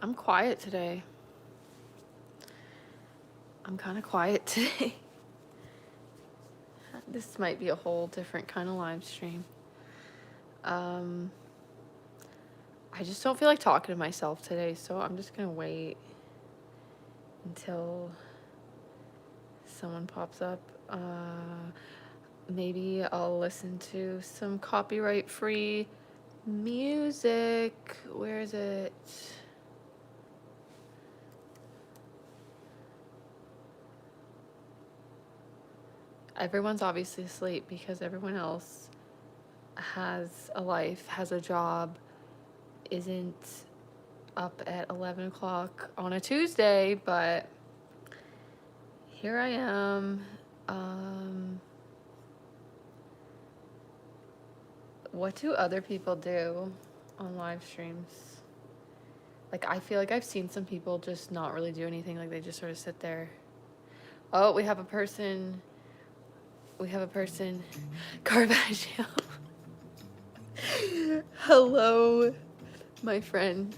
I'm quiet today. I'm kind of quiet today. This might be a whole different kind of live stream. I just don't feel like talking to myself today, so I'm just gonna wait until someone pops up. Maybe I'll listen to some copyright-free music. Where is it? Everyone's obviously asleep because everyone else has a life, has a job, isn't up at 11 o'clock on a Tuesday, but here I am. What do other people do on live streams? Like, I feel like I've seen some people just not really do anything. Like, they just sort of sit there. Oh, we have a person. Caravaggio. Hello, my friend.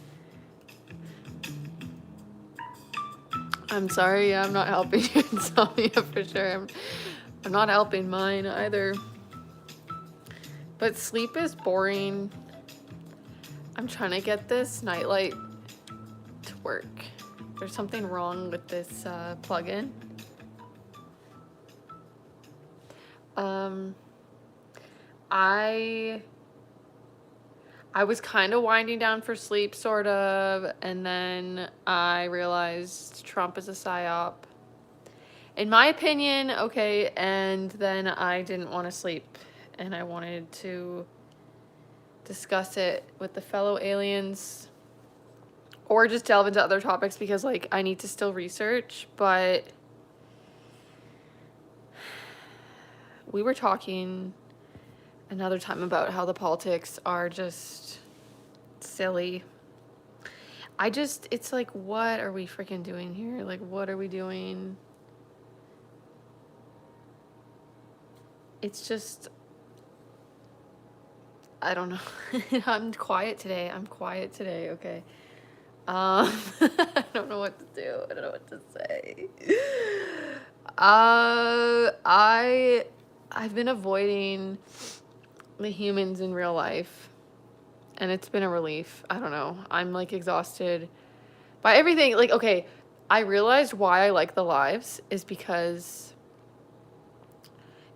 I'm sorry, I'm not helping your insomnia for sure. I'm not helping mine either. But sleep is boring. I'm trying to get this nightlight to work. There's something wrong with this plugin. I was kind of winding down for sleep, sort of, and then I realized Trump is a psyop. In my opinion, okay, and then I didn't want to sleep, and I wanted to discuss it with the fellow aliens, or just delve into other topics because, like, I need to still research, but we were talking another time about how the politics are just silly. It's like, what are we freaking doing here? Like, what are we doing? It's just, I don't know. I'm quiet today, okay? I don't know what to do. I don't know what to say. I've been avoiding the humans in real life, and it's been a relief. I don't know. I'm like exhausted by everything. Like, okay, I realized why I like the lives is because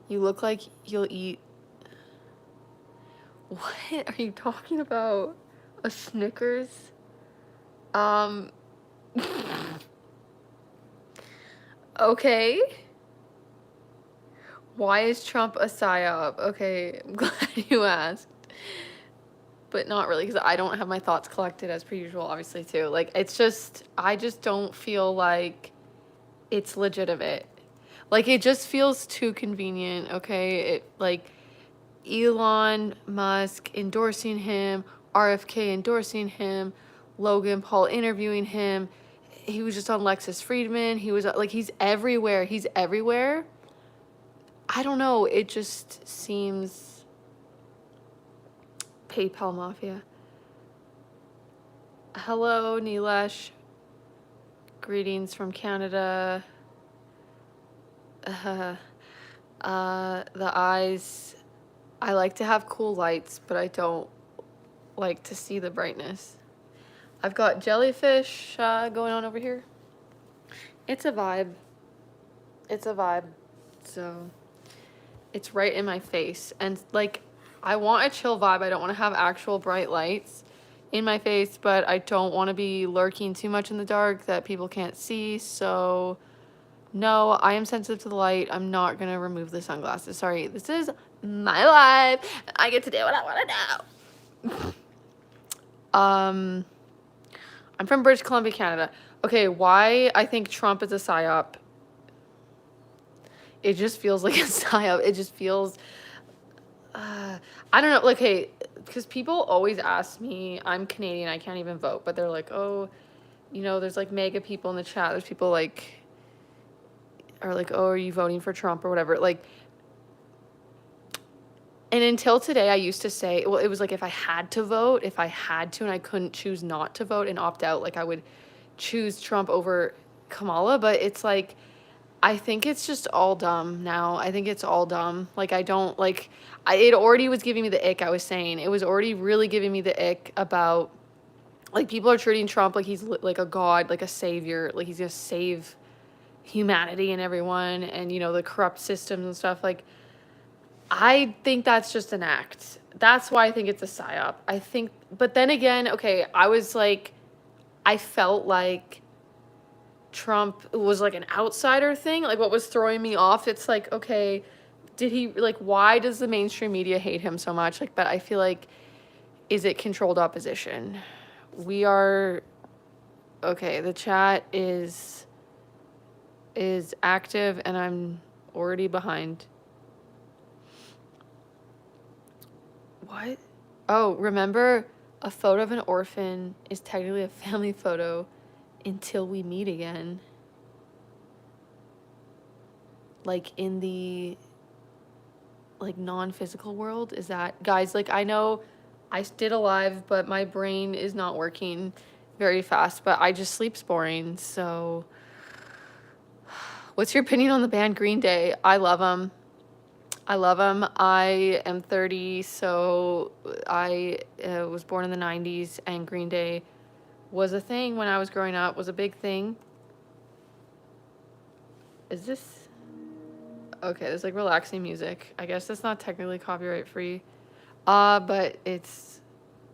you look like you'll eat. What are you talking about? A Snickers? Okay. Why is Trump a psyop? Okay, I'm glad you asked. But not really, because I don't have my thoughts collected as per usual, obviously, too. Like, it's just, I just don't feel like it's legitimate. Like, it just feels too convenient, okay? Like, Elon Musk endorsing him, RFK endorsing him, Logan Paul interviewing him. He was just on Lexus Friedman. He was, like, he's everywhere. He's everywhere. I don't know. It just seems PayPal Mafia. Hello, Nilesh. Greetings from Canada. The eyes. I like to have cool lights, but I don't like to see the brightness. I've got jellyfish going on over here. It's a vibe. So it's right in my face. And like, I want a chill vibe. I don't want to have actual bright lights in my face, but I don't want to be lurking too much in the dark that people can't see. So no, I am sensitive to the light. I'm not going to remove the sunglasses. Sorry, this is my life. I get to do what I want to do. I'm from British Columbia, Canada. Okay, why I think Trump is a psyop. It just feels like a psyop. It just feels, I don't know, like, hey, because people always ask me, I'm Canadian, I can't even vote, but they're like, oh, you know, there's like mega people in the chat. There's people like, are like, oh, are you voting for Trump or whatever? Like, And until today, I used to say, well, it was like if I had to vote, if I had to and I couldn't choose not to vote and opt out, like I would choose Trump over Kamala. But it's like, I think it's just all dumb now. I think it's all dumb. Like, I don't, like, it already was giving me the ick, I was saying. It was already really giving me the ick about, like, people are treating Trump like he's like a god, like a savior, like he's gonna save humanity and everyone and, you know, the corrupt systems and stuff. Like, I think that's just an act. That's why I think it's a psyop. I think, but then again, okay, I was like, I felt like Trump was like an outsider thing. Like, what was throwing me off, it's like, okay, did he, like, why does the mainstream media hate him so much? Like, but I feel like, is it controlled opposition? We are, okay, the chat is active and I'm already behind. What? Oh, remember, a photo of an orphan is technically a family photo until we meet again. Like, in the, like, non-physical world, is that, guys, like, I know I did a live, but my brain is not working very fast, but I just sleep's boring, so. What's your opinion on the band Green Day? I love them. I love them. I am 30, so I was born in the 90s, and Green Day was a thing when I was growing up, was a big thing. Is this? Okay, there's like relaxing music. I guess that's not technically copyright free. But it's,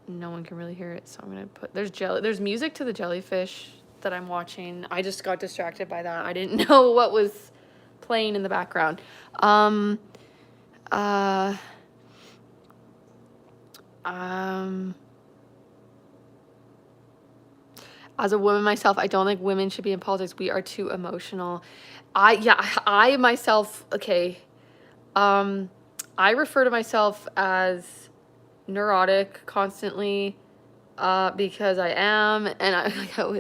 no one can really hear it, so I'm gonna put, there's music to the jellyfish that I'm watching. I just got distracted by that. I didn't know what was playing in the background. As a woman myself, I don't think women should be in politics. We are too emotional. I myself, okay, I refer to myself as neurotic constantly, because I am, and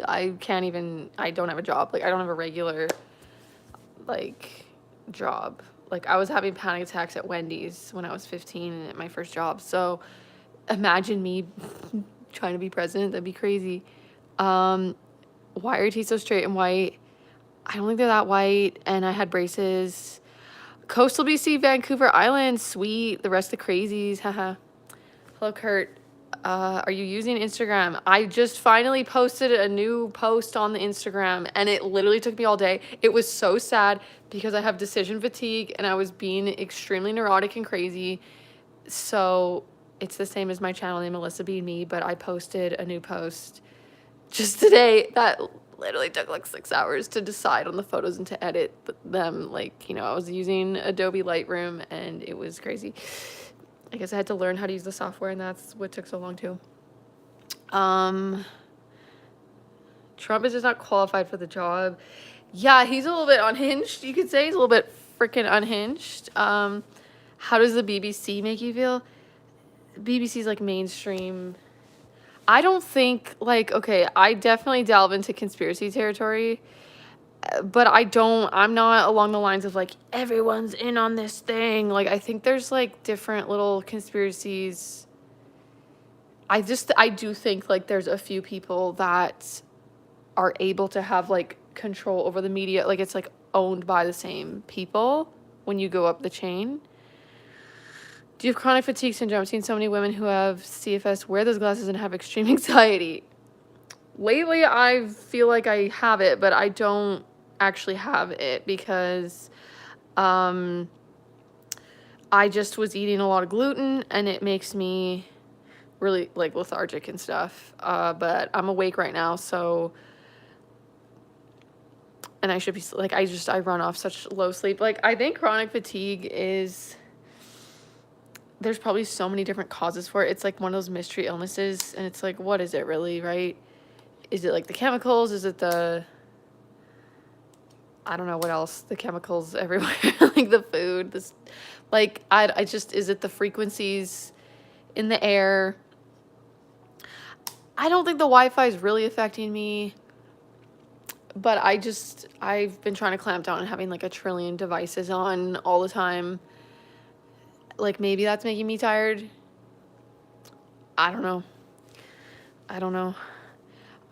I can't even, I don't have a job. Like, I don't have a regular, like, job. Like, I was having panic attacks at Wendy's when I was 15 at my first job. So imagine me trying to be president. That'd be crazy. Why are your teeth so straight and white? I don't think they're that white. And I had braces. Coastal BC, Vancouver Island, sweet. The rest of the crazies, haha. Hello, Kurt. Are you using Instagram? I just finally posted a new post on the Instagram, and it literally took me all day. It was so sad because I have decision fatigue and I was being extremely neurotic and crazy. So it's the same as my channel name, Melissa Being Me, but I posted a new post just today that literally took like 6 hours to decide on the photos and to edit them. Like, you know, I was using Adobe Lightroom and it was crazy. I guess I had to learn how to use the software, and that's what took so long too. Trump is just not qualified for the job. Yeah, he's a little bit unhinged. You could say he's a little bit freaking unhinged. How does the BBC make you feel? BBC's like mainstream. I don't think, like, okay, I definitely delve into conspiracy territory, but I'm not along the lines of like, everyone's in on this thing. Like, I think there's like different little conspiracies. I do think like there's a few people that are able to have like control over the media. Like, it's like owned by the same people when you go up the chain. Do you have chronic fatigue syndrome? I've seen so many women who have CFS wear those glasses and have extreme anxiety. Lately, I feel like I have it, but I don't actually have it because I just was eating a lot of gluten and it makes me really like lethargic and stuff. But I'm awake right now, so, and I should be like, I run off such low sleep. Like, I think chronic fatigue is, there's probably so many different causes for it. It's like one of those mystery illnesses, and it's like, what is it really, right? Is it like the chemicals? Is it the, I don't know what else, the chemicals everywhere, like the food, this, like, I just, is it the frequencies in the air? I don't think the Wi-Fi is really affecting me, but I've been trying to clamp down on having like a trillion devices on all the time. Like maybe that's making me tired. I don't know. I don't know.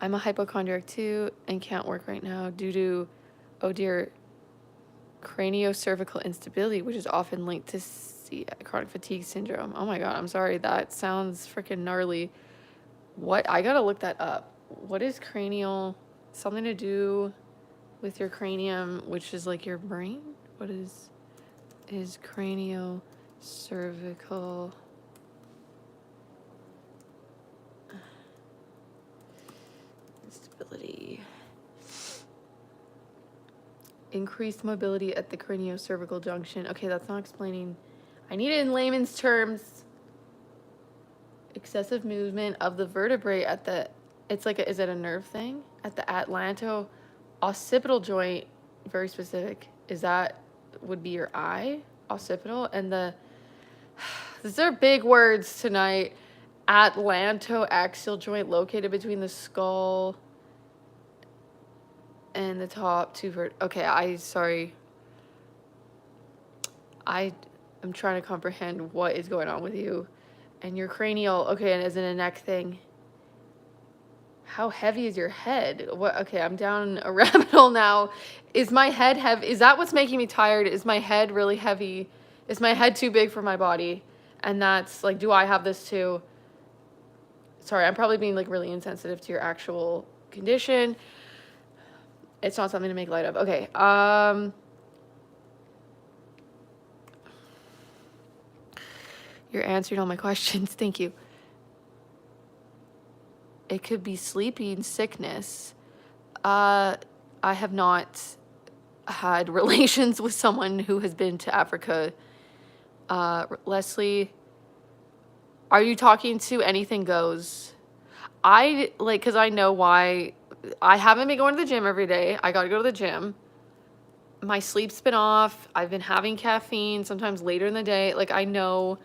I'm a hypochondriac too and can't work right now due to, oh dear, craniocervical instability, which is often linked to chronic fatigue syndrome. Oh my God, I'm sorry. That sounds freaking gnarly. What? I gotta look that up. What is cranial? Something to do with your cranium, which is like your brain? What is craniocervical instability? Increased mobility at the craniocervical junction. Okay, that's not explaining. I need it in layman's terms. Excessive movement of the vertebrae at the, it's like, is it a nerve thing? At the atlanto-occipital joint, very specific. Is that, would be your eye, occipital, and the, these are big words tonight. Atlanto-axial joint located between the skull and the top two okay, sorry. I'm trying to comprehend what is going on with you. And your cranial, okay, and is it a neck thing? How heavy is your head? What? Okay, I'm down a rabbit hole now. Is my head heavy? Is that what's making me tired? Is my head really heavy? Is my head too big for my body? And that's like, do I have this too? Sorry, I'm probably being like really insensitive to your actual condition. It's not something to make light of. Okay. You're answering all my questions. Thank you. It could be sleeping sickness. I have not had relations with someone who has been to Africa. Leslie, are you talking to Anything Goes? Because I know why. I haven't been going to the gym every day. I got to go to the gym. My sleep's been off. I've been having caffeine sometimes later in the day. Like, I know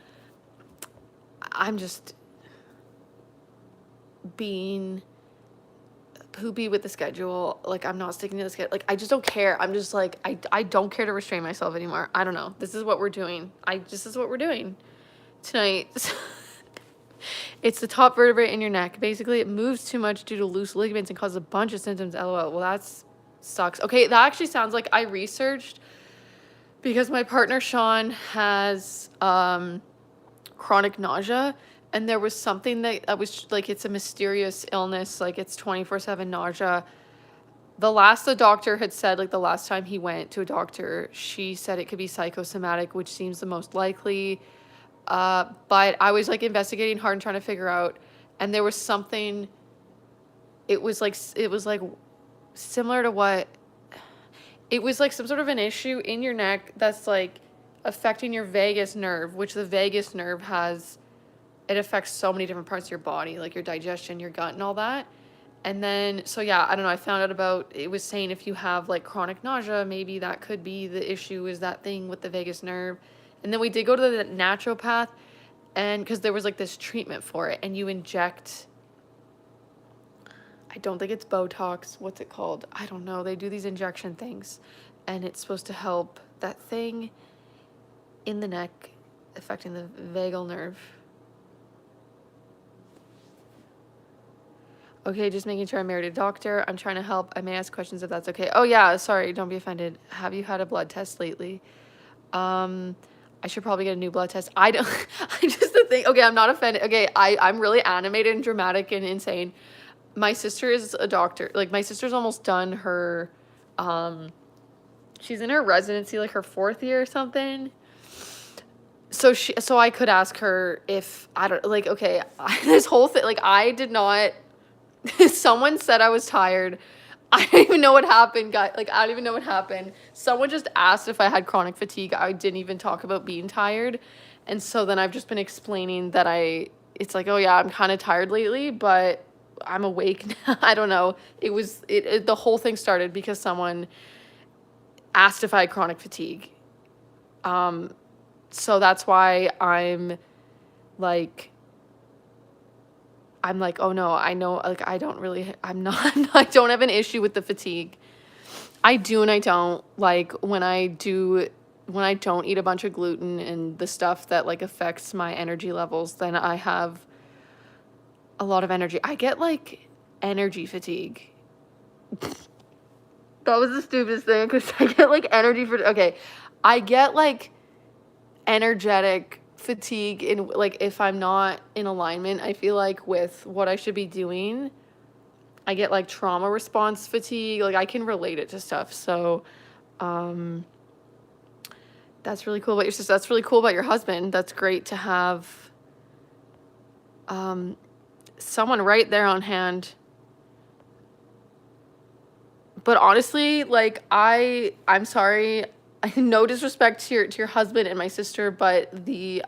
I'm just being poopy with the schedule. Like, I'm not sticking to the schedule. Like, I just don't care. I'm just like, I don't care to restrain myself anymore. I don't know. This is what we're doing. This is what we're doing tonight. It's the top vertebrae in your neck. Basically, it moves too much due to loose ligaments and causes a bunch of symptoms. LOL. Well, that sucks. Okay, that actually sounds like I researched because my partner Sean has chronic nausea, and there was something that was like, it's a mysterious illness, like it's 24/7 nausea. The doctor had said, like the last time he went to a doctor, she said it could be psychosomatic, which seems the most likely. But I was like investigating hard and trying to figure out, and there was something, it was like similar to what, it was like some sort of an issue in your neck that's like affecting your vagus nerve, which the vagus nerve it affects so many different parts of your body, like your digestion, your gut, and all that. And then, so yeah, I don't know, I found out about, it was saying if you have like chronic nausea, maybe that could be the issue, is that thing with the vagus nerve. And then we did go to the naturopath, and because there was like this treatment for it, and you inject, I don't think it's Botox, what's it called? I don't know. They do these injection things, and it's supposed to help that thing in the neck affecting the vagal nerve. Okay, just making sure I'm married to a doctor. I'm trying to help. I may ask questions if that's okay. Oh yeah, sorry, don't be offended. Have you had a blood test lately? I should probably get a new blood test. I don't, I just the thing, okay, I'm not offended. Okay, I'm really animated and dramatic and insane. My sister is a doctor. Like, my sister's almost done her, she's in her residency, like her 4th year or something. So I could ask her if, I don't, like, okay, this whole thing, like, I did not, someone said I was tired. I don't even know what happened, guys. Like, I don't even know what happened. Someone just asked if I had chronic fatigue. I didn't even talk about being tired. And so then I've just been explaining that it's like, oh yeah, I'm kind of tired lately, but I'm awake now. I don't know. The whole thing started because someone asked if I had chronic fatigue. So that's why I'm like, oh no, I know, like, I don't have an issue with the fatigue. I do and I don't. Like, when I do when I don't eat a bunch of gluten and the stuff that like affects my energy levels, then I have a lot of energy. I get like energy fatigue. That was the stupidest thing because I get like energy for okay. I get like energetic fatigue in like if I'm not in alignment, I feel like with what I should be doing. I get like trauma response fatigue. Like I can relate it to stuff. So that's really cool about your sister. That's really cool about your husband. That's great to have someone right there on hand. But honestly, like I'm sorry, no disrespect to your husband and my sister, but the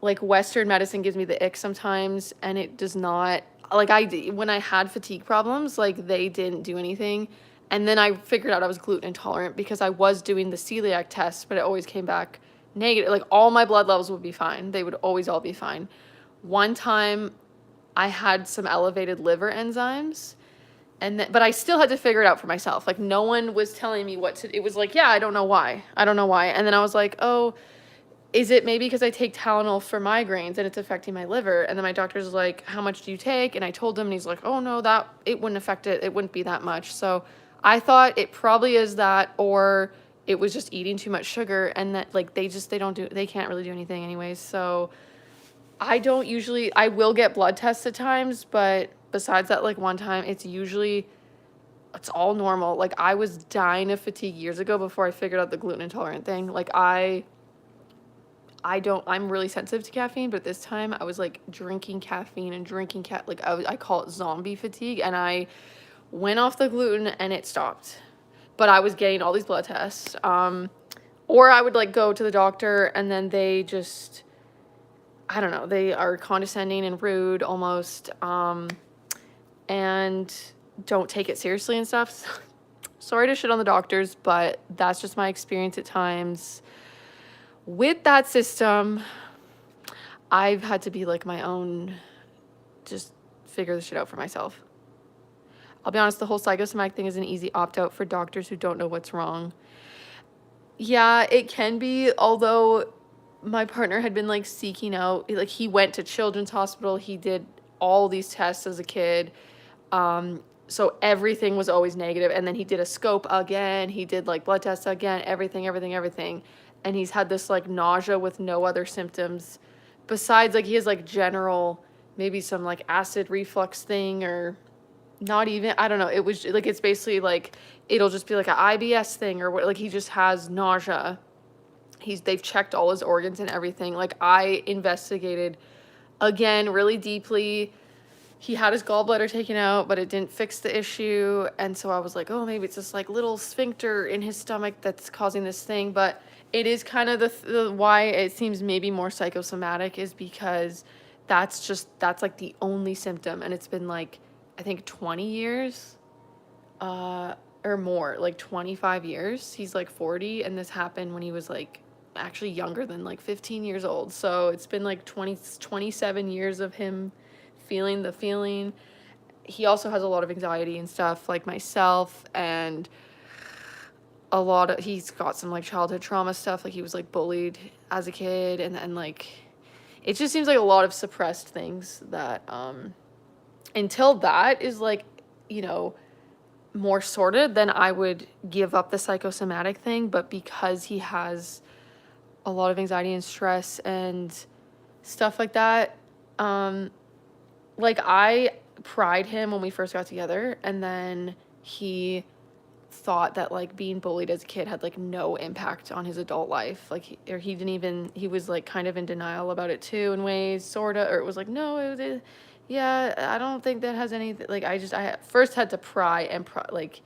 like Western medicine gives me the ick sometimes, and it does not like when I had fatigue problems, like they didn't do anything. And then I figured out I was gluten intolerant because I was doing the celiac test, but it always came back negative. Like all my blood levels would be fine. They would always all be fine. One time I had some elevated liver enzymes, but I still had to figure it out for myself. Like no one was telling me what to, it was like, yeah, I don't know why. I don't know why. And then I was like, oh, is it maybe because I take Tylenol for migraines and it's affecting my liver? And then my doctor's like, how much do you take? And I told him, and he's like, oh no, it wouldn't affect it. It wouldn't be that much. So I thought it probably is that, or it was just eating too much sugar, and that like they can't really do anything anyways. So I will get blood tests at times, but besides that, like one time, it's all normal. Like I was dying of fatigue years ago before I figured out the gluten intolerant thing. Like I'm really sensitive to caffeine, but this time I was like drinking caffeine and drinking I call it zombie fatigue, and I went off the gluten and it stopped. But I was getting all these blood tests. Or I would like go to the doctor and then they just, I don't know, they are condescending and rude almost, and don't take it seriously and stuff. Sorry to shit on the doctors, but that's just my experience at times. With that system, I've had to be like my own, just figure this shit out for myself. I'll be honest, the whole psychosomatic thing is an easy opt-out for doctors who don't know what's wrong. Yeah, it can be, although my partner had been like seeking out, like he went to Children's Hospital, he did all these tests as a kid. So everything was always negative, and then he did a scope again, he did like blood tests again, everything. And he's had this like nausea with no other symptoms besides like he has like general, maybe some like acid reflux thing, or not even, I don't know. It was like, it's basically like, it'll just be like an IBS thing or what, like he just has nausea. They've checked all his organs and everything. Like I investigated again really deeply. He had his gallbladder taken out, but it didn't fix the issue. And so I was like, oh, maybe it's this like little sphincter in his stomach that's causing this thing. But it is kind of the why it seems maybe more psychosomatic is because that's like the only symptom. And it's been like, I think 20 years, or more, like 25 years. He's like 40, and this happened when he was like actually younger than like 15 years old. So it's been like 27 years of him feeling the feeling. He also has a lot of anxiety and stuff like myself, and he's got some like childhood trauma stuff. Like he was like bullied as a kid, and like, it just seems like a lot of suppressed things that, until that is like, more sorted, then I would give up the psychosomatic thing. But because he has a lot of anxiety and stress and stuff like that, like I pried him when we first got together, and then he thought that like being bullied as a kid had like no impact on his adult life. Like he was like kind of in denial about it too in ways, sorta, or it was like, no, yeah, I don't think that has anything, like I first had to pry, like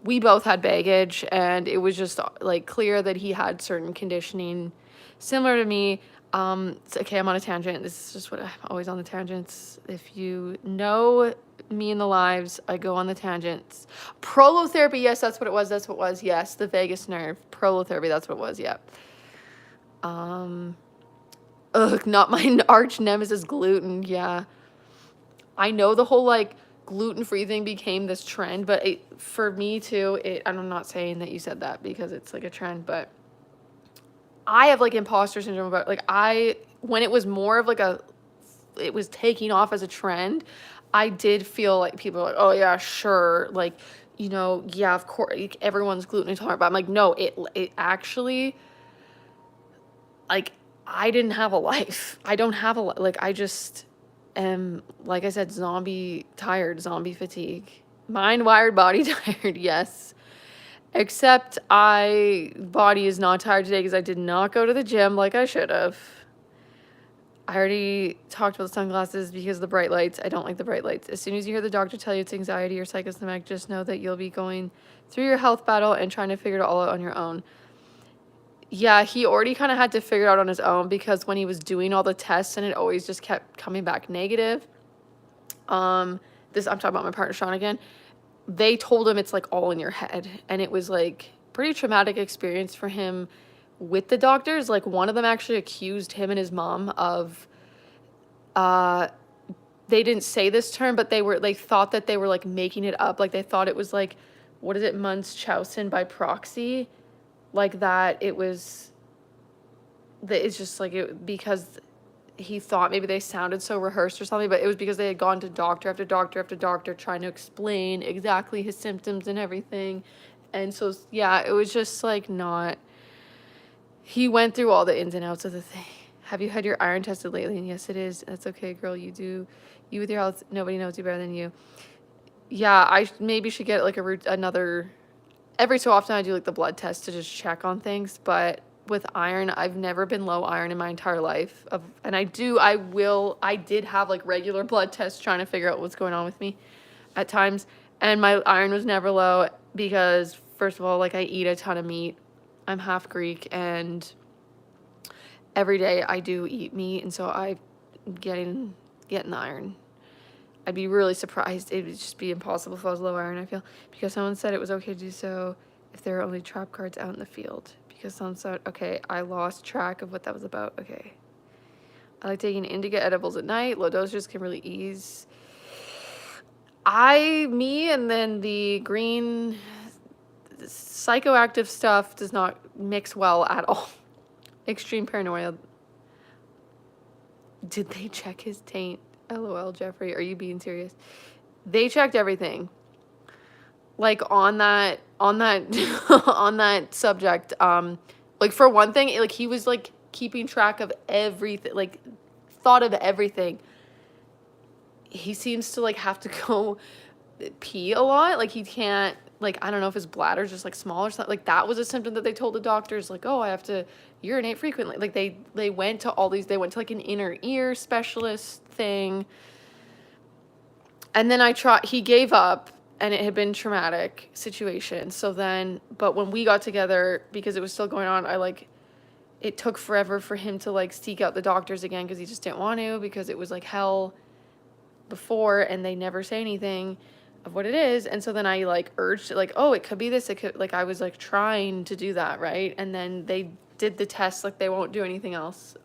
we both had baggage, and it was just like clear that he had certain conditioning similar to me. Okay, I'm on a tangent. This is just what I'm always on the tangents. If you know me in the lives, I go on the tangents. Prolotherapy, yes, that's what it was. Yes, the vagus nerve. Prolotherapy, that's what it was, yeah. Not my arch nemesis, gluten, yeah. I know the whole, like, gluten-free thing became this trend, but for me too, and I'm not saying that you said that because it's like a trend, but I have like imposter syndrome about like when it was more of like it was taking off as a trend, I did feel like people were like, oh yeah, sure, like, yeah, of course, like, everyone's gluten intolerant, but I'm like, no, it actually, like, I didn't have a life. I don't have a like, I just am, like I said, zombie tired, zombie fatigue, mind wired, body tired, yes. Except body is not tired today because I did not go to the gym like I should have. I already talked about the sunglasses because of the bright lights. I don't like the bright lights. As soon as you hear the doctor tell you it's anxiety or psychosomatic, just know that you'll be going through your health battle and trying to figure it all out on your own. Yeah, he already kind of had to figure it out on his own because when he was doing all the tests and it always just kept coming back negative. I'm talking about my partner Sean again. They told him it's like all in your head, and it was like pretty traumatic experience for him with the doctors. Like one of them actually accused him and his mom of they didn't say this term, but they thought that they were like making it up. Like they thought it was like, what is it, Munchausen by proxy, like that it was that it's just like it because he thought maybe they sounded so rehearsed or something, but it was because they had gone to doctor after doctor after doctor trying to explain exactly his symptoms and everything. And so, yeah, it was just like not, he went through all the ins and outs of the thing. Have you had your iron tested lately? And yes, it is. That's okay, girl. You do. You with your health, nobody knows you better than you. Yeah, I maybe should get like another, every so often I do like the blood test to just check on things, but with iron, I've never been low iron in my entire life. And I did have like regular blood tests trying to figure out what's going on with me at times. And my iron was never low because, first of all, like I eat a ton of meat. I'm half Greek and every day I do eat meat. And so I'm getting the iron. I'd be really surprised. It would just be impossible if I was low iron, I feel. Because someone said it was okay to do so if there are only trap cards out in the field. Because some said, okay, I lost track of what that was about. Okay. I like taking indica edibles at night. Low doses can really ease. And then the green psychoactive stuff does not mix well at all. Extreme paranoia. Did they check his taint? LOL, Jeffrey. Are you being serious? They checked everything. Like on that on that subject, like for one thing, like he was like keeping track of everything, like thought of everything. He seems to like have to go pee a lot. Like he can't, like, I don't know if his bladder's just like small or something. Like that was a symptom that they told the doctors, like, oh, I have to urinate frequently. Like they went to they went to like an inner ear specialist thing. And then he gave up. And it had been traumatic situation. So then, but when we got together, because it was still going on, it took forever for him to like seek out the doctors again because he just didn't want to, because it was like hell before and they never say anything of what it is. And so then I like urged it, like, oh, it could be this. It could, like, I was like trying to do that. Right. And then they did the test, like they won't do anything else.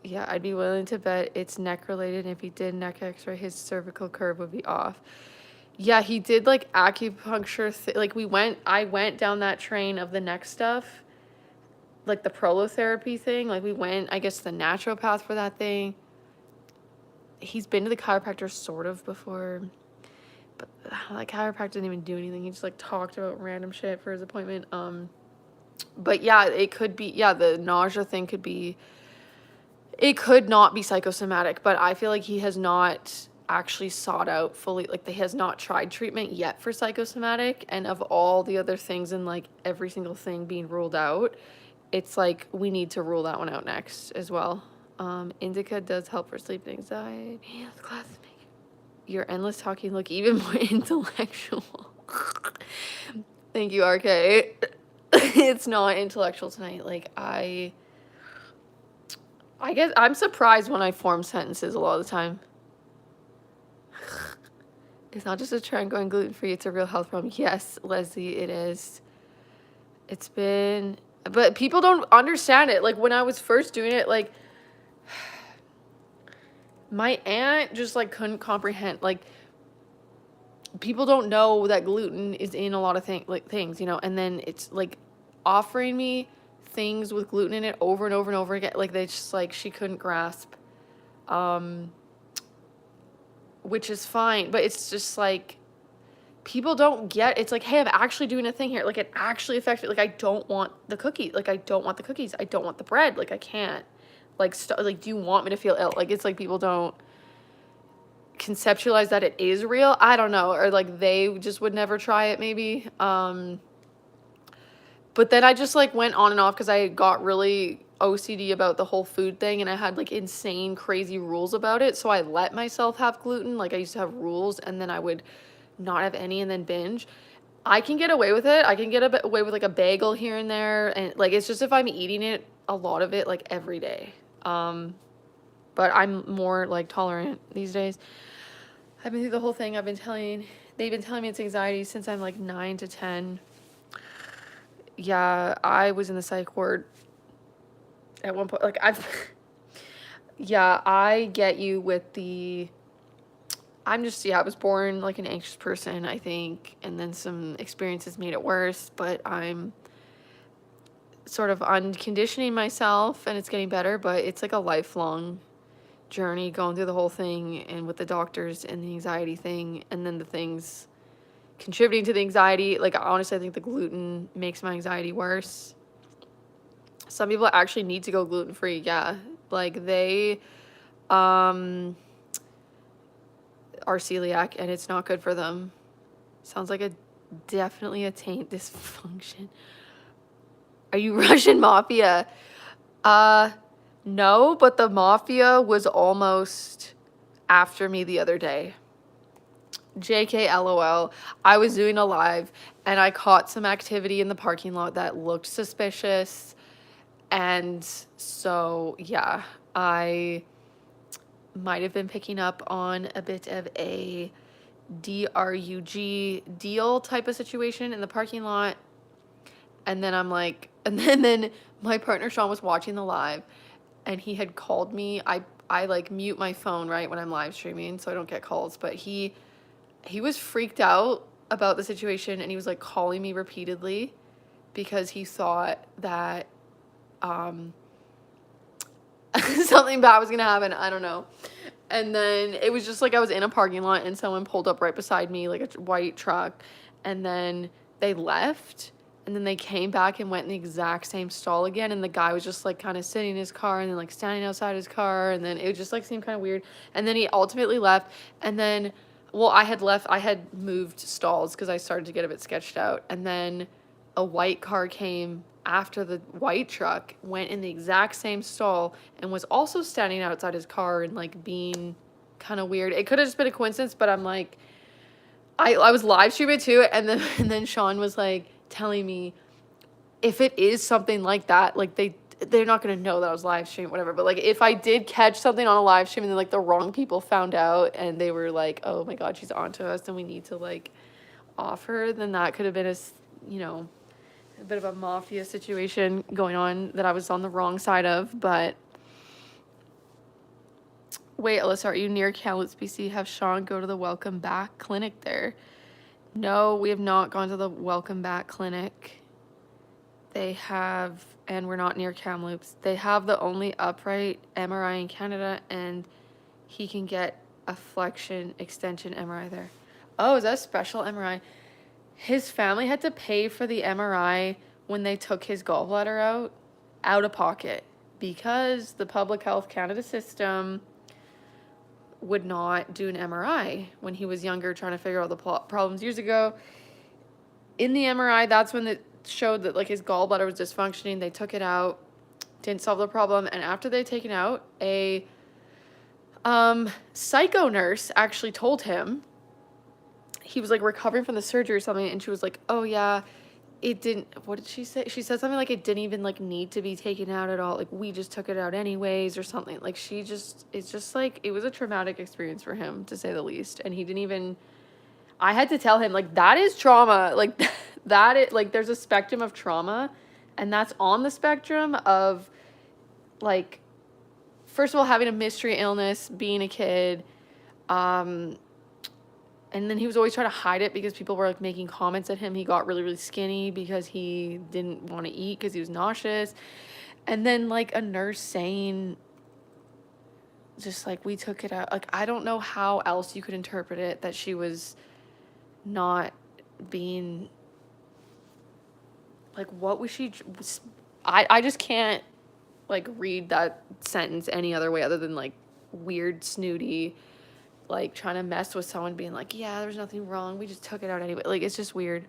Yeah, I'd be willing to bet it's neck related. And if he did neck x-ray, his cervical curve would be off. Yeah, he did like acupuncture. I went down that train of the neck stuff, like the prolotherapy thing. Like we went, I guess, the naturopath for that thing. He's been to the chiropractor sort of before, but like chiropractor didn't even do anything. He just like talked about random shit for his appointment. But yeah, it could be, yeah, the nausea thing could be, it could not be psychosomatic, but I feel like he has not actually sought out fully, like he has not tried treatment yet for psychosomatic. And of all the other things and like every single thing being ruled out, it's like we need to rule that one out next as well. Indica does help for sleep and anxiety. Your endless talking look even more intellectual. Thank you, RK. It's not intellectual tonight. Like I guess I'm surprised when I form sentences a lot of the time. It's not just a trend going gluten-free, it's a real health problem. Yes, Leslie, it is. It's been, but people don't understand it. Like when I was first doing it, like my aunt just like couldn't comprehend, like, people don't know that gluten is in a lot of things, you know, and then it's like offering me things with gluten in it over and over and over again. Like, they just, like, she couldn't grasp, um, which is fine, but it's just like, people don't get, it's like, hey, I'm actually doing a thing here. Like, it actually affects me. Like, I don't want the cookie. Like, I don't want the cookies. I don't want the bread. Like, I can't. Like, like, do you want me to feel ill? Like, it's like people don't conceptualize that it is real. I don't know. Or like they just would never try it maybe. But then I just like went on and off because I got really OCD about the whole food thing, and I had like insane crazy rules about it. So I let myself have gluten. Like, I used to have rules, and then I would not have any and then binge. I can get away with it. I can get away with like a bagel here and there, and like, it's just if I'm eating it, a lot of it, like every day. But I'm more like tolerant these days. I've been through the whole thing. They've been telling me it's anxiety since I'm like 9 to 10. Yeah, I was in the psych ward at one point. Like, yeah, I get you with the, I was born like an anxious person, I think, and then some experiences made it worse, but I'm sort of unconditioning myself and it's getting better, but it's like a lifelong journey going through the whole thing, and with the doctors and the anxiety thing, and then the things contributing to the anxiety. Like, honestly, I think the gluten makes my anxiety worse. Some people actually need to go gluten-free. Yeah, like they are celiac and it's not good for them. Sounds like definitely a taint dysfunction. Are you Russian mafia? No, but the mafia was almost after me the other day. JK LOL. I was doing a live and I caught some activity in the parking lot that looked suspicious. And so, yeah, I might have been picking up on a bit of a DRUG deal type of situation in the parking lot. And then I'm like, and then my partner Sean was watching the live and he had called me. I like mute my phone, right, when I'm live streaming so I don't get calls, but he was freaked out about the situation and he was like calling me repeatedly because he thought that something bad was gonna happen. I don't know. And then it was just like I was in a parking lot and someone pulled up right beside me, like a white truck, and then they left. And then they came back and went in the exact same stall again. And the guy was just like kind of sitting in his car and then like standing outside his car. And then it just like seemed kind of weird. And then he ultimately left. And then, well, I had moved stalls because I started to get a bit sketched out. And then a white car came after the white truck, went in the exact same stall, and was also standing outside his car and like being kind of weird. It could have just been a coincidence, but I'm like, I was live streaming too. And then Sean was like, telling me if it is something like that, like they're not going to know that I was live streaming, whatever, but like if I did catch something on a live stream and then like the wrong people found out and they were like, oh my god, she's onto us and we need to like off her, then that could have been a bit of a mafia situation going on that I was on the wrong side of. But wait, Alyssa, are you near Kamloops, BC? Have Sean go to the Welcome Back clinic there? No, we have not gone to the Welcome Back clinic. They have, and we're not near Kamloops. They have the only upright MRI in Canada, and he can get a flexion extension MRI there. Oh, is that a special MRI? His family had to pay for the MRI when they took his gallbladder out of pocket, because the Public Health Canada system would not do an MRI when he was younger, trying to figure out the problems years ago. In the MRI, that's when it showed that like his gallbladder was dysfunctioning. They took it out, didn't solve the problem, and after they'd taken out, a psycho nurse actually told him, he was like recovering from the surgery or something, and she was like, oh yeah, it didn't, what did she say? She said something like it didn't even like need to be taken out at all. Like, we just took it out anyways or something. Like, it's just like, it was a traumatic experience for him, to say the least. And he didn't even, I had to tell him, like, that is trauma. Like, like, there's a spectrum of trauma, and that's on the spectrum of like first of all, having a mystery illness, being a kid, and then he was always trying to hide it because people were like making comments at him. He got really, really skinny because he didn't want to eat because he was nauseous. And then like a nurse saying, just like, we took it out. Like, I don't know how else you could interpret it, that she was not being, like, what was she, I just can't like read that sentence any other way other than like weird, snooty, like trying to mess with someone, being like, yeah, there's nothing wrong, we just took it out anyway. Like, it's just weird.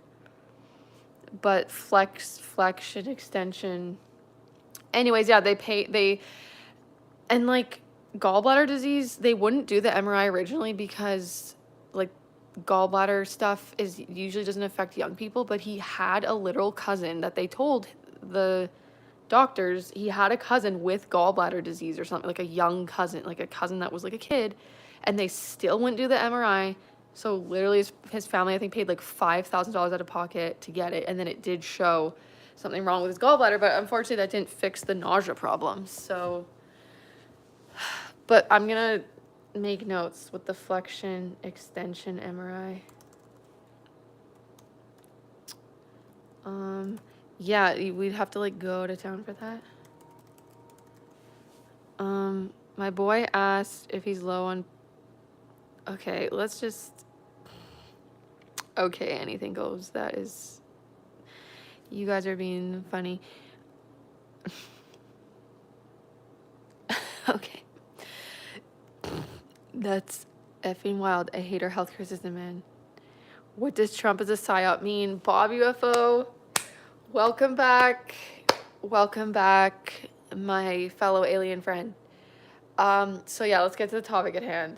But flexion, extension. Anyways, yeah, and like gallbladder disease, they wouldn't do the MRI originally because like gallbladder stuff is usually doesn't affect young people, but he had a literal cousin that they told the doctors he had a cousin with gallbladder disease or something, like a young cousin, like a cousin that was like a kid, and they still wouldn't do the MRI. So literally his family, I think, paid like $5,000 out of pocket to get it, and then it did show something wrong with his gallbladder, but unfortunately that didn't fix the nausea problem. So, but I'm gonna make notes with the flexion extension MRI. Yeah, we'd have to like go to town for that. My boy asked if he's low on, okay, let's just, okay, anything goes. That is, you guys are being funny. Okay. That's effing wild. I hate our healthcare system, man. What does Trump as a psyop mean? Bob UFO, welcome back. Welcome back, my fellow alien friend. So yeah, let's get to the topic at hand.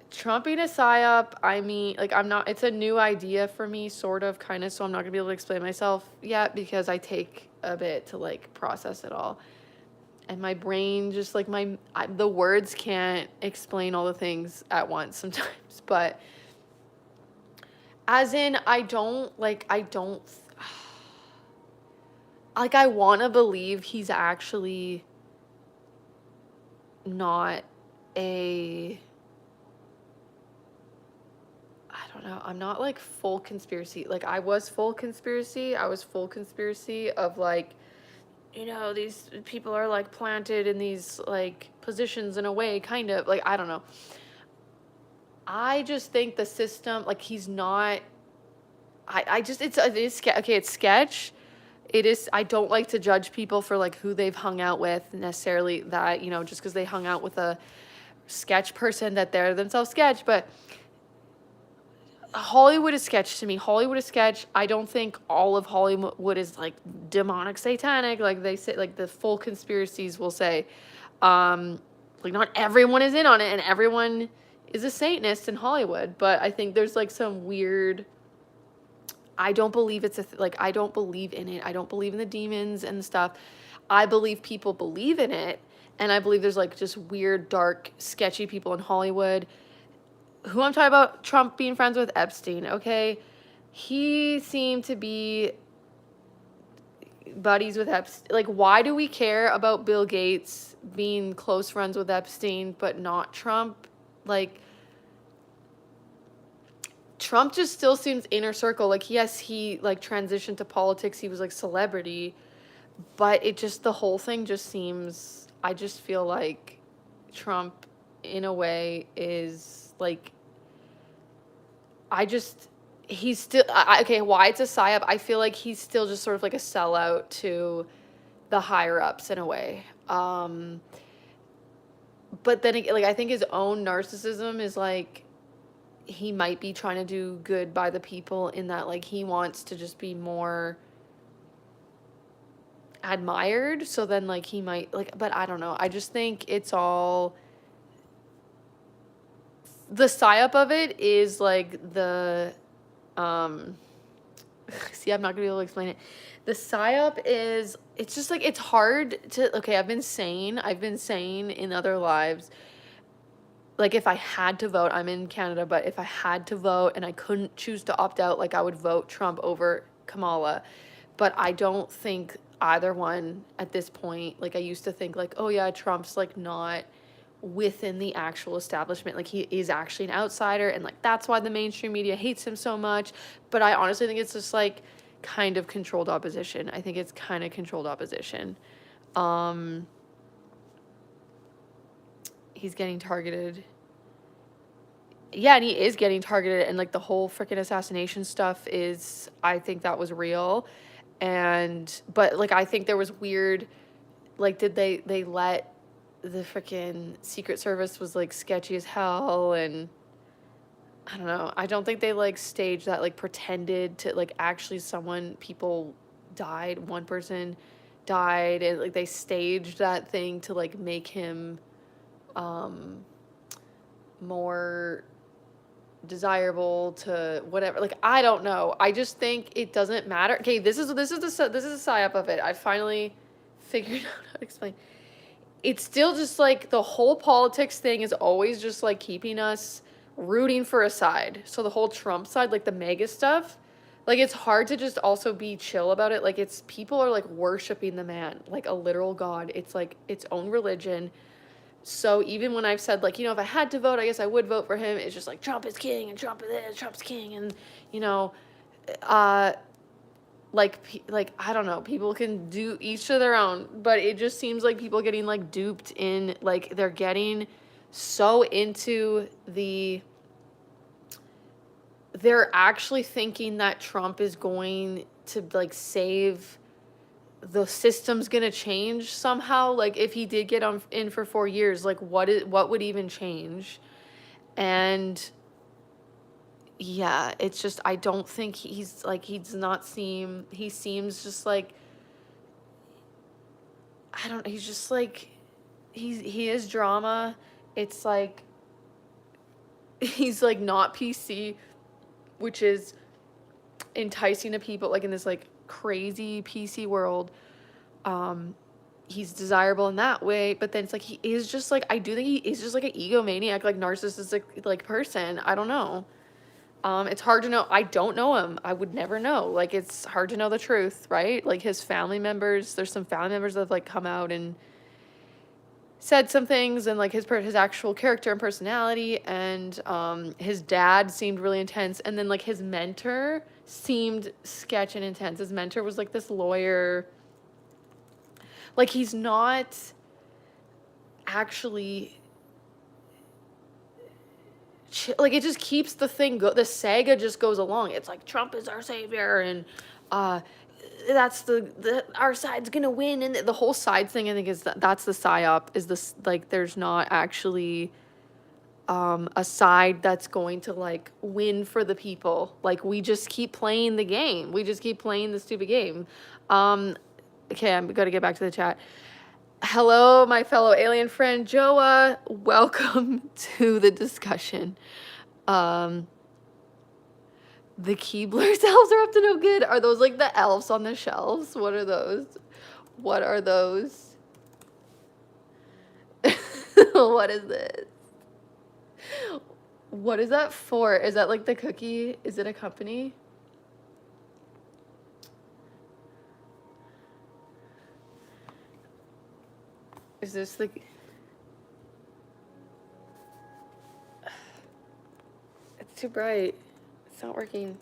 Trump being a psyop, I mean, like, it's a new idea for me, sort of, kind of, so I'm not gonna be able to explain myself yet because I take a bit to like process it all. And my brain just like the words can't explain all the things at once sometimes, but as in, I want to believe he's actually not I don't know. I'm not like full conspiracy. Like, I was full conspiracy. Of like, these people are like planted in these like positions in a way, kind of like, I don't know. I just think the system, like, he's not, it's sketch. It is, I don't like to judge people for like who they've hung out with necessarily, that, just because they hung out with a sketch person that they're themselves sketch, but Hollywood is sketch to me. Hollywood is sketch. I don't think all of Hollywood is like demonic, satanic, like they say, like the full conspiracies will say. Like, not everyone is in on it and everyone is a Satanist in Hollywood, but I think there's like some weird, I don't believe it's I don't believe in it. I don't believe in the demons and stuff. I believe people believe in it, and I believe there's like just weird, dark, sketchy people in Hollywood. Who I'm talking about, Trump being friends with Epstein, okay? He seemed to be buddies with Epstein. Like, why do we care about Bill Gates being close friends with Epstein, but not Trump? Like, Trump just still seems inner circle. Like, yes, he like transitioned to politics. He was like celebrity, but the whole thing just seems, I just feel like Trump in a way is like, he's still, okay, why it's a psyop, I feel like he's still just sort of like a sellout to the higher ups in a way. But then, like, I think his own narcissism is like, he might be trying to do good by the people, in that like he wants to just be more admired, so then like he might like, but I don't know, I just think it's all, the psyop of it is like the see, I'm not gonna be able to explain it. The psyop is, it's just like, it's hard to, okay, I've been saying in other lives, like, if I had to vote, I'm in Canada, but if I had to vote and I couldn't choose to opt out, like, I would vote Trump over Kamala, but I don't think either one at this point. Like I used to think like, oh yeah, Trump's like not within the actual establishment. Like he is actually an outsider, and like that's why the mainstream media hates him so much. But I honestly think it's just like kind of controlled opposition. I think it's kind of controlled opposition. He's getting targeted. Yeah, and he is getting targeted, and like the whole freaking assassination stuff is, I think that was real. And but like I think there was weird, like did they let the freaking Secret Service was like sketchy as hell, and I don't know. I don't think they like staged that, like pretended to like actually people died, one person died, and like they staged that thing to like make him more desirable to whatever. Like I don't know. I just think it doesn't matter. Okay, this is a psyop of it. I finally figured out how to explain. It's still just like the whole politics thing is always just like keeping us rooting for a side. So the whole Trump side, like the mega stuff, like it's hard to just also be chill about it. Like it's people are like worshiping the man like a literal god. It's like its own religion. So even when I've said like, if I had to vote, I guess I would vote for him. It's just like Trump is king and Trump is this, Trump's king, and like I don't know, people can do each to their own, but it just seems like people getting like duped in, like they're getting so into they're actually thinking that Trump is going to like save the system's gonna change somehow. Like if he did get in for 4 years, like what would even change? And yeah, it's just I don't think he seems just like, I don't, he's just like he is drama. It's like he's like not PC, which is enticing to people like in this like crazy PC world. He's desirable in that way, but then it's like he is just like, I do think he is just like an egomaniac, like narcissistic like person. I don't know. It's hard to know. I don't know him. I would never know. Like it's hard to know the truth, right? Like his family members, there's some family members that have like come out and said some things, and like his actual character and personality, and his dad seemed really intense, and then like his mentor seemed sketch and intense. His mentor was like this lawyer. Like he's not actually like it just keeps the thing the saga just goes along. It's like Trump is our savior, and that's our side's gonna win, and the whole side thing I think is that's the psyop, is this like there's not actually a side that's going to like win for the people. Like we just keep playing the game. We just keep playing the stupid game. Okay, I'm gonna get back to the chat. Hello, my fellow alien friend Joa. Welcome to the discussion. The Keebler's elves are up to no good. Are those like the elves on the shelves? What are those? What are those? What is this? What is that for? Is that like the cookie? Is it a company? Is this the... It's too bright. It's not working.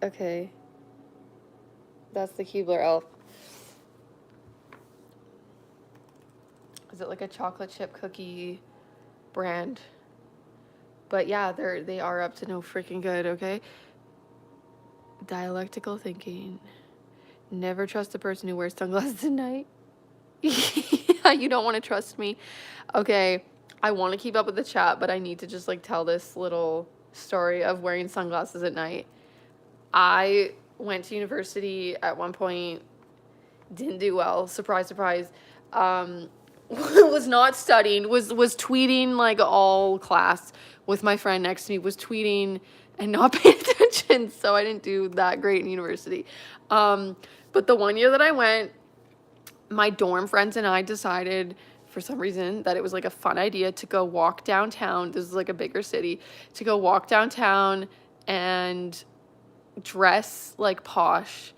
Okay. That's the Keebler elf. Is it like a chocolate chip cookie brand? But yeah, they are up to no freaking good, okay? Dialectical thinking. Never trust a person who wears sunglasses at night. Yeah, you don't want to trust me. Okay, I want to keep up with the chat, but I need to just like tell this little story of wearing sunglasses at night. I went to university at one point, didn't do well, surprise, surprise. Was not studying, was tweeting like all class with my friend next to me, was tweeting and not paying attention, so I didn't do that great in university. But the one year that I went, my dorm friends and I decided for some reason that it was like a fun idea to go walk downtown. This is like a bigger city, to go walk downtown and dress like posh,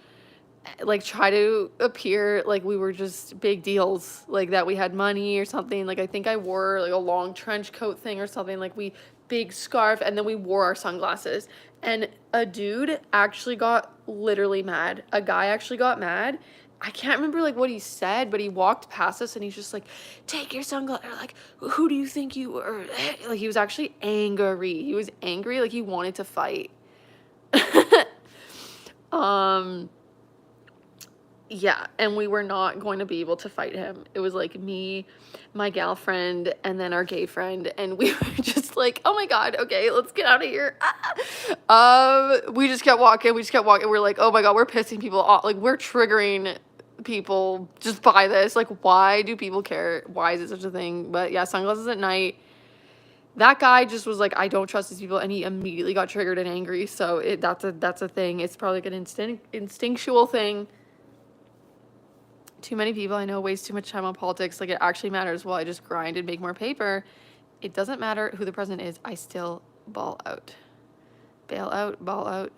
like try to appear like we were just big deals, like that we had money or something. Like I think I wore like a long trench coat thing or something, like we big scarf, and then we wore our sunglasses. And a dude actually got literally mad. A guy actually got mad. I can't remember like what he said, but he walked past us and he's just like, take your sunglasses, or like, who do you think you are? Like he was actually angry. He was angry, like he wanted to fight. um yeah, and we were not going to be able to fight him. It was like me, my gal friend, and then our gay friend, and we were just like, oh my god, okay, let's get out of here. We just kept walking, we're like, oh my god, we're pissing people off, like we're triggering people just by this. Like, why do people care? Why is it such a thing? But yeah, sunglasses at night. That guy just was like, I don't trust these people, and he immediately got triggered and angry. So that's a thing. It's probably like an instinctual thing. Too many people I know waste too much time on politics. Like, it actually matters. Well, I just grind and make more paper. It doesn't matter who the president is. I still ball out. Bail out, ball out,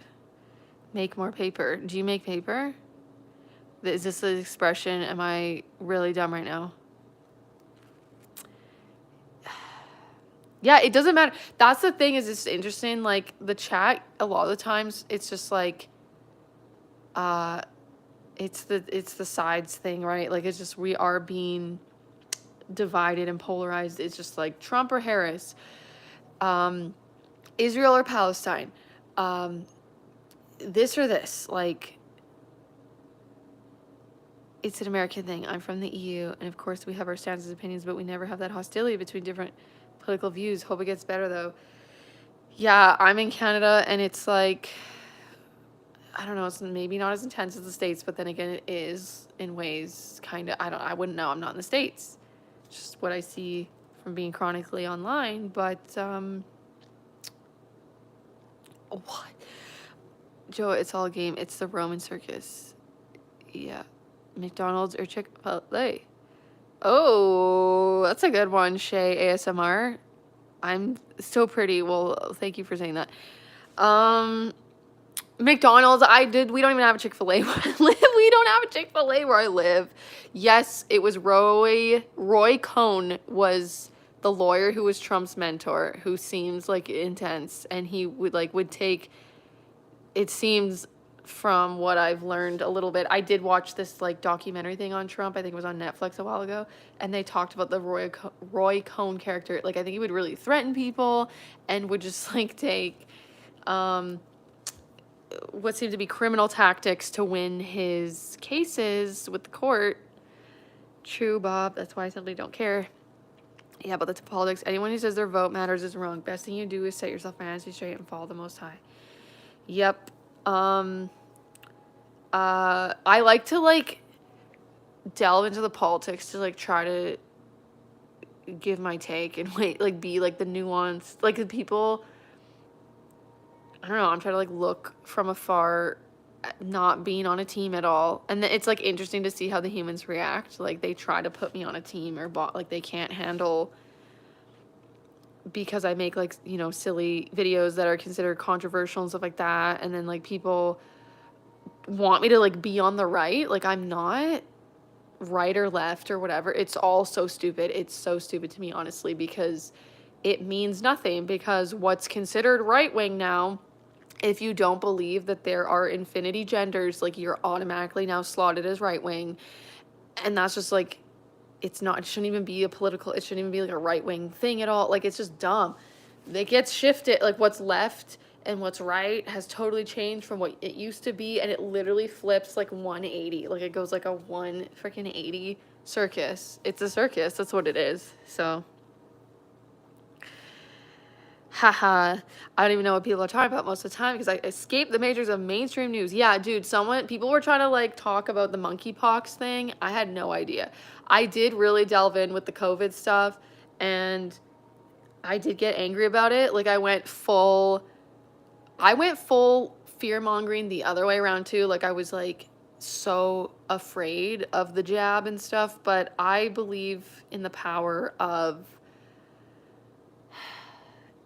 make more paper. Do you make paper? Is this an expression? Am I really dumb right now? Yeah, it doesn't matter. That's the thing, is it's interesting. Like the chat, a lot of the times it's just like, it's the sides thing, right? Like it's just, we are being divided and polarized. It's just like Trump or Harris, Israel or Palestine, this or this. Like, it's an American thing. I'm from the EU, and of course we have our stances, opinions, but we never have that hostility between different political views. Hope it gets better though. Yeah, I'm in Canada, and it's like, I don't know, it's maybe not as intense as the States, but then again it is in ways kind of. I wouldn't know. I'm not in the States. Just what I see from being chronically online. But what? Joe, it's all a game. It's the Roman circus. Yeah. McDonald's or Chick-fil-A? Oh, that's a good one, Shay ASMR. I'm so pretty. Well, thank you for saying that. McDonald's, we don't even have a Chick-fil-A where I live. We don't have a Chick-fil-A where I live. Yes, it was Roy Cohn was the lawyer who was Trump's mentor, who seems like intense, and he would take, it seems, from what I've learned a little bit. I did watch this like documentary thing on Trump. I think it was on Netflix a while ago, and they talked about the Roy Cohn character. Like, I think he would really threaten people and would just like take what seemed to be criminal tactics to win his cases with the court. True, Bob. That's why I simply don't care. Yeah, but that's politics. Anyone who says their vote matters is wrong. Best thing you do is set yourself financially straight and follow the Most High. Yep. I like to like delve into the politics to like try to give my take and like be like the nuance, like the people. I don't know. I'm trying to like look from afar, not being on a team at all, and it's like interesting to see how the humans react. Like they try to put me on a team or like they can't handle, because I make like, you know, silly videos that are considered controversial and stuff like that, and then like people want me to like be on the right. Like, I'm not right or left or whatever. It's all so stupid. It's so stupid to me, honestly, because it means nothing. Because what's considered right wing now, if you don't believe that there are infinity genders, like you're automatically now slotted as right wing. And that's just like, it shouldn't even be a political, it shouldn't even be like a right wing thing at all. Like, it's just dumb. It gets shifted. Like, what's left and what's right has totally changed from what it used to be, and it literally flips like 180. Like, it goes like a 180 circus. It's a circus. That's what it is. So, haha. I don't even know what people are talking about most of the time because I escaped the majors of mainstream news. Yeah, dude, people were trying to like talk about the monkeypox thing. I had no idea. I did really delve in with the COVID stuff, and I did get angry about it. Like, I went full fear-mongering the other way around too. Like, I was like so afraid of the jab and stuff, but I believe in the power of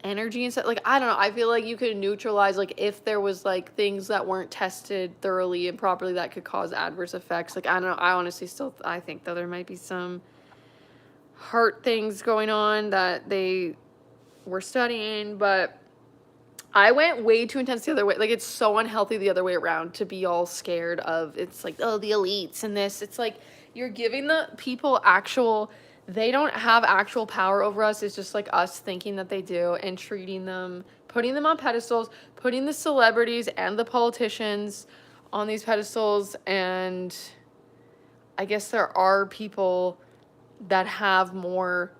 energy and stuff. Like, I don't know. I feel like you could neutralize, like, if there was like things that weren't tested thoroughly and properly that could cause adverse effects. Like, I don't know. I honestly still I think though there might be some heart things going on that they were studying, but I went way too intense the other way. Like, it's so unhealthy the other way around to be all scared of, it's like, oh, the elites and this. It's like you're giving the people actual, they don't have actual power over us. It's just like us thinking that they do and treating them, putting them on pedestals, putting the celebrities and the politicians on these pedestals. And I guess there are people that have more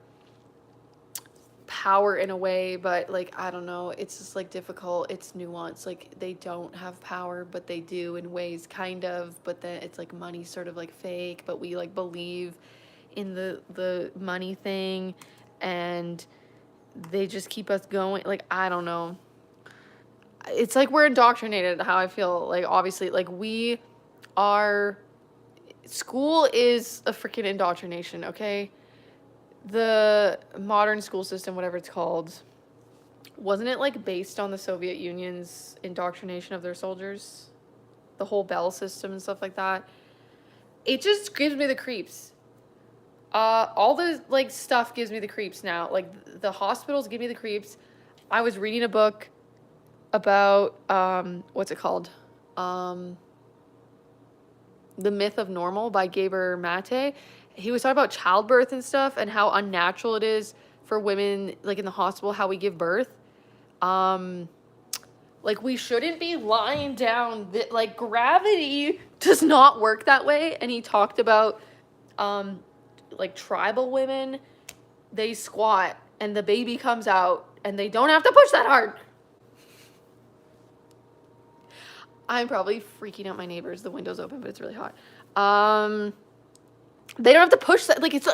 power in a way, but like, I don't know, it's just like difficult, it's nuanced. Like, they don't have power, but they do in ways, kind of, but then it's like money sort of like fake, but we like believe in the money thing, and they just keep us going. Like, I don't know, it's like we're indoctrinated, how I feel. Like, obviously, like, we are, school is a freaking indoctrination, okay? The modern school system, whatever it's called, wasn't it like based on the Soviet Union's indoctrination of their soldiers? The whole bell system and stuff like that. It just gives me the creeps. All the like stuff gives me the creeps now. Like, the hospitals give me the creeps. I was reading a book about what's it called? The Myth of Normal by Gabor Mate. He was talking about childbirth and stuff and how unnatural it is for women, like, in the hospital, how we give birth. Like, we shouldn't be lying down. Like, gravity does not work that way. And he talked about, like, tribal women, they squat and the baby comes out and they don't have to push that hard. I'm probably freaking out my neighbors. The window's open, but it's really hot. They don't have to push that. Like, it's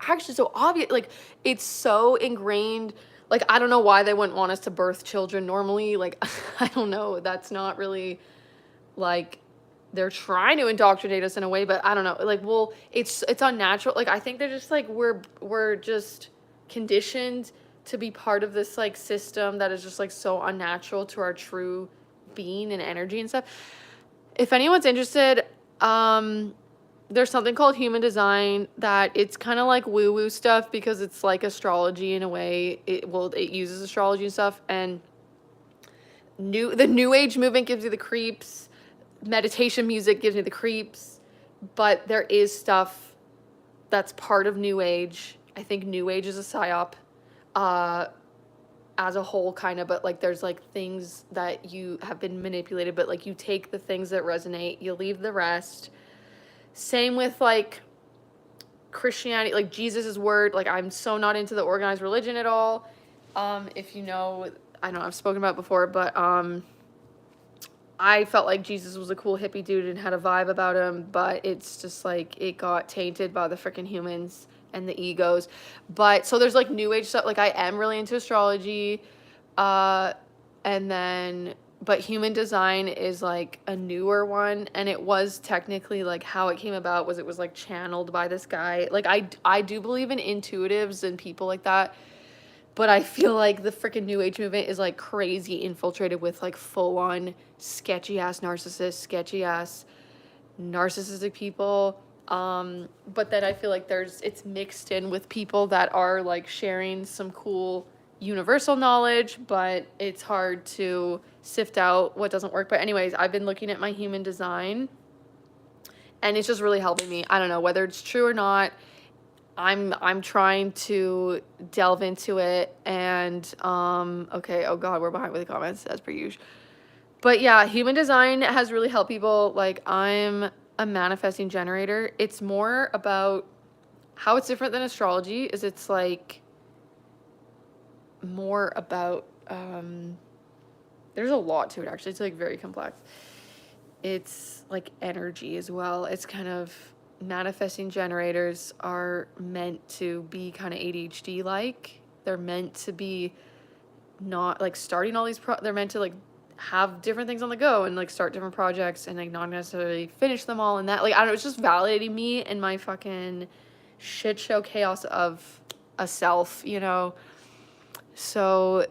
actually so obvious. Like, it's so ingrained. Like, I don't know why they wouldn't want us to birth children normally. Like, I don't know. That's not really, like, they're trying to indoctrinate us in a way, but I don't know. Like, well, it's unnatural. Like, I think they're just like, we're just conditioned to be part of this like system that is just like so unnatural to our true being and energy and stuff. If anyone's interested, there's something called human design that it's kind of like woo-woo stuff because it's like astrology in a way. It uses astrology and stuff, and the new age movement gives you the creeps. Meditation music gives me the creeps, but there is stuff that's part of new age. I think new age is a psyop as a whole, kind of, but like there's like things that you have been manipulated, but like you take the things that resonate, you leave the rest. Same with like Christianity, like Jesus's word. Like, I'm so not into the organized religion at all. If you know, I know I've spoken about it before, but I felt like Jesus was a cool hippie dude and had a vibe about him, but it's just like it got tainted by the freaking humans and the egos. But so there's like new age stuff. Like, I am really into astrology, and then but human design is like a newer one, and it was technically like how it came about was it was like channeled by this guy. Like, I do believe in intuitives and people like that, but I feel like the freaking new age movement is like crazy infiltrated with like full on sketchy ass narcissists, sketchy ass narcissistic people. But then I feel like it's mixed in with people that are like sharing some cool universal knowledge, but it's hard to sift out what doesn't work. But anyways, I've been looking at my human design and it's just really helping me. I don't know whether it's true or not. I'm trying to delve into it, and okay, oh god, we're behind with the comments as per usual. But yeah, human design has really helped people. Like, I'm a manifesting generator. It's more about how it's different than astrology is it's like more about there's a lot to it actually. It's like very complex. It's like energy as well. It's kind of manifesting generators are meant to be kind of ADHD like. They're meant to be not like starting all these they're meant to like have different things on the go and like start different projects and like not necessarily finish them all, and that like I don't know, it's just validating me and my fucking shit show chaos of a self, you know. So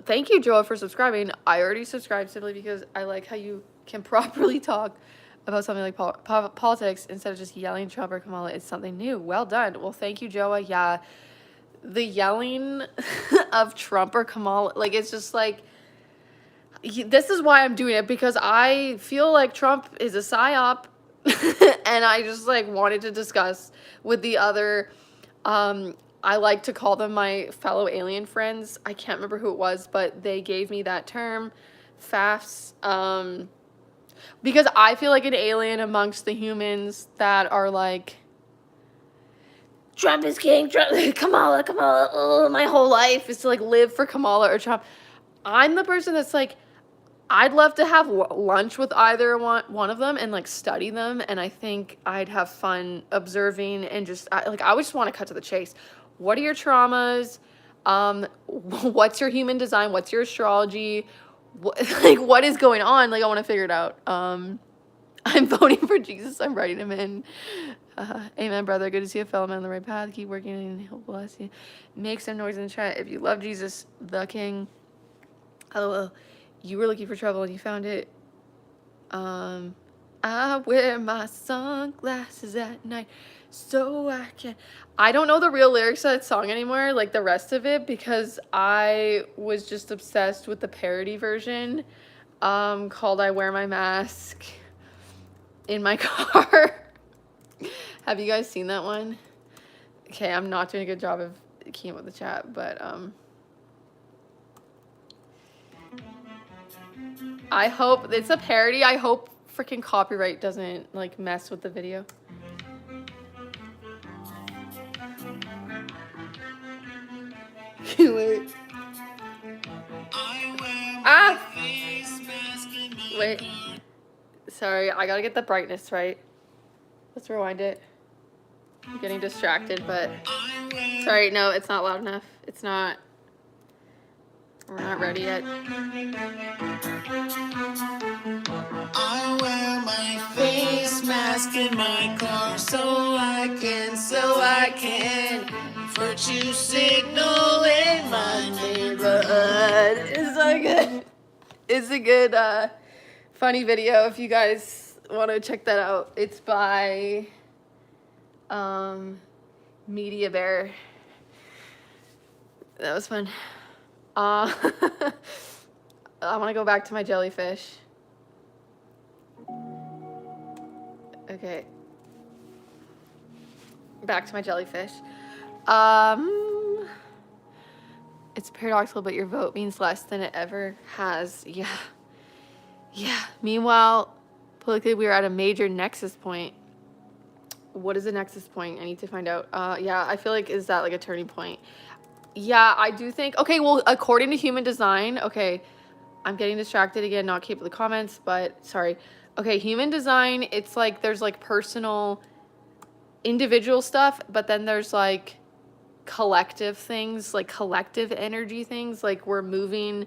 thank you, Joa, for subscribing. I already subscribed simply because I like how you can properly talk about something like politics instead of just yelling Trump or Kamala. It's something new. Well done. Well, thank you, Joa. Yeah, the yelling of Trump or Kamala, like, it's just like, this is why I'm doing it, because I feel like Trump is a psyop. And I just like wanted to discuss with the other, I like to call them my fellow alien friends. I can't remember who it was, but they gave me that term, FAFs, because I feel like an alien amongst the humans that are like, Trump is king, Trump, Kamala, Kamala, my whole life is to like live for Kamala or Trump. I'm the person that's like, I'd love to have lunch with either one of them and like study them, and I think I'd have fun observing and just like, I would just want to cut to the chase. What are your traumas? What's your human design? What's your astrology? Like, what is going on? Like, I want to figure it out. I'm voting for Jesus. I'm writing him in. Amen, brother. Good to see a fellow man on the right path. Keep working and he'll bless you. Make some noise in the chat if you love Jesus, the King. Hello. You were looking for trouble and you found it. I wear my sunglasses at night so I can. I don't know the real lyrics of that song anymore, like the rest of it, because I was just obsessed with the parody version, called I Wear My Mask in My Car. Have you guys seen that one? Okay, I'm not doing a good job of keeping up with the chat, but I hope it's a parody. I hope freaking copyright doesn't like mess with the video. Wait. Ah! Wait. Sorry, I gotta get the brightness right. Let's rewind it. I'm getting distracted, but sorry, no, it's not loud enough. It's not. We're not ready yet. I wear my face mask in my car so I can virtue signal in my neighborhood. It's a good funny video if you guys want to check that out. It's by Media Bear. That was fun. I want to go back to my jellyfish. Okay. Back to my jellyfish. It's paradoxical, but your vote means less than it ever has. Yeah. Yeah. Meanwhile, politically, we are at a major nexus point. What is a nexus point? I need to find out. Yeah, I feel like, is that like a turning point? Yeah, I do think, okay, well, according to human design, okay, I'm getting distracted again, not keep the comments, but sorry. Okay, human design, it's like, there's like personal, individual stuff, but then there's like collective things, like collective energy things, like we're moving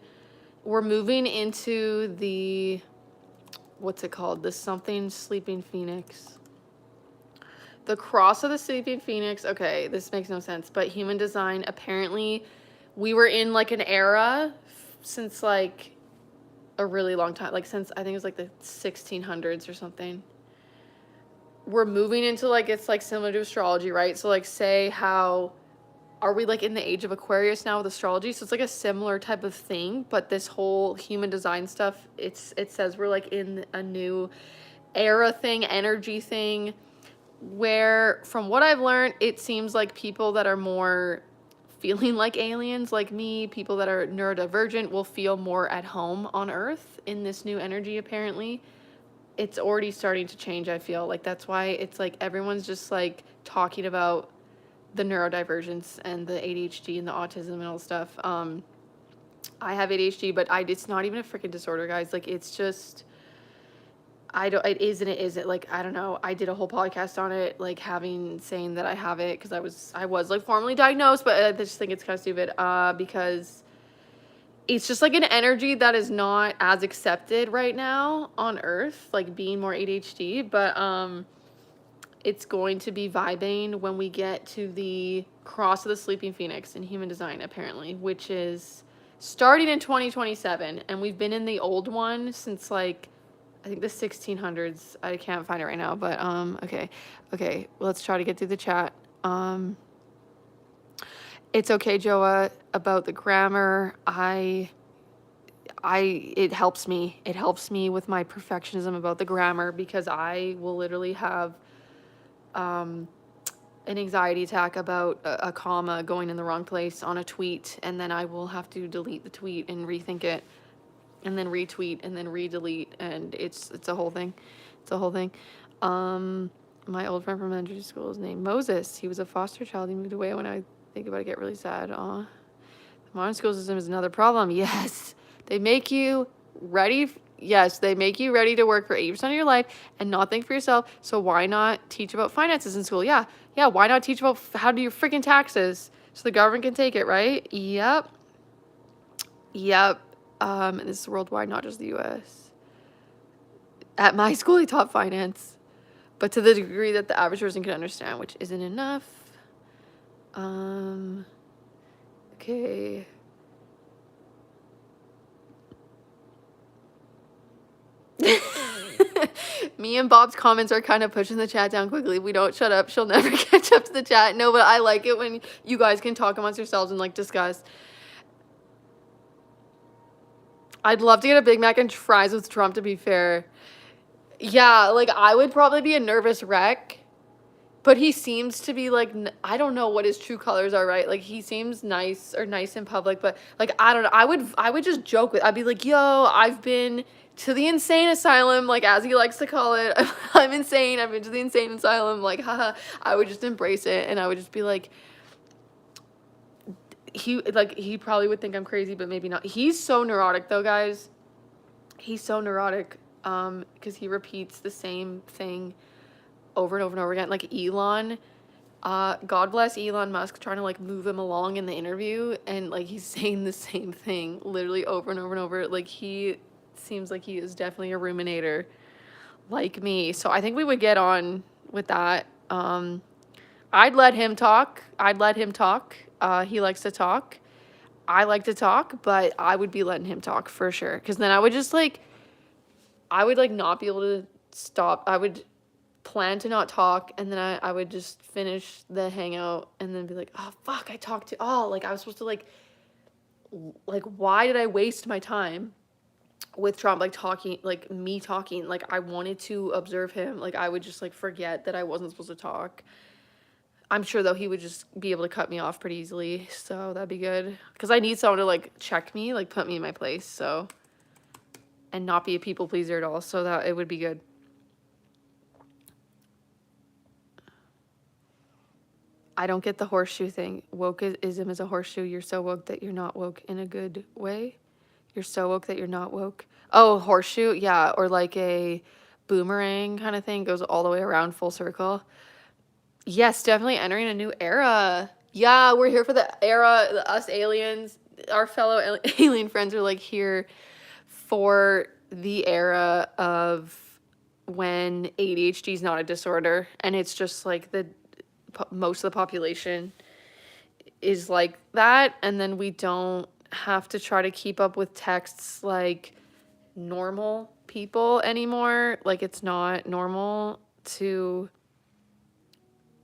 into the, what's it called? The something sleeping phoenix. The cross of the sleeping phoenix. Okay, this makes no sense, but human design, apparently we were in like an era since like a really long time, like since I think it was like the 1600s or something. We're moving into like, it's like similar to astrology, right? So like, say how are we like in the age of Aquarius now with astrology? So it's like a similar type of thing, but this whole human design stuff, it says we're like in a new era thing, energy thing, where from what I've learned, it seems like people that are more feeling like aliens, like me, people that are neurodivergent will feel more at home on Earth in this new energy, apparently. It's already starting to change, I feel. Like, that's why it's like everyone's just like talking about the neurodivergence and the ADHD and the autism and all the stuff. I have ADHD, but it's not even a freaking disorder, guys. Like, it's just, it isn't, like, I don't know. I did a whole podcast on it, like saying that I have it because I was like formally diagnosed, but I just think it's kind of stupid because it's just like an energy that is not as accepted right now on Earth, like being more ADHD, but it's going to be vibing when we get to the cross of the sleeping phoenix in human design, apparently, which is starting in 2027, and we've been in the old one since like I think the 1600s. I can't find it right now, but okay, let's try to get through the chat. It's okay, Joa, about the grammar. It helps me. It helps me with my perfectionism about the grammar, because I will literally have an anxiety attack about a comma going in the wrong place on a tweet, and then I will have to delete the tweet and rethink it, and then retweet and then redelete, and it's a whole thing. It's a whole thing. My old friend from elementary school is named Moses. He was a foster child. He moved away. When I think about it, I get really sad. Aw. The modern school system is another problem. Yes. They make you ready. Yes, they make you ready to work for 80% of your life and not think for yourself. So why not teach about finances in school? Yeah. Yeah. Why not teach about how to do your freaking taxes so the government can take it, right? Yep. Yep. And this is worldwide, not just the US. At my school, they taught finance, but to the degree that the average person can understand, which isn't enough. Okay. Me and Bob's comments are kind of pushing the chat down quickly. If we don't shut up, she'll never catch up to the chat. No, but I like it when you guys can talk amongst yourselves and like discuss. I'd love to get a Big Mac and fries with Trump, to be fair. Yeah, like I would probably be a nervous wreck, but he seems to be like, I don't know what his true colors are, right? Like he seems nice in public, but like I don't know. I would just joke with. I'd be like, "Yo, I've been to the insane asylum," like as he likes to call it. I'm insane. I've been to the insane asylum. Like, haha. I would just embrace it, and I would just be like, he probably would think I'm crazy, but maybe not. He's so neurotic though, guys. He's so neurotic, because he repeats the same thing over and over and over again. Like Elon, God bless Elon Musk, trying to like move him along in the interview, and like he's saying the same thing literally over and over and over. Like he seems like he is definitely a ruminator like me. So I think we would get on with that. I'd let him talk. He likes to talk. I like to talk, but I would be letting him talk for sure. Because then I would just like, not be able to stop. I would plan to not talk, and then I would just finish the hangout and then be like, oh, fuck, I talked to, like I was supposed to like, why did I waste my time with Trump, like talking, like me talking, like I wanted to observe him. Like I would just like forget that I wasn't supposed to talk. I'm sure though he would just be able to cut me off pretty easily, so that'd be good. Because I need someone to like check me, like put me in my place, so, and not be a people pleaser at all, so that it would be good. I don't get the horseshoe thing. Wokeism is a horseshoe. You're so woke that you're not woke in a good way. You're so woke that you're not woke. Oh, horseshoe, yeah, or like a boomerang kind of thing, goes all the way around full circle. Yes, definitely entering a new era. Yeah, we're here for the era. Us aliens, our fellow alien friends are like here for the era of when ADHD is not a disorder, and it's just like most of the population is like that, and then we don't have to try to keep up with texts like normal people anymore. Like it's not normal to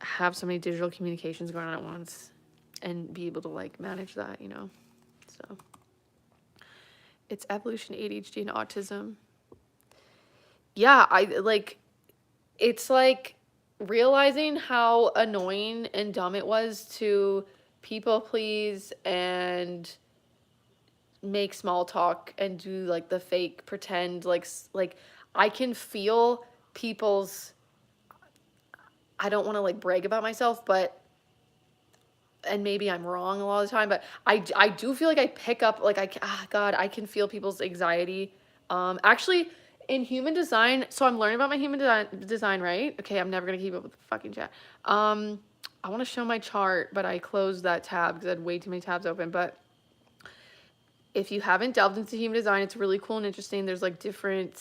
have so many digital communications going on at once and be able to like manage that, you know. So it's evolution, ADHD, and autism. Yeah, it's like realizing how annoying and dumb it was to people please and make small talk and do like the fake pretend, like I can feel people's, I don't want to like brag about myself, but, and maybe I'm wrong a lot of the time, but I do feel like I pick up, like God, I can feel people's anxiety. Actually in human design, so I'm learning about my human design, right? Okay, I'm never gonna keep up with the fucking chat. I want to show my chart, but I closed that tab because I had way too many tabs open. But if you haven't delved into human design, it's really cool and interesting. There's like different,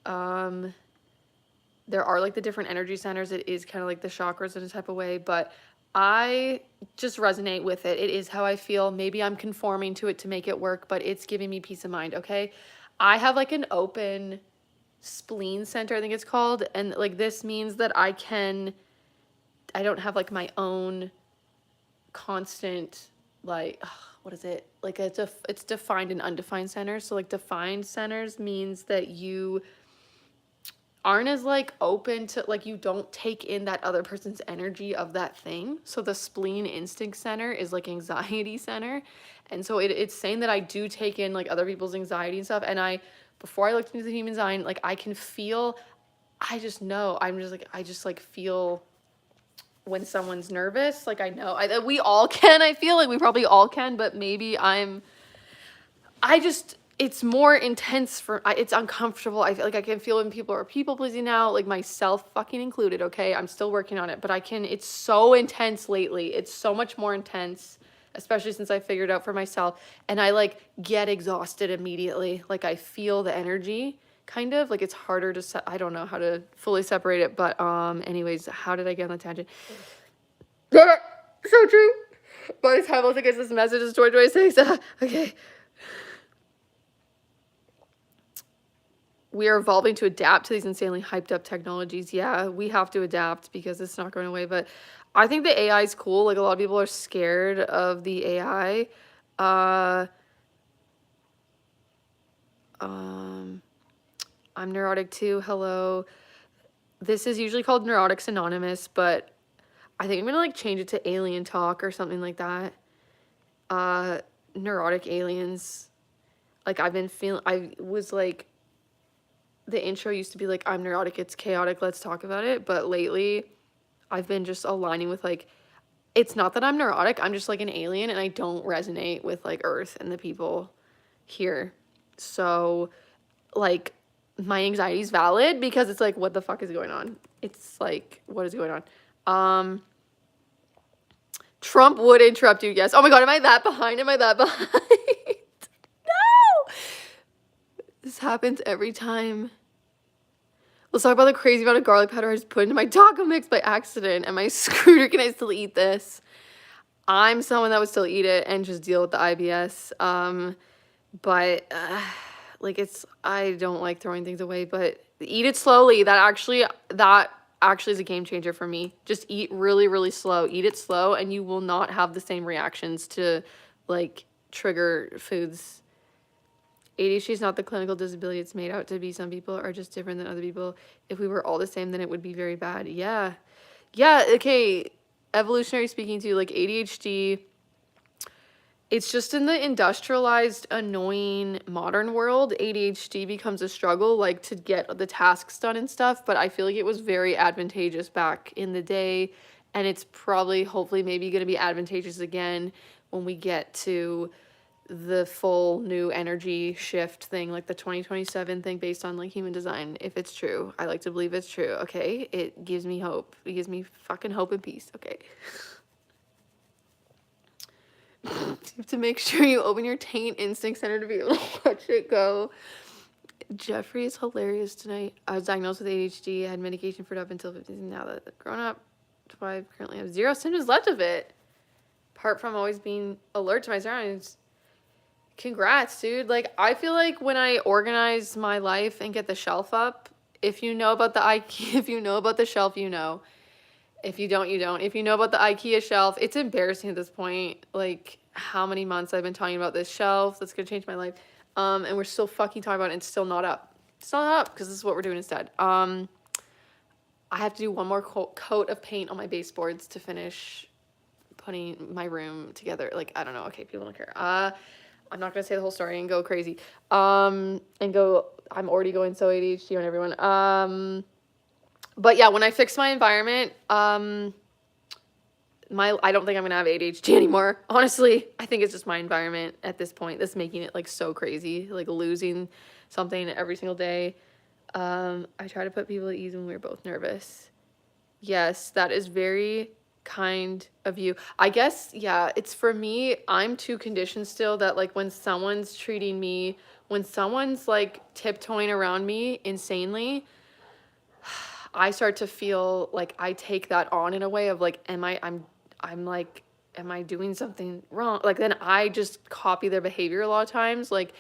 there are like the different energy centers. It is kind of like the chakras in a type of way, but I just resonate with it. It is how I feel. Maybe I'm conforming to it to make it work, but it's giving me peace of mind, okay? I have like an open spleen center, I think it's called, and like this means that I don't have like my own constant like what is it? Like it's defined and undefined centers. So like defined centers means that you aren't as like open to like you don't take in that other person's energy of that thing. So the spleen instinct center is like anxiety center. And so it's saying that I do take in like other people's anxiety and stuff. And before I looked into the human design, like I can feel, I just know, I just like feel when someone's nervous. Like I know, we all can, I feel like we probably all can, but maybe it's more intense it's uncomfortable. I feel like I can feel when people are people pleasing now, like myself fucking included, okay? I'm still working on it, but it's so intense lately. It's so much more intense, especially since I figured out for myself. And I like get exhausted immediately. Like I feel the energy kind of like it's harder to I don't know how to fully separate it, but anyways, how did I get on the tangent? So true. By the time I was like, this message is 2026. Okay. We are evolving to adapt to these insanely hyped up technologies. Yeah, we have to adapt because it's not going away. But I think the AI is cool. Like a lot of people are scared of the AI. I'm neurotic too. Hello. This is usually called Neurotics Anonymous, but I think I'm gonna like change it to Alien Talk or something like that. Neurotic aliens. Like I was like, the intro used to be like, I'm neurotic, it's chaotic, let's talk about it. But lately, I've been just aligning with like, it's not that I'm neurotic, I'm just like an alien and I don't resonate with like Earth and the people here. So, like, my anxiety is valid because it's like, what the fuck is going on? It's like, what is going on? Trump would interrupt you, yes. Oh my God, am I that behind? No! This happens every time. Let's talk about the crazy amount of garlic powder I just put into my taco mix by accident. Am I screwed or can I still eat this? I'm someone that would still eat it and just deal with the IBS. Like I don't like throwing things away, but eat it slowly. That actually is a game changer for me. Just eat really, really slow. Eat it slow and you will not have the same reactions to like trigger foods. ADHD is not the clinical disability it's made out to be. Some people are just different than other people. If we were all the same, then it would be very bad. Yeah. Yeah, okay. Evolutionary speaking too, like ADHD, it's just in the industrialized, annoying modern world, ADHD becomes a struggle, like to get the tasks done and stuff. But I feel like it was very advantageous back in the day. And it's probably, hopefully, maybe going to be advantageous again when we get to the full new energy shift thing, like the 2027 thing based on like human design. If it's true, I like to believe it's true. Okay, it gives me hope. It gives me fucking hope and peace. Okay. You have to make sure you open your taint instinct center to be able to watch it go. Jeffrey is hilarious tonight. I was diagnosed with ADHD. I had medication for it up until 15. Now that I've grown up, I currently have 0 symptoms left of it. Apart from always being alert to my surroundings. Congrats, dude. Like, I feel like when I organize my life and get the shelf up, if you know about the IKEA, if you know about the shelf, you know. If you don't, you don't. If you know about the IKEA shelf, it's embarrassing at this point, like, how many months I've been talking about this shelf that's going to change my life. And we're still fucking talking about it and it's still not up. It's not up because this is what we're doing instead. I have to do one more coat of paint on my baseboards to finish putting my room together. Like, I don't know. Okay, people don't care. I'm not going to say the whole story and go crazy. I'm already going so ADHD on everyone. But yeah, when I fix my environment, I don't think I'm going to have ADHD anymore. Honestly, I think it's just my environment at this point that's making it like so crazy, like losing something every single day. I try to put people at ease when we're both nervous. Yes, that is very kind of you. I guess, yeah, it's for me, I'm too conditioned still that like when someone's treating me, when someone's like tiptoeing around me insanely, I start to feel like I take that on in a way of like, I'm like, am I doing something wrong? Like, then I just copy their behavior a lot of times. Like,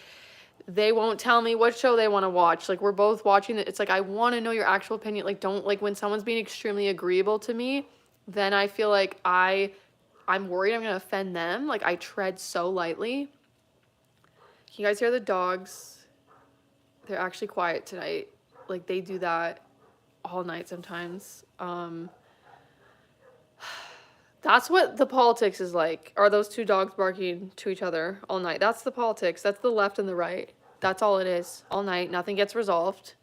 they won't tell me what show they want to watch. Like, we're both watching it. It's like, I want to know your actual opinion. Like, don't, like, when someone's being extremely agreeable to me, then I feel like I'm worried I'm going to offend them. Like, I tread so lightly. Can you guys hear the dogs? They're actually quiet tonight. Like, they do that all night sometimes. That's what the politics is like. Are those two dogs barking to each other all night? That's the politics. That's the left and the right. That's all it is. All night. Nothing gets resolved.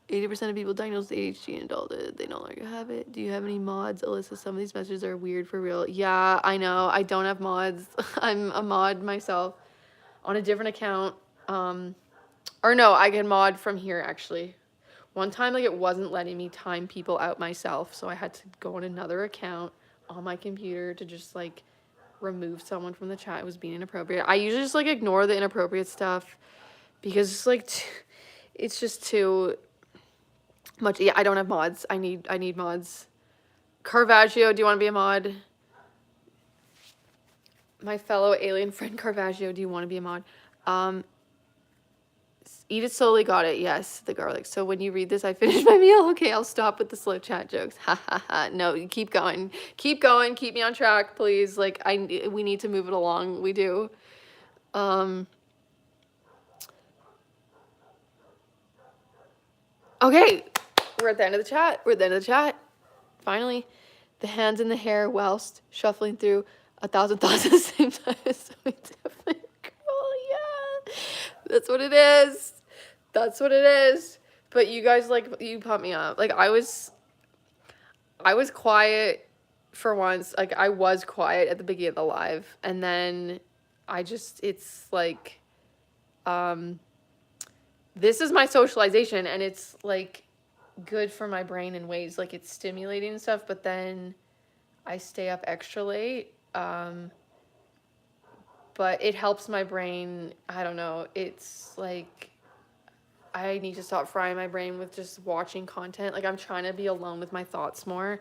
80% of people diagnosed with ADHD and adulthood. They no longer have it. Do you have any mods, Alyssa? Some of these messages are weird for real. Yeah, I know. I don't have mods. I'm a mod myself on a different account. Or no, I can mod from here, actually. One time, like, it wasn't letting me time people out myself, so I had to go on another account on my computer to just, like, remove someone from the chat. It was being inappropriate. I usually just, like, ignore the inappropriate stuff because it's, like, it's just too much. Yeah, I don't have mods. I need mods. Caravaggio, do you want to be a mod? My fellow alien friend Caravaggio, do you want to be a mod? Eat it slowly, got it. Yes, the garlic. So when you read this, I finished my meal. Okay, I'll stop with the slow chat jokes. Ha ha ha. No, you keep going. Keep going. Keep me on track, please. Like, we need to move it along. We do. Okay, we're at the end of the chat. We're at the end of the chat. Finally, the hands in the hair whilst shuffling through 1,000 thoughts at the same time. So definitely, girl, yeah. That's what it is. That's what it is. But you guys, like, you pump me up. Like, I was quiet for once. Like, I was quiet at the beginning of the live. And then it's like, this is my socialization. And it's, like, good for my brain in ways. Like, it's stimulating and stuff. But then I stay up extra late. But it helps my brain. I don't know. It's, like, I need to stop frying my brain with just watching content. Like, I'm trying to be alone with my thoughts more,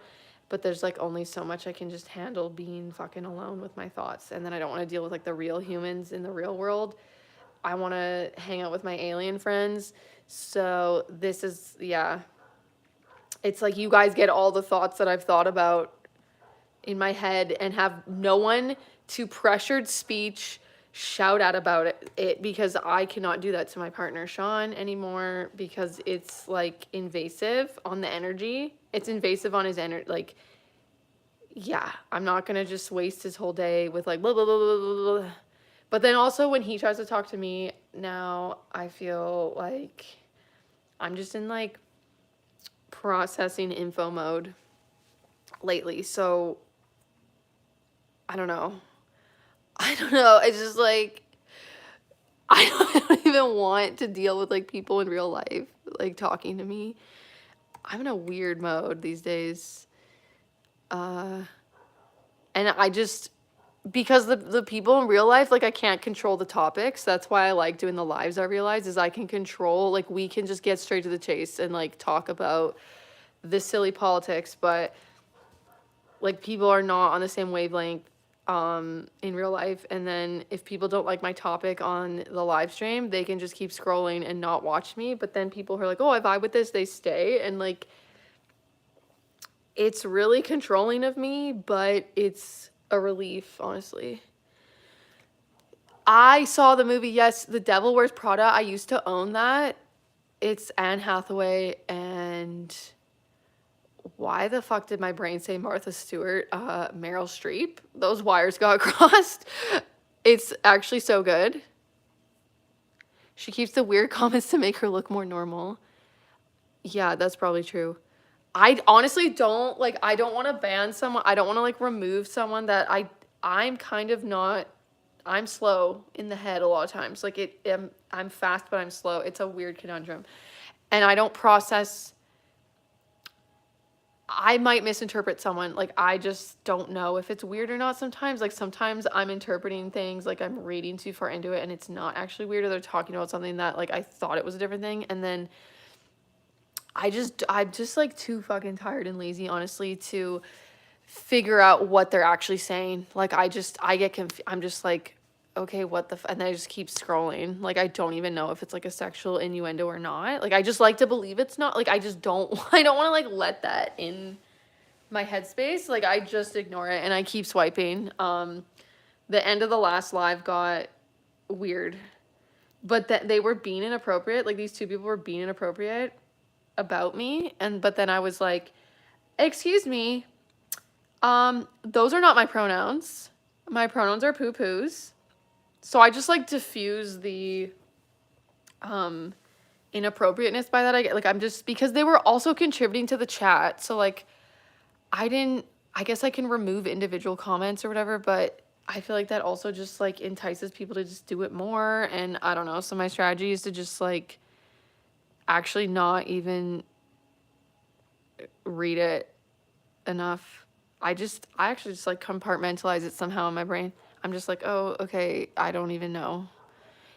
but there's, like, only so much I can just handle being fucking alone with my thoughts. And then I don't want to deal with, like, the real humans in the real world. I want to hang out with my alien friends. So this is, yeah. It's like you guys get all the thoughts that I've thought about in my head and have no one to pressured speech shout out about it because I cannot do that to my partner Sean anymore because it's, like, invasive on the energy. It's invasive on his energy. Like, yeah, I'm not gonna just waste his whole day with, like, blah blah blah blah blah blah. But then also when he tries to talk to me now, I feel like I'm just in, like, processing info mode lately. So I don't know. It's just, like, I don't even want to deal with, like, people in real life, like, talking to me. I'm in a weird mode these days. And I just, because the people in real life, like, I can't control the topics. That's why I like doing the lives, I realize, is I can control, like, we can just get straight to the chase and, like, talk about the silly politics. But, like, people are not on the same wavelength in real life. And then if people don't like my topic on the live stream, they can just keep scrolling and not watch me. But then people who are like, oh, I vibe with this, they stay. And, like, it's really controlling of me, but it's a relief, honestly. I saw the movie, yes, The Devil Wears Prada. I used to own that. It's Anne Hathaway and why the fuck did my brain say Martha Stewart? Meryl Streep. Those wires got crossed. It's actually so good. She keeps the weird comments to make her look more normal. Yeah, that's probably true. I honestly don't, like, I don't want to ban someone. I don't want to, like, remove someone that I'm kind of not, I'm slow in the head a lot of times. Like, I'm fast, but I'm slow. It's a weird conundrum. And I don't process, I might misinterpret someone. Like, I just don't know if it's weird or not sometimes. Like, sometimes I'm interpreting things, like, I'm reading too far into it and it's not actually weird, or they're talking about something that, like, I thought it was a different thing. And then I'm just, like, too fucking tired and lazy, honestly, to figure out what they're actually saying. Like I get I'm just like, okay, what the and then I just keep scrolling. Like I don't even know if it's like a sexual innuendo or not. Like I just like to believe it's not. Like I just don't I don't want to like let that in my headspace. Like I just ignore it and I keep swiping. The end of the last live got weird. But that they were being inappropriate. Like these two people were being inappropriate about me, and but then I was like, "Excuse me, those are not my pronouns. My pronouns are poo-poos." So I just like diffuse the inappropriateness by that. I get like I'm just because they were also contributing to the chat. So like I guess I can remove individual comments or whatever, but I feel like that also just like entices people to just do it more, and I don't know. So my strategy is to just like actually not even read it enough. I actually just like compartmentalize it somehow in my brain. I'm just like, oh, okay, I don't even know.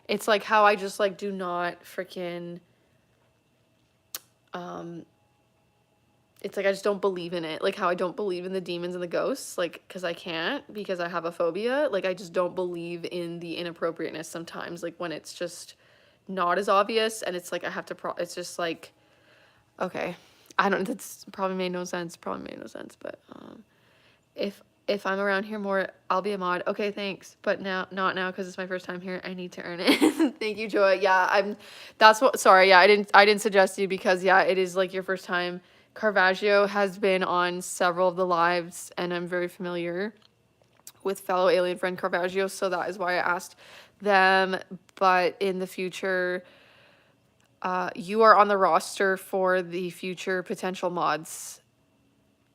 It's like how I just like do not freaking, it's like I just don't believe in it. Like how I don't believe in the demons and the ghosts, like, because I can't, because I have a phobia. Like I just don't believe in the inappropriateness sometimes, like when it's just not as obvious and it's like I have to, it's just like, okay. I don't, that's probably made no sense, but if I'm around here more, I'll be a mod. Okay, thanks. But now, not now, because it's my first time here. I need to earn it. Thank you, Joy. Yeah, sorry, yeah, I didn't suggest you because, yeah, it is like your first time. Caravaggio has been on several of the lives, and I'm very familiar with fellow alien friend Caravaggio, so that is why I asked them. But in the future, you are on the roster for the future potential mods.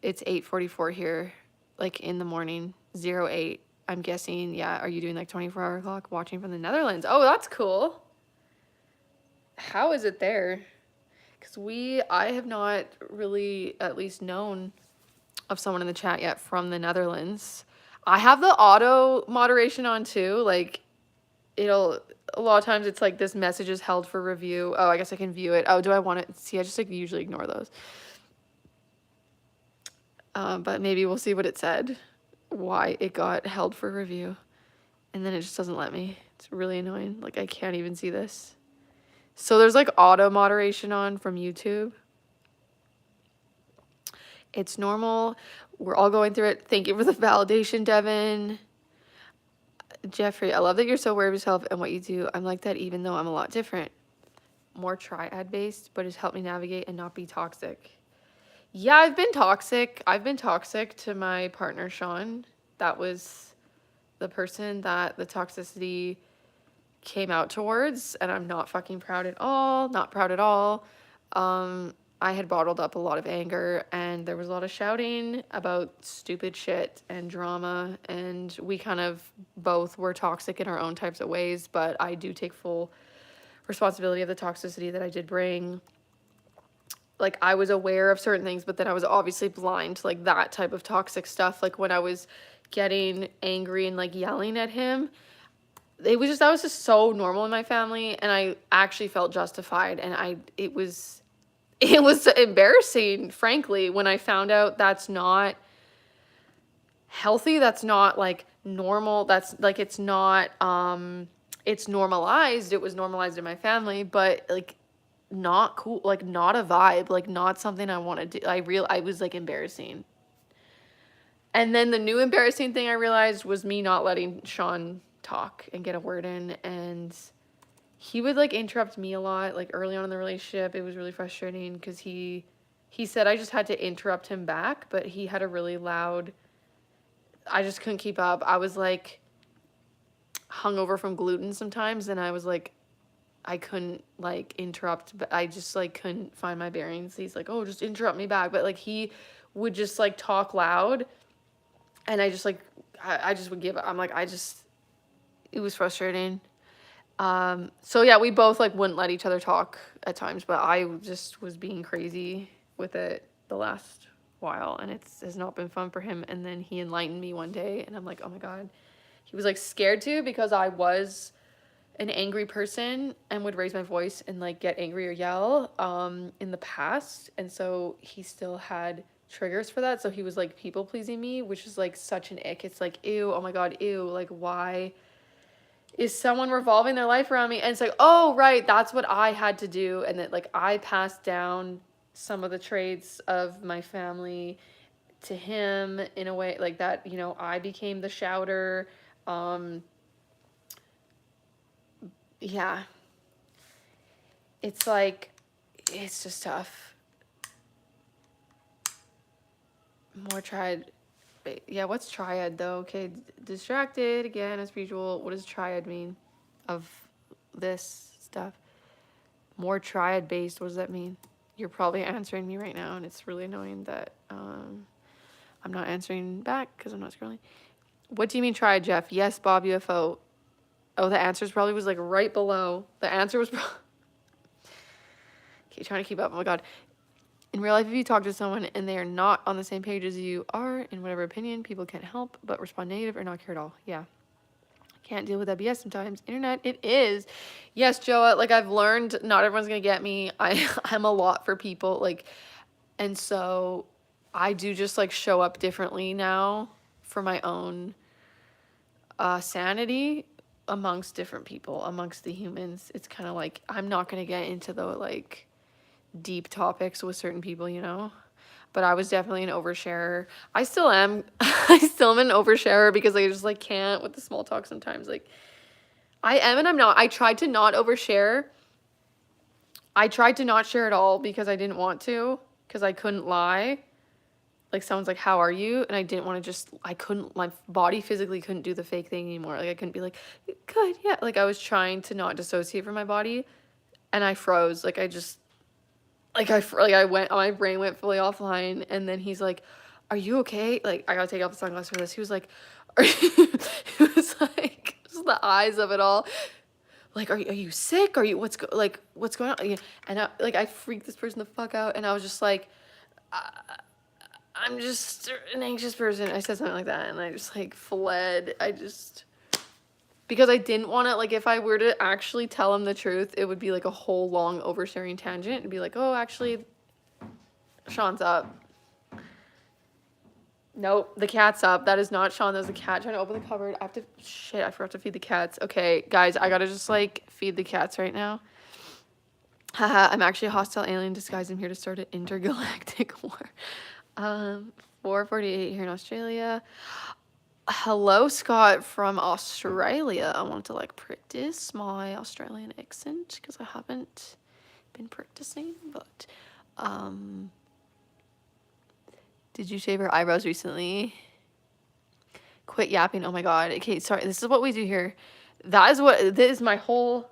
It's 8:44 here, like in the morning, 08. I'm guessing, yeah, are you doing like 24-hour clock watching from the Netherlands? Oh, that's cool. How is it there? Because I have not really at least known of someone in the chat yet from the Netherlands. I have the auto moderation on too. Like a lot of times it's like this message is held for review. Oh, I guess I can view it. Oh, do I want it? See, I just like usually ignore those. But maybe we'll see what it said, why it got held for review. And then it just doesn't let me. It's really annoying. Like I can't even see this. So there's like auto moderation on from YouTube. It's normal. We're all going through it. Thank you for the validation, Devin. Jeffrey, I love that you're so aware of yourself and what you do. I'm like that even though I'm a lot different. More triad based, but it's helped me navigate and not be toxic. Yeah, I've been toxic. I've been toxic to my partner, Sean. That was the person that the toxicity came out towards, and I'm not fucking proud at all. Not proud at all. I had bottled up a lot of anger, and there was a lot of shouting about stupid shit and drama, and we kind of both were toxic in our own types of ways, but I do take full responsibility of the toxicity that I did bring. Like, I was aware of certain things, but then I was obviously blind to, like, that type of toxic stuff. Like, when I was getting angry and, like, yelling at him, that was just so normal in my family, and I actually felt justified, and it was embarrassing, frankly, when I found out that's not healthy, that's not, like, normal, that's, like, it's not, it's normalized, it was normalized in my family, but, like, not cool, like, not a vibe, like, not something I want to do. I was, like, embarrassing. And then the new embarrassing thing I realized was me not letting Sean talk and get a word in, and he would, like, interrupt me a lot, like, early on in the relationship. It was really frustrating because he said I just had to interrupt him back, but he had a really loud, I just couldn't keep up. I was, like, hungover from gluten sometimes, and I was, like, I couldn't, like, interrupt, but I just, like, couldn't find my bearings. He's like, oh, just interrupt me back. But, like, he would just, like, talk loud, and I just, like, I just would give up. I'm like, it was frustrating. So, yeah, we both, like, wouldn't let each other talk at times, but I just was being crazy with it the last while, and has not been fun for him. And then he enlightened me one day, and I'm like, oh, my God. He was, like, scared to because I was an angry person and would raise my voice and, like, get angry or yell in the past, and so he still had triggers for that. So he was like people pleasing me, which is like such an ick. It's like, ew, oh my God, ew. Like, why is someone revolving their life around me? And it's like, oh, right, that's what I had to do. And that like I passed down some of the traits of my family to him in a way like that, you know, I became the shouter. Yeah. It's like, it's just tough. More triad. Yeah, what's triad though? Okay, distracted again as usual. What does triad mean of this stuff? More triad based. What does that mean? You're probably answering me right now, and it's really annoying that I'm not answering back because I'm not scrolling. What do you mean triad, Jeff? Yes, Bob UFO. Oh, the answers probably was like right below. The answer was. Okay, trying to keep up. Oh my God. In real life, if you talk to someone and they are not on the same page as you are, in whatever opinion, people can't help but respond negative or not care at all. Yeah. Can't deal with that BS sometimes. Internet, it is. Yes, Joa, like I've learned not everyone's going to get me. I'm a lot for people. Like, and so I do just like show up differently now for my own sanity amongst different people, amongst the humans. It's kind of like, I'm not going to get into the like deep topics with certain people, you know, but I was definitely an oversharer. I still am. I still am an oversharer because I just like can't with the small talk sometimes. Like I am and I'm not. I tried to not overshare. I tried to not share at all because I didn't want to, because I couldn't lie. Like someone's like, how are you? And I didn't want to just, I couldn't, my body physically couldn't do the fake thing anymore. Like I couldn't be like, good, yeah. Like I was trying to not dissociate from my body and I froze. Like I just, I went, my brain went fully offline, and then he's like, are you okay? Like, I gotta take off the sunglasses for this. He was like, are you, it was like, just the eyes of it all. Like, are you sick? Are you, what's going on? Yeah. And I freaked this person the fuck out, and I was just like, I'm just an anxious person. I said something like that, and I just like fled. Because I didn't want to, like, if I were to actually tell him the truth, it would be like a whole long oversharing tangent. It'd be like, oh, actually, Sean's up. Nope, the cat's up. That is not Sean. That was the cat trying to open the cupboard. I forgot to feed the cats. Okay, guys, I gotta just, like, feed the cats right now. Haha, I'm actually a hostile alien disguised. I'm here to start an intergalactic war. 4:48 here in Australia. Hello, Scott from Australia. I want to like practice my Australian accent because I haven't been practicing, but did you shave your eyebrows recently? Quit yapping. Oh my God. Okay, sorry. This is what we do here. This is my whole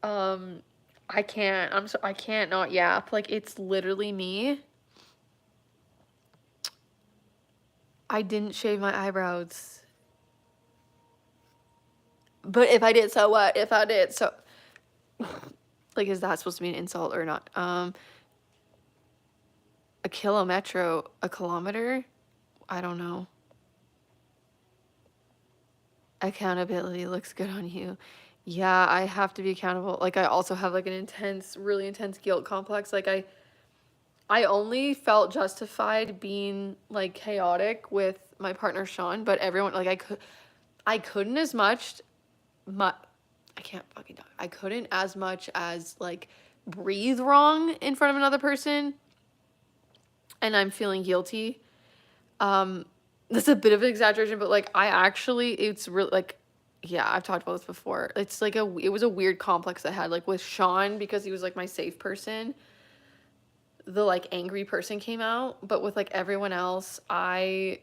I can't not yap. Like it's literally me. I didn't shave my eyebrows. But if I did, so what? If I did, so... like, is that supposed to be an insult or not? A kilometer? I don't know. Accountability looks good on you. Yeah, I have to be accountable. Like, I also have, like, really intense guilt complex. Like, I only felt justified being like chaotic with my partner Sean, but everyone like I couldn't as much. I can't fucking talk. I couldn't as much as like breathe wrong in front of another person, and I'm feeling guilty. That's a bit of an exaggeration, but like it's really like, yeah, I've talked about this before. It's like it was a weird complex I had like with Sean because he was like my safe person. The like angry person came out, but with like everyone else, I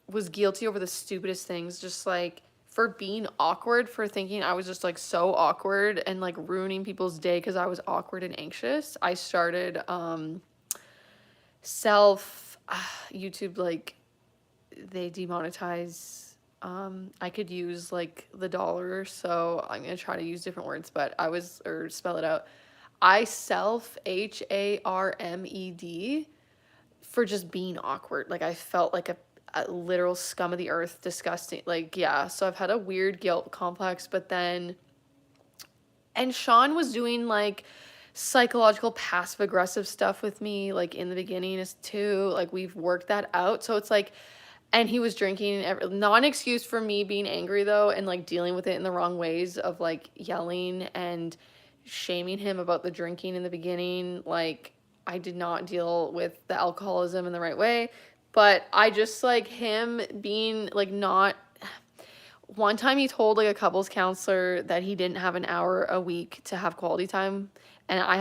was guilty over the stupidest things, just like for being awkward, for thinking I was just like so awkward and like ruining people's day because I was awkward and anxious. I started YouTube, like they demonetize. I could use like the dollar, so I'm gonna try to use different words, but spell it out. I HARMED for just being awkward. Like I felt like a literal scum of the earth, disgusting. Like, yeah, so I've had a weird guilt complex, but then, and Sean was doing like psychological passive aggressive stuff with me like in the beginning is too, like we've worked that out. So it's like, and he was drinking, not an excuse for me being angry though, and like dealing with it in the wrong ways of like yelling and shaming him about the drinking in the beginning. Like I did not deal with the alcoholism in the right way, but I just like him being like not. One time he told like a couples counselor that he didn't have an hour a week to have quality time, and I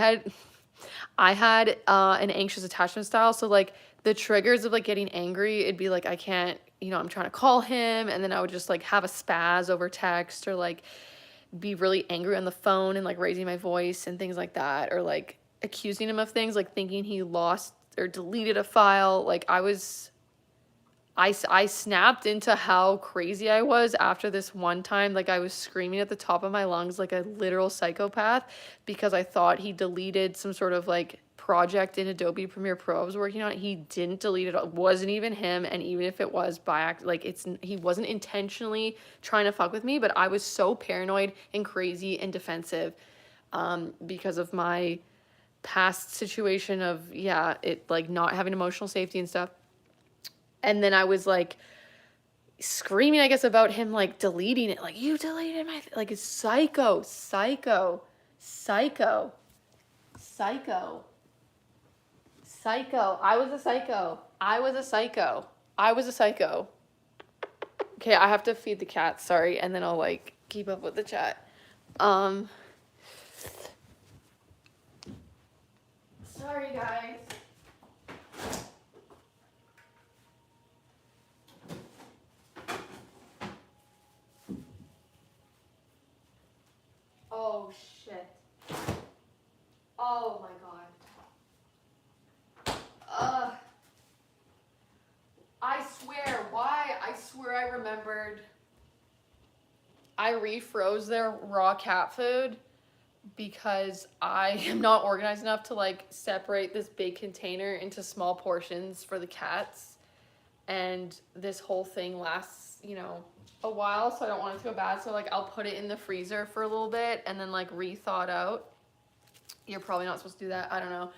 had an anxious attachment style, so like the triggers of like getting angry, it'd be like I can't, I'm trying to call him, and then I would just like have a spaz over text, or like be really angry on the phone and like raising my voice and things like that, or like accusing him of things, like thinking he lost or deleted a file. Like I snapped into how crazy I was after this one time. Like I was screaming at the top of my lungs like a literal psychopath because I thought he deleted some sort of like project in Adobe Premiere Pro I was working on. He didn't delete it. It wasn't even him. And even if it was by act, like he wasn't intentionally trying to fuck with me, but I was so paranoid and crazy and defensive because of my past situation of, it like not having emotional safety and stuff. And then I was like screaming, I guess, about him like deleting it. Like, you deleted my, like, it's psycho, psycho, psycho, psycho, psycho. I was a psycho. I was a psycho. I was a psycho. Okay, I have to feed the cat, sorry, and then I'll like keep up with the chat. Sorry guys. Oh shit. Oh my god. I swear, why? I swear I remembered. I refroze their raw cat food because I am not organized enough to like separate this big container into small portions for the cats. And this whole thing lasts, a while, so I don't want it to go bad. So like I'll put it in the freezer for a little bit and then like re-thaw it out. You're probably not supposed to do that. I don't know.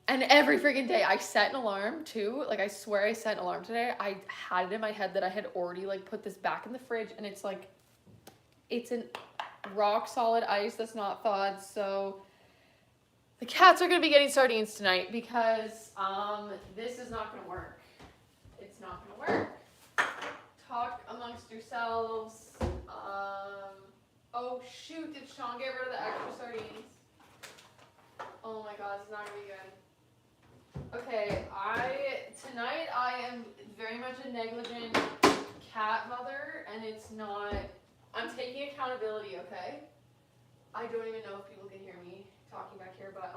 And every freaking day I set an alarm too. Like I swear I set an alarm today. I had it in my head that I had already like put this back in the fridge, and it's like, it's an rock solid ice that's not thawed. So the cats are gonna be getting sardines tonight because this is not gonna work. It's not gonna work. Talk amongst yourselves. Oh shoot, did Sean get rid of the extra sardines? Oh my god, it's not gonna be good. Okay, tonight I am very much a negligent cat mother, and it's not, I'm taking accountability, okay? I don't even know if people can hear me talking back here, but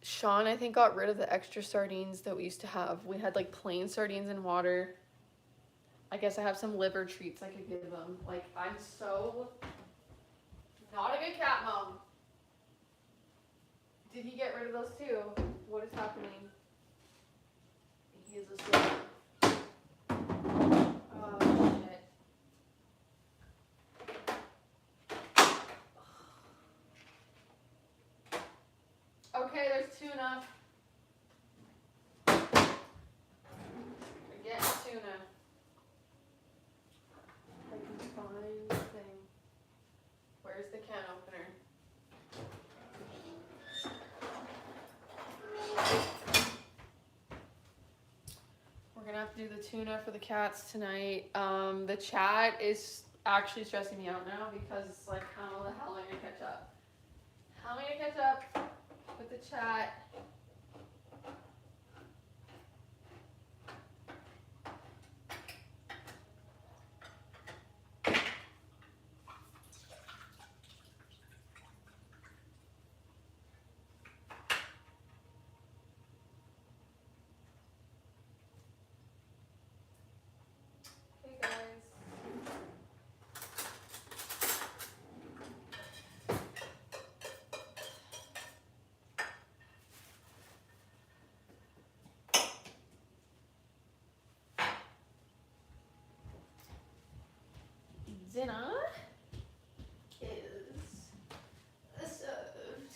Sean, I think, got rid of the extra sardines that we used to have. We had like plain sardines and water. I guess I have some liver treats I could give them. Like, I'm so not a good cat mom. Did he get rid of those too? What is happening? He is asleep. Oh, shit. Okay, there's tuna. We're getting tuna. I can find the thing. Where's the can opener? We're gonna have to do the tuna for the cats tonight. The chat is actually stressing me out now because it's like, how the hell am I gonna catch up? How am I gonna catch up with the chat? Hey guys. dinner is served.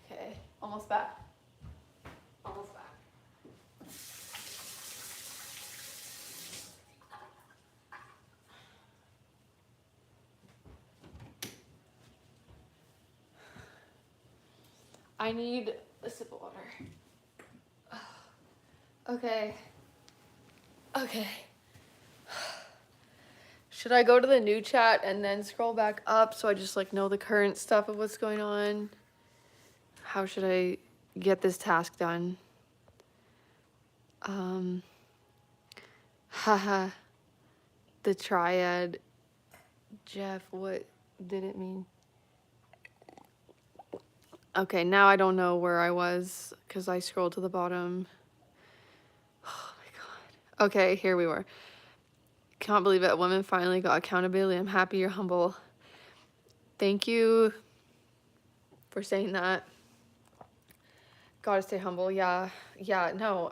Okay, almost back. Almost back. I need a sip of water. Okay. Okay. Should I go to the new chat and then scroll back up so I just like know the current stuff of what's going on? How should I get this task done? Haha. The triad. Jeff, what did it mean? Okay, now I don't know where I was because I scrolled to the bottom. Oh my god. Okay, here we were. Can't believe it. Women finally got accountability. I'm happy you're humble. Thank you for saying that. Gotta stay humble. Yeah. Yeah, no,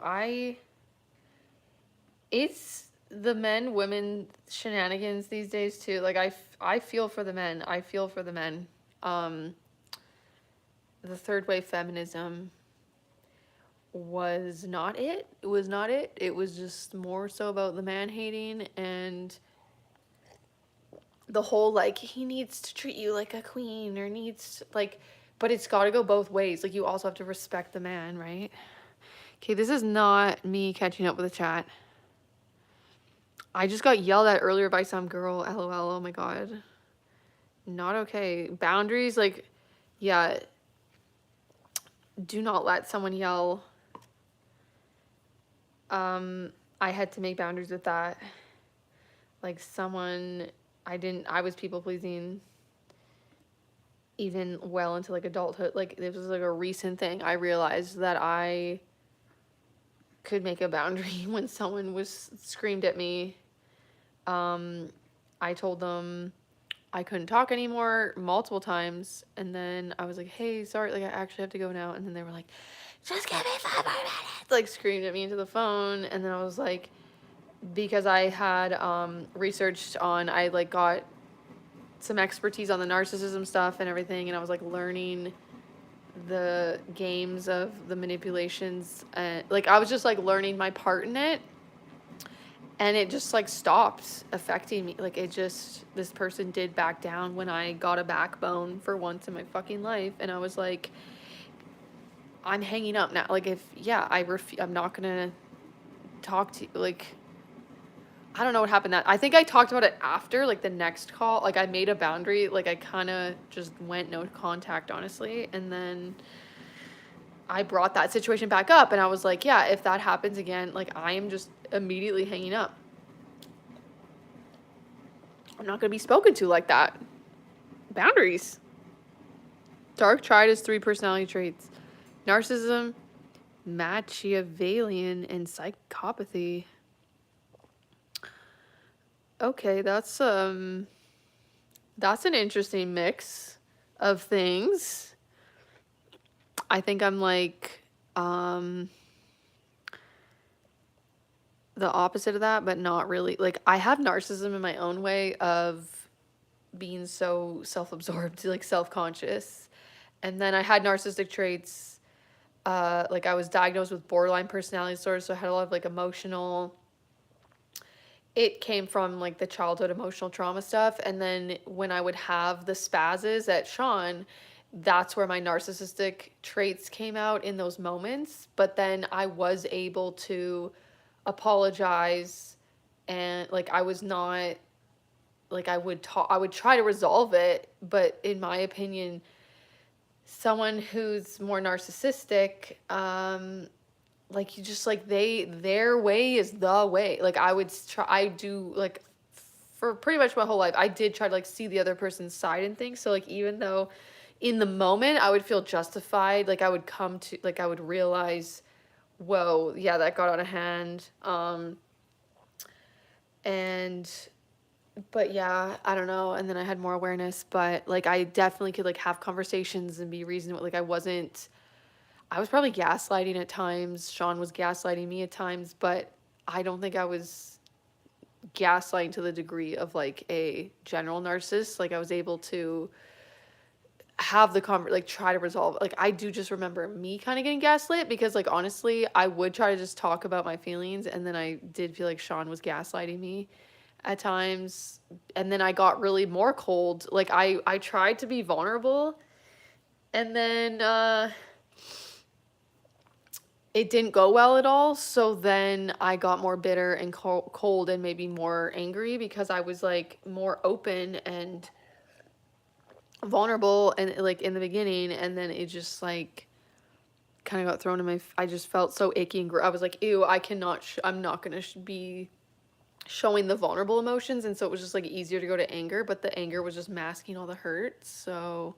it's the men women shenanigans these days too. Like I feel for the men. I feel for the men. The third wave feminism was not it. It was not it. It was just more so about the man hating and the whole like he needs to treat you like a queen or needs to, like, but it's got to go both ways. Like you also have to respect the man, right? Okay, this is not me catching up with the chat. I just got yelled at earlier by some girl. LOL. Oh my god. Not okay. Boundaries, like, yeah. Do not let someone yell. I had to make boundaries with that. Like someone, I was people pleasing even well into like adulthood. Like this was like a recent thing. I realized that I could make a boundary when someone was screamed at me. I told them I couldn't talk anymore multiple times, and then I was like, hey, sorry, like I actually have to go now. And then they were like, just give me 5 more minutes, like screamed at me into the phone. And then I was like, because I had researched on, I like got some expertise on the narcissism stuff and everything, and I was like learning the games of the manipulations, and like I was just like learning my part in it, and it just like stopped affecting me. Like it just, this person did back down when I got a backbone for once in my fucking life, and I was like, I'm hanging up now. Like if, yeah, I'm not gonna talk to you. Like I don't know what happened. That I think I talked about it after, like the next call. Like I made a boundary. Like I kind of just went no contact, honestly. And then I brought that situation back up, and I was like, yeah, if that happens again, like I am just immediately hanging up. I'm not gonna be spoken to like that. Boundaries. Dark triad is 3 personality traits: narcissism, Machiavellian, and psychopathy. Okay, that's an interesting mix of things. I think I'm like the opposite of that, but not really. Like I have narcissism in my own way of being so self-absorbed, like self-conscious. And then I had narcissistic traits. Like I was diagnosed with borderline personality disorder, so I had a lot of like emotional, it came from like the childhood emotional trauma stuff. And then when I would have the spazzes at Sean, that's where my narcissistic traits came out in those moments. But then I was able to apologize, and like I was not, like I would try to resolve it, but in my opinion, someone who's more narcissistic, like you just like their way is the way. Like I do like for pretty much my whole life, I did try to like see the other person's side and things. So like even though in the moment I would feel justified, like I would come to, like I would realize, whoa, yeah, that got out of hand. And but yeah, I don't know. And then I had more awareness, but like I definitely could like have conversations and be reasonable. Like I was probably gaslighting at times. Sean was gaslighting me at times, but I don't think I was gaslighting to the degree of like a general narcissist. Like I was able to have the like try to resolve it. Like I do just remember me kind of getting gaslit because like honestly I would try to just talk about my feelings, and then I did feel like Sean was gaslighting me at times, and then I got really more cold. Like I tried to be vulnerable, and then it didn't go well at all. So then I got more bitter and cold and maybe more angry because I was like more open and vulnerable and like in the beginning, and then it just like kind of got thrown in my I just felt so icky and I was like, ew, I cannot I'm not gonna be showing the vulnerable emotions, and so it was just like easier to go to anger, but the anger was just masking all the hurt. So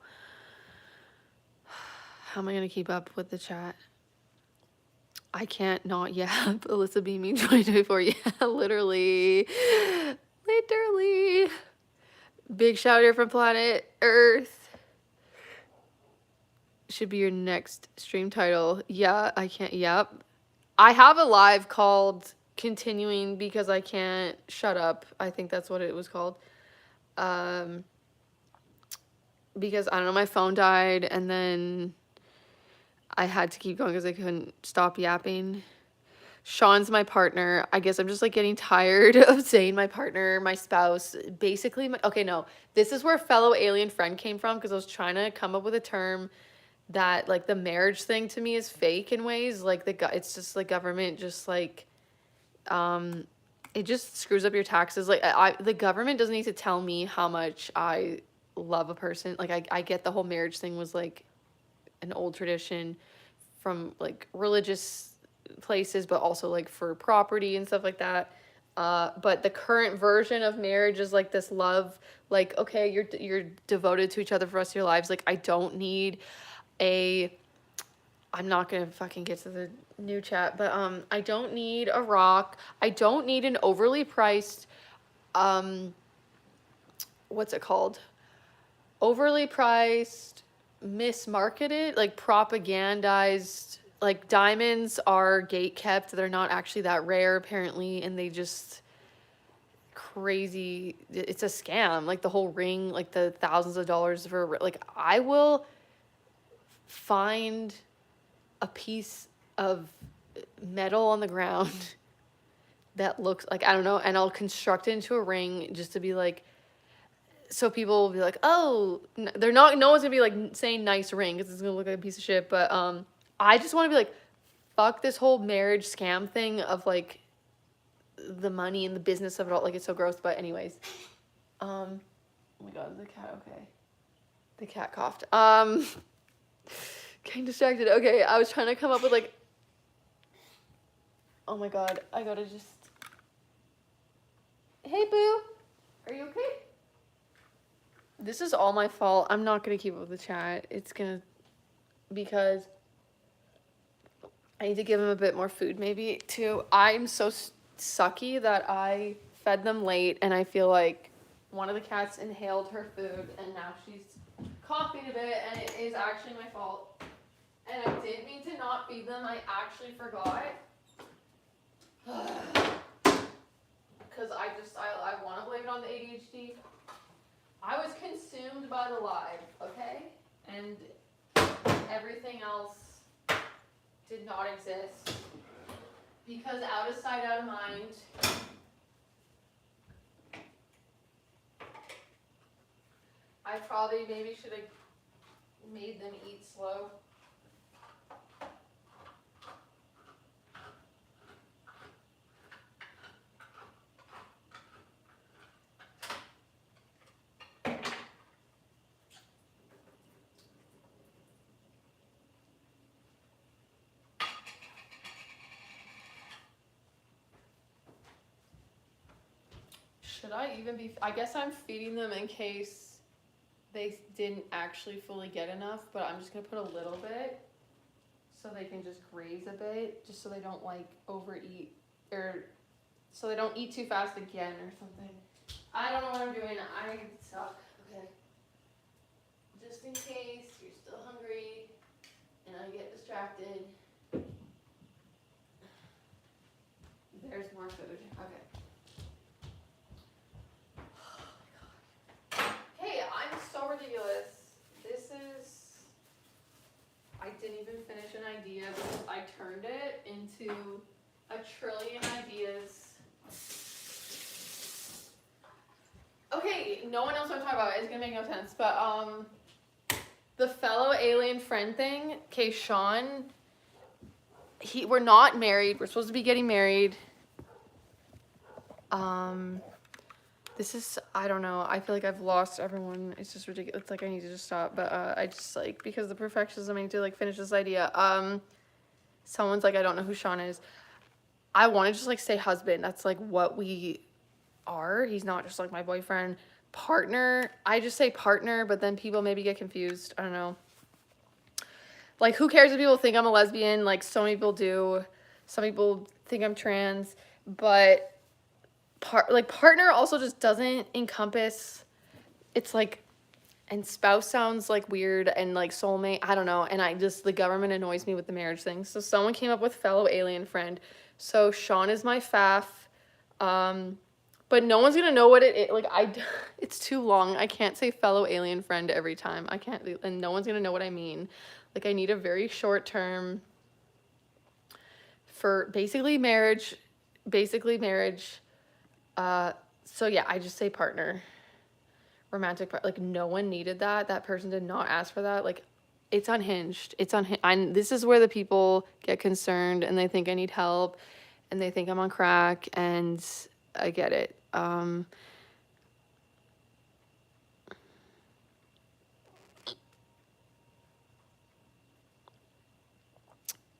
how am I gonna keep up with the chat? I can't not yap. Alyssa Beaming 2024. Yeah, literally big shout here from planet Earth. Should be your next stream title. Yeah, I can't. Yep. I have a live called Continuing Because I Can't Shut Up. I think that's what it was called. Because I don't know, my phone died and then I had to keep going because I couldn't stop yapping. Sean's my partner. I guess I'm just like getting tired of saying my partner, my spouse, basically. Okay, no, this is where fellow alien friend came from because I was trying to come up with a term that like the marriage thing to me is fake in ways. Like it's just like government just like it just screws up your taxes. Like the government doesn't need to tell me how much I love a person. Like I get the whole marriage thing was like an old tradition from like religious places, but also like for property and stuff like that. But the current version of marriage is like this love, like, okay, you're devoted to each other for the rest of your lives. Like I don't need I'm not gonna fucking get to the new chat, but I don't need a rock. I don't need an overly priced what's it called? Overly priced, mismarketed, like propagandized, like diamonds are gate kept. They're not actually that rare apparently, and they just crazy. It's a scam. Like the whole ring, like the thousands of dollars for like I will find a piece of metal on the ground that looks like, I don't know, and I'll construct it into a ring just to be like, so people will be like, oh, they're not, no one's gonna be like saying nice ring because it's gonna look like a piece of shit, but I just want to be like, fuck this whole marriage scam thing of like the money and the business of it all. Like it's so gross, but anyways, oh my god, the cat, okay, the cat coughed. Getting distracted. Okay, I was trying to come up with like, oh my god, I gotta just, hey boo, are you okay? This is all my fault. I'm not gonna keep up with the chat. It's gonna, because I need to give him a bit more food maybe too. I'm so sucky that I fed them late and I feel like one of the cats inhaled her food and now she's coughing a bit, and it is actually my fault. And I didn't mean to not feed them. I actually forgot. Because I want to blame it on the ADHD. I was consumed by the live, okay? And everything else did not exist. Because out of sight, out of mind. I probably maybe should have made them eat slow. Should I even be, I guess I'm feeding them in case they didn't actually fully get enough, but I'm just going to put a little bit so they can just graze a bit, just so they don't like overeat, or so they don't eat too fast again or something. I don't know what I'm doing. I suck. Okay. Just in case you're still hungry and I get distracted. There's more food. Okay. even finish an idea because I turned it into a trillion ideas. Okay, no one knows what I'm talking about. It's gonna make no sense. But the fellow alien friend thing. Okay, Sean. We're not married. We're supposed to be getting married. This is, I don't know. I feel like I've lost everyone. It's just ridiculous. It's like I need to just stop. But I just like, because the perfectionism, I need to like finish this idea. Someone's like, I don't know who Sean is. I want to just like say husband. That's like what we are. He's not just like my boyfriend. Partner. I just say partner, but then people maybe get confused. I don't know. Like, who cares if people think I'm a lesbian? Like, so many people do. Some people think I'm trans. But partner also just doesn't encompass, it's like, and spouse sounds like weird, and like soulmate, I don't know, and the government annoys me with the marriage thing. So someone came up with fellow alien friend. So Sean is my FAF, but no one's gonna know what it is. Like, it's too long. I can't say fellow alien friend every time. I can't, and no one's gonna know what I mean. Like, I need a very short term for basically marriage. So yeah, I just say partner. Romantic part. Like, no one needed that. That person did not ask for that. Like, it's unhinged. This is where the people get concerned, and they think I need help, and they think I'm on crack, and I get it.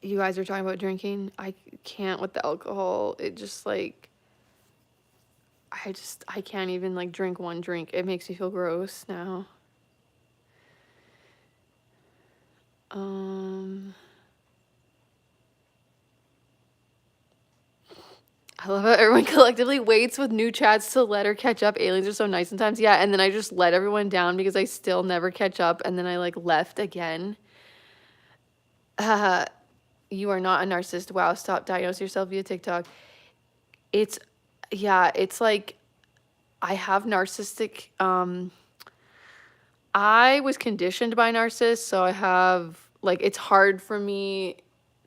You guys are talking about drinking. I can't with the alcohol. It just like, I can't even like drink one drink. It makes me feel gross now. I love how everyone collectively waits with new chats to let her catch up. Aliens are so nice sometimes. Yeah, and then I just let everyone down because I still never catch up, and then I like left again. You are not a narcissist. Wow, stop diagnosing yourself via TikTok. It's like I have narcissistic, I was conditioned by narcissists, so I have, like, it's hard for me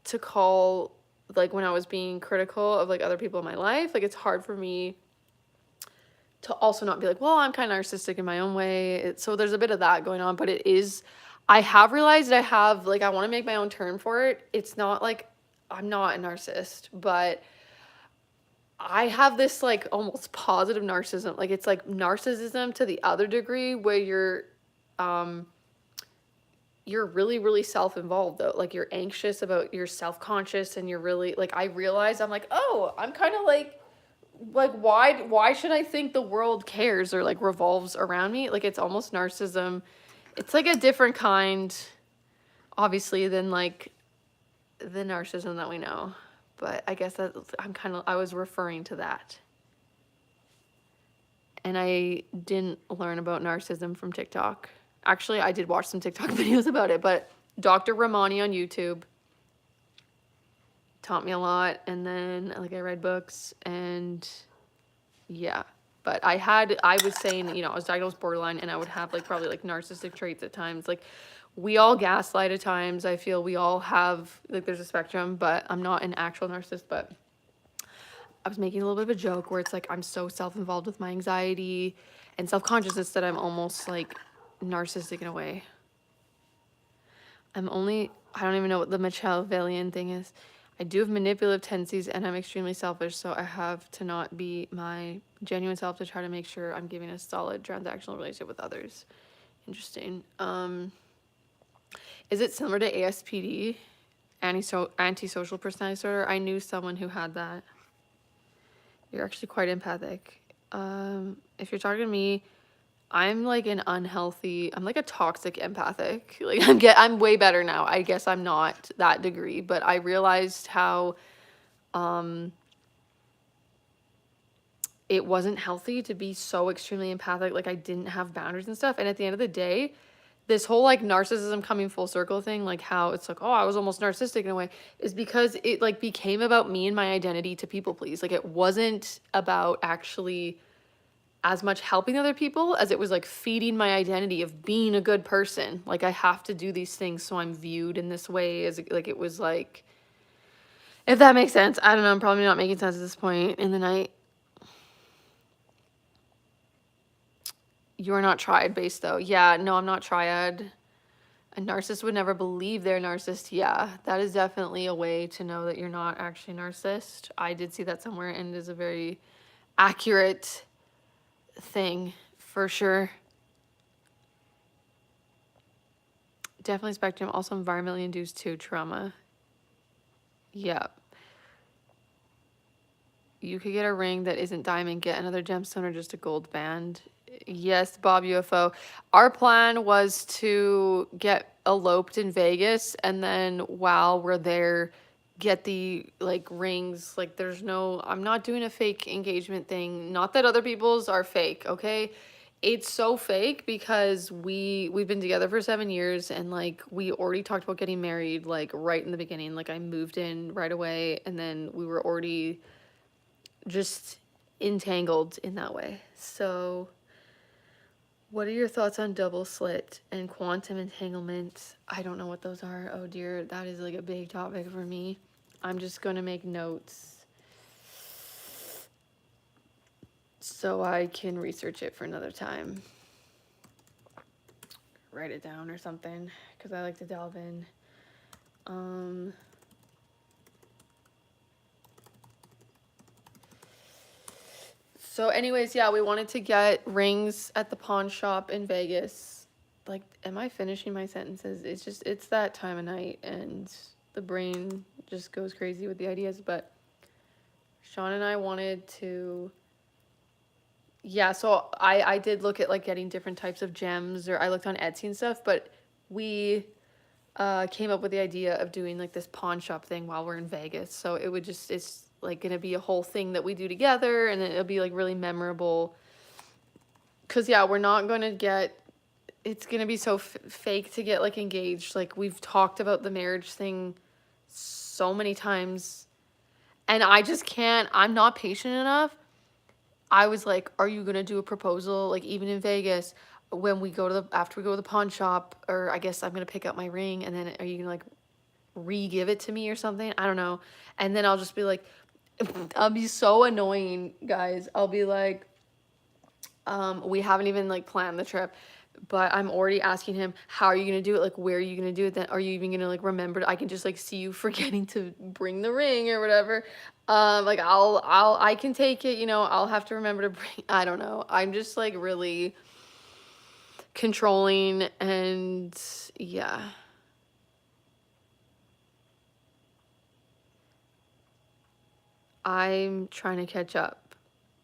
to call, like, when I was being critical of, like, other people in my life, like, it's hard for me to also not be like, well, I'm kind of narcissistic in my own way. So there's a bit of that going on, but I have realized I want to make my own term for it. It's not like I'm not a narcissist, but I have this like almost positive narcissism. Like, it's like narcissism to the other degree where you're really, really self-involved though. Like, you're anxious about, you're self-conscious, and you're really like, I realize I'm like, oh, I'm kind of like why should I think the world cares or like revolves around me? Like, it's almost narcissism. It's like a different kind, obviously, than like the narcissism that we know. But I guess that I was referring to that. And I didn't learn about narcissism from TikTok. Actually, I did watch some TikTok videos about it, but Dr. Ramani on YouTube taught me a lot. And then like I read books, and yeah. But I was saying, I was diagnosed borderline, and I would have like probably like narcissistic traits at times. Like, we all gaslight at times. I feel we all have, like, there's a spectrum, but I'm not an actual narcissist. But I was making a little bit of a joke where it's like, I'm so self-involved with my anxiety and self-consciousness that I'm almost like narcissistic in a way. I don't even know what the Machiavellian thing is. I do have manipulative tendencies, and I'm extremely selfish, so I have to not be my genuine self to try to make sure I'm giving a solid transactional relationship with others. Interesting. Is it similar to ASPD, antisocial personality disorder? I knew someone who had that. You're actually quite empathic. If you're talking to me, I'm like I'm like a toxic empathic. Like, I'm way better now. I guess I'm not that degree, but I realized how it wasn't healthy to be so extremely empathic. Like, I didn't have boundaries and stuff. And at the end of the day, this whole like narcissism coming full circle thing, like how it's like, oh, I was almost narcissistic in a way, is because it like became about me and my identity to people please. Like, it wasn't about actually as much helping other people as it was like feeding my identity of being a good person. Like I have to do these things so I'm viewed in this way, as like it was like, if that makes sense. I don't know, I'm probably not making sense at this point in the night. You're not triad based though. Yeah, no, I'm not triad. A narcissist would never believe they're a narcissist. Yeah, that is definitely a way to know that you're not actually a narcissist. I did see that somewhere, and it is a very accurate thing for sure. Definitely spectrum. Also environmentally induced too. Trauma. Yeah. You could get a ring that isn't diamond, get another gemstone, or just a gold band. Yes, Bob UFO. Our plan was to get eloped in Vegas, and then while we're there, get the like rings. Like there's no, I'm not doing a fake engagement thing. Not that other people's are fake, okay? It's so fake because we've been together for 7 years, and like we already talked about getting married like right in the beginning. Like I moved in right away, and then we were already just entangled in that way. So what are your thoughts on double slit and quantum entanglement? I don't know what those are. Oh dear, that is like a big topic for me. I'm just going to make notes so I can research it for another time. Write it down or something, because I like to delve in. So anyways, yeah, we wanted to get rings at the pawn shop in Vegas. Like, am I finishing my sentences? It's that time of night, and the brain just goes crazy with the ideas. But Sean and I wanted to, yeah, so I did look at like getting different types of gems, or I looked on Etsy and stuff, but we came up with the idea of doing like this pawn shop thing while we're in Vegas. So it would just, it's like gonna be a whole thing that we do together, and it'll be like really memorable. Cause yeah, we're not gonna get, it's gonna be so fake to get like engaged. Like we've talked about the marriage thing so many times, and I just can't, I'm not patient enough. I was like, are you gonna do a proposal like even in Vegas when we go to the, after we go to the pawn shop, or I guess I'm gonna pick up my ring, and then are you gonna like re-give it to me or something? I don't know. And then I'll just be like, I'll be so annoying, guys. I'll be like, we haven't even like planned the trip, but I'm already asking him, how are you gonna do it? Like, where are you gonna do it? Then are you even gonna like remember? I can just like see you forgetting to bring the ring or whatever. Like I can take it, you know, I'll have to remember to bring, I don't know. I'm just like really controlling, and yeah. I'm trying to catch up.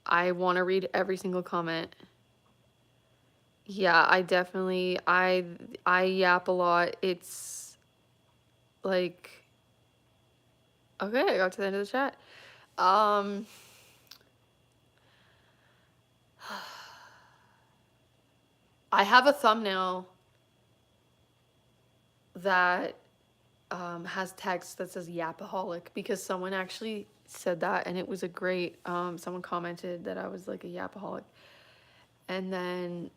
I want to read every single comment. Yeah, I definitely, I yap a lot. It's like, okay, I got to the end of the chat. I have a thumbnail that has text that says yapaholic, because someone actually said that, and it was a great, someone commented that I was like a yapaholic, and then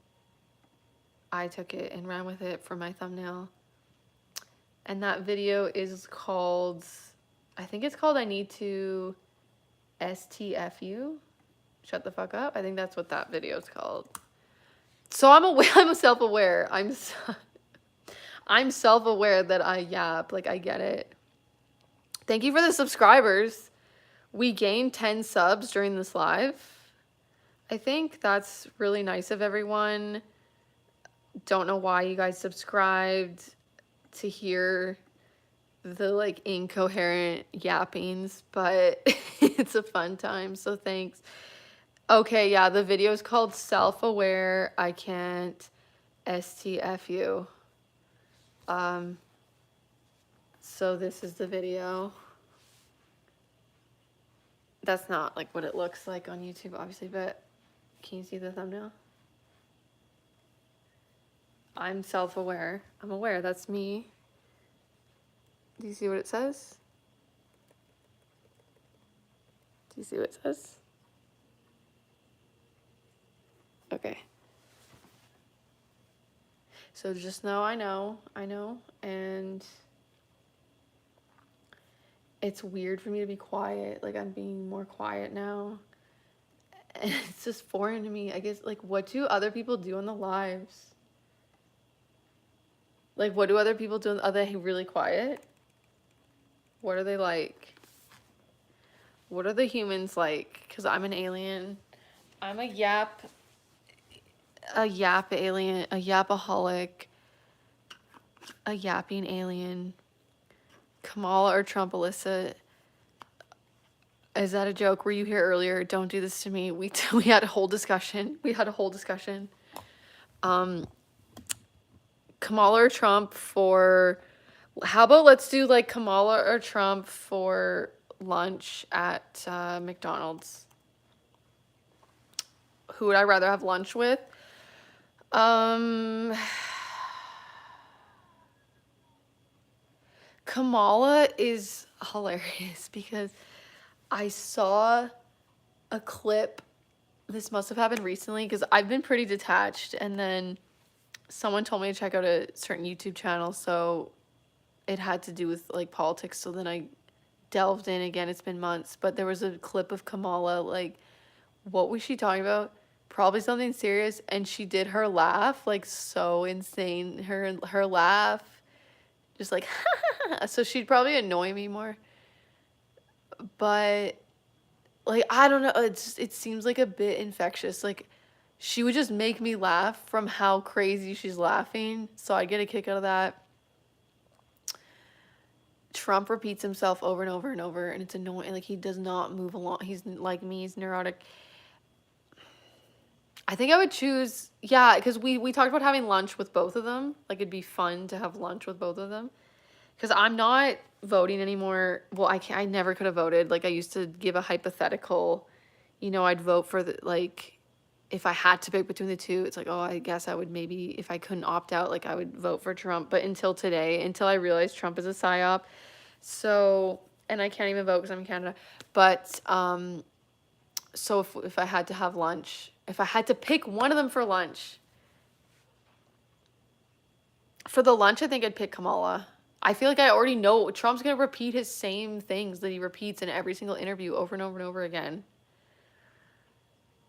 I took it and ran with it for my thumbnail. And that video is called, I think it's called I Need to STF You. Shut the fuck up. I think that's what that video is called. So I'm aware, I'm self-aware. I'm self-aware that I yap, like I get it. Thank you for the subscribers. We gained 10 subs during this live. I think that's really nice of everyone. Don't know why you guys subscribed to hear the like incoherent yappings, but it's a fun time, so thanks. Okay, yeah, the video is called Self-Aware I Can't STF You. So this is the video. That's not like what it looks like on YouTube, obviously, but can you see the thumbnail? I'm self-aware. I'm aware, that's me. Do you see what it says? Do you see what it says? Okay. So just know I know, and it's weird for me to be quiet. Like, I'm being more quiet now. And it's just foreign to me. I guess, like, what do other people do in the lives? Like, what do other people do? Are they really quiet? What are they like? What are the humans like? Because I'm an alien. I'm a yap alien, a yapaholic, a yapping alien. Kamala or Trump, Alyssa? Is that a joke? Were you here earlier? Don't do this to me. We had a whole discussion. Kamala or Trump for... How about let's do like Kamala or Trump for lunch at McDonald's? Who would I rather have lunch with? Kamala is hilarious because I saw a clip. This must have happened recently because I've been pretty detached, and then someone told me to check out a certain YouTube channel, so it had to do with like politics, so then I delved in again. It's been months, but there was a clip of Kamala, like, what was she talking about? Probably something serious, and she did her laugh, like, so insane. Her laugh, just like, so she'd probably annoy me more. But, like, I don't know, it seems like a bit infectious. Like, she would just make me laugh from how crazy she's laughing, so I get a kick out of that. Trump repeats himself over and over and over, and it's annoying. Like, he does not move along. He's like me, he's neurotic. I think I would choose, yeah, because we talked about having lunch with both of them. Like, it'd be fun to have lunch with both of them. Because I'm not voting anymore. Well, I never could have voted. Like, I used to give a hypothetical, I'd vote for like, if I had to pick between the two, it's like, oh, I guess I would maybe, if I couldn't opt out, like, I would vote for Trump. But until today, until I realized Trump is a psyop. So, and I can't even vote because I'm in Canada. But, so if I had to have lunch, if I had to pick one of them for lunch, I think I'd pick Kamala. I feel like I already know Trump's going to repeat his same things that he repeats in every single interview over and over and over again.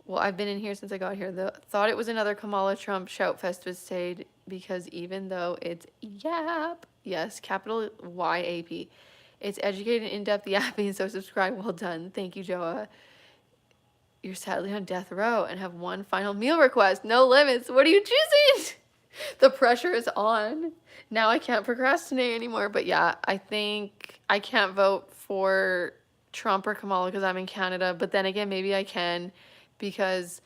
Well, I've been in here since I got here. Thought it was another Kamala Trump shout fest was stayed because even though it's yap, yes, capital YAP, it's educated and in-depth yapping, so subscribe. Well done. Thank you, Joa. You're sadly on death row and have one final meal request. No limits. What are you choosing? The pressure is on. Now I can't procrastinate anymore. But yeah, I think I can't vote for Trump or Kamala because I'm in Canada. But then again, maybe I can because,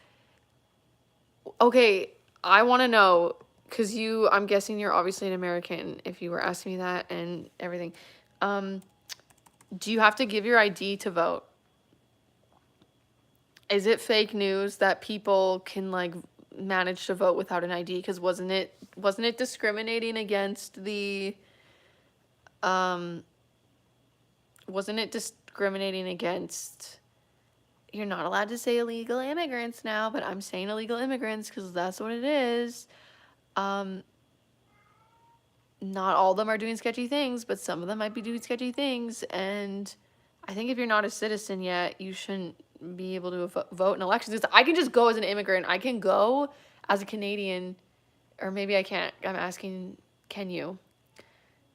okay, I want to know, because I'm guessing you're obviously an American if you were asking me that and everything. Do you have to give your ID to vote? Is it fake news that people can, like, manage to vote without an ID? Because wasn't it discriminating against the, you're not allowed to say illegal immigrants now, but I'm saying illegal immigrants because that's what it is. Not all of them are doing sketchy things, but some of them might be doing sketchy things, and I think if you're not a citizen yet, you shouldn't be able to vote in elections. Because I can just go as an immigrant. I can go as a Canadian, or maybe I can't. I'm asking, can you?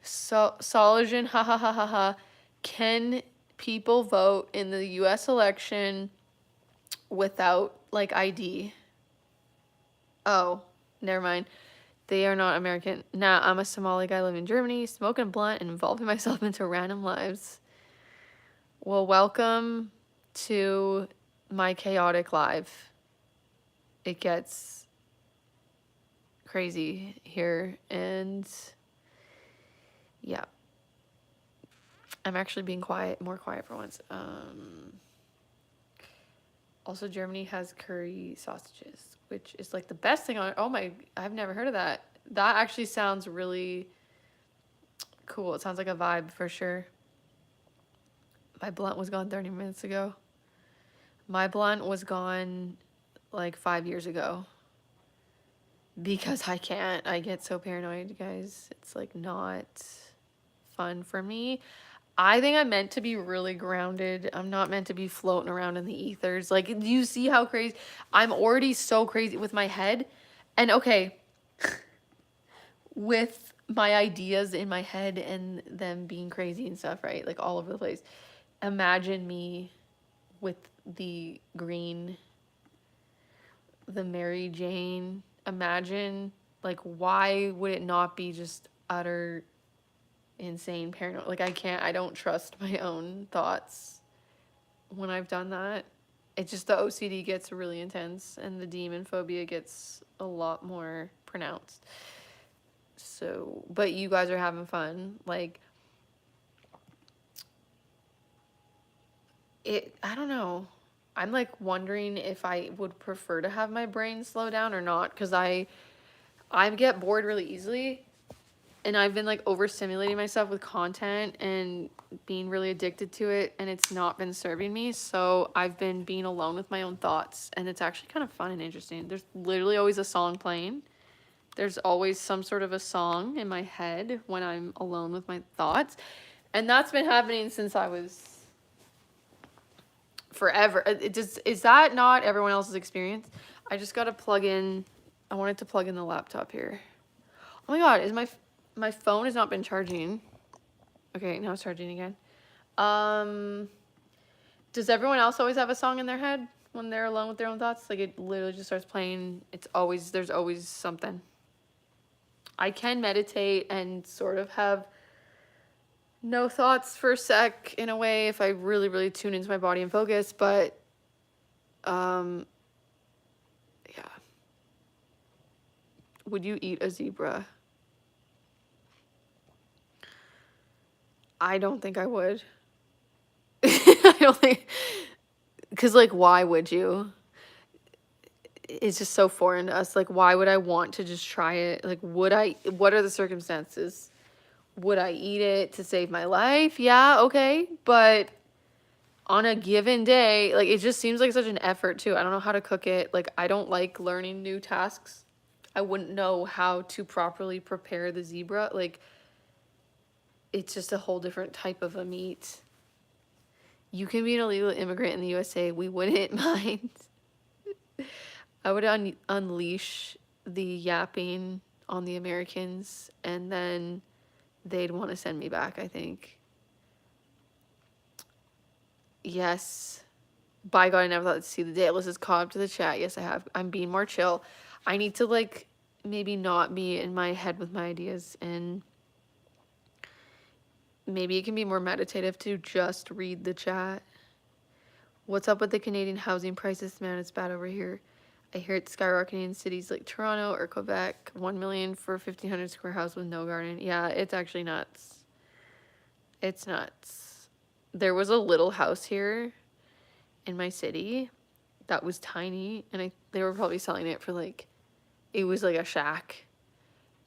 So, Soligen, ha ha ha ha ha. Can people vote in the U.S. election without, like, ID? Oh, never mind. They are not American. Nah, I'm a Somali guy living in Germany, smoking a blunt and involving myself into random lives. Well, welcome to my chaotic life. It gets crazy here, and yeah. I'm actually being more quiet for once. Also, Germany has curry sausages, which is like the best thing on it. Oh my, I've never heard of that. That actually sounds really cool. It sounds like a vibe for sure. My blunt was gone 30 minutes ago. My blunt was gone like 5 years ago. because I can't. I get so paranoid, guys. It's like not fun for me. I think I'm meant to be really grounded. I'm not meant to be floating around in the ethers. Like, do you see how crazy? I'm already so crazy with my head. And okay, with my ideas in my head and them being crazy and stuff, right? Like all over the place. Imagine me with the green, the Mary Jane. Imagine, like, why would it not be just utter insane paranoia? Like, I don't trust my own thoughts when I've done that. It's just the OCD gets really intense and the demon phobia gets a lot more pronounced. So, but you guys are having fun. Like, I don't know. I'm like wondering if I would prefer to have my brain slow down or not, because I get bored really easily, and I've been like overstimulating myself with content and being really addicted to it, and it's not been serving me. So I've been being alone with my own thoughts, and it's actually kind of fun and interesting. There's literally always a song playing. There's always some sort of a song in my head when I'm alone with my thoughts, and that's been happening since I was forever. Is that not everyone else's experience? I just gotta plug in. I wanted to plug in the laptop here. Oh my god, is my phone has not been charging. Okay, now it's charging again. Does everyone else always have a song in their head when they're alone with their own thoughts? Like, it literally just starts playing. There's always something. I can meditate and sort of have no thoughts for a sec in a way if I really, really tune into my body and focus, but yeah. Would you eat a zebra? I don't think I would. I don't think, because like, why would you? It's just so foreign to us. Like, why would I want to just try it? Like, what are the circumstances? Would I eat it to save my life? Yeah, okay. But on a given day, like, it just seems like such an effort too. I don't know how to cook it. Like, I don't like learning new tasks. I wouldn't know how to properly prepare the zebra. Like, it's just a whole different type of a meat. You can be an illegal immigrant in the USA. We wouldn't mind. I would unleash the yapping on the Americans, and then they'd want to send me back, I think. Yes. By God, I never thought to see the day. Alyssa's caught up to the chat. Yes, I have. I'm being more chill. I need to, like, maybe not be in my head with my ideas, and maybe it can be more meditative to just read the chat. What's up with the Canadian housing prices? Man, it's bad over here. I hear it's skyrocketing in cities like Toronto or Quebec. 1 million for a 1,500 square house with no garden. Yeah, it's actually nuts. It's nuts. There was a little house here in my city that was tiny, and they were probably selling it for like, it was like a shack,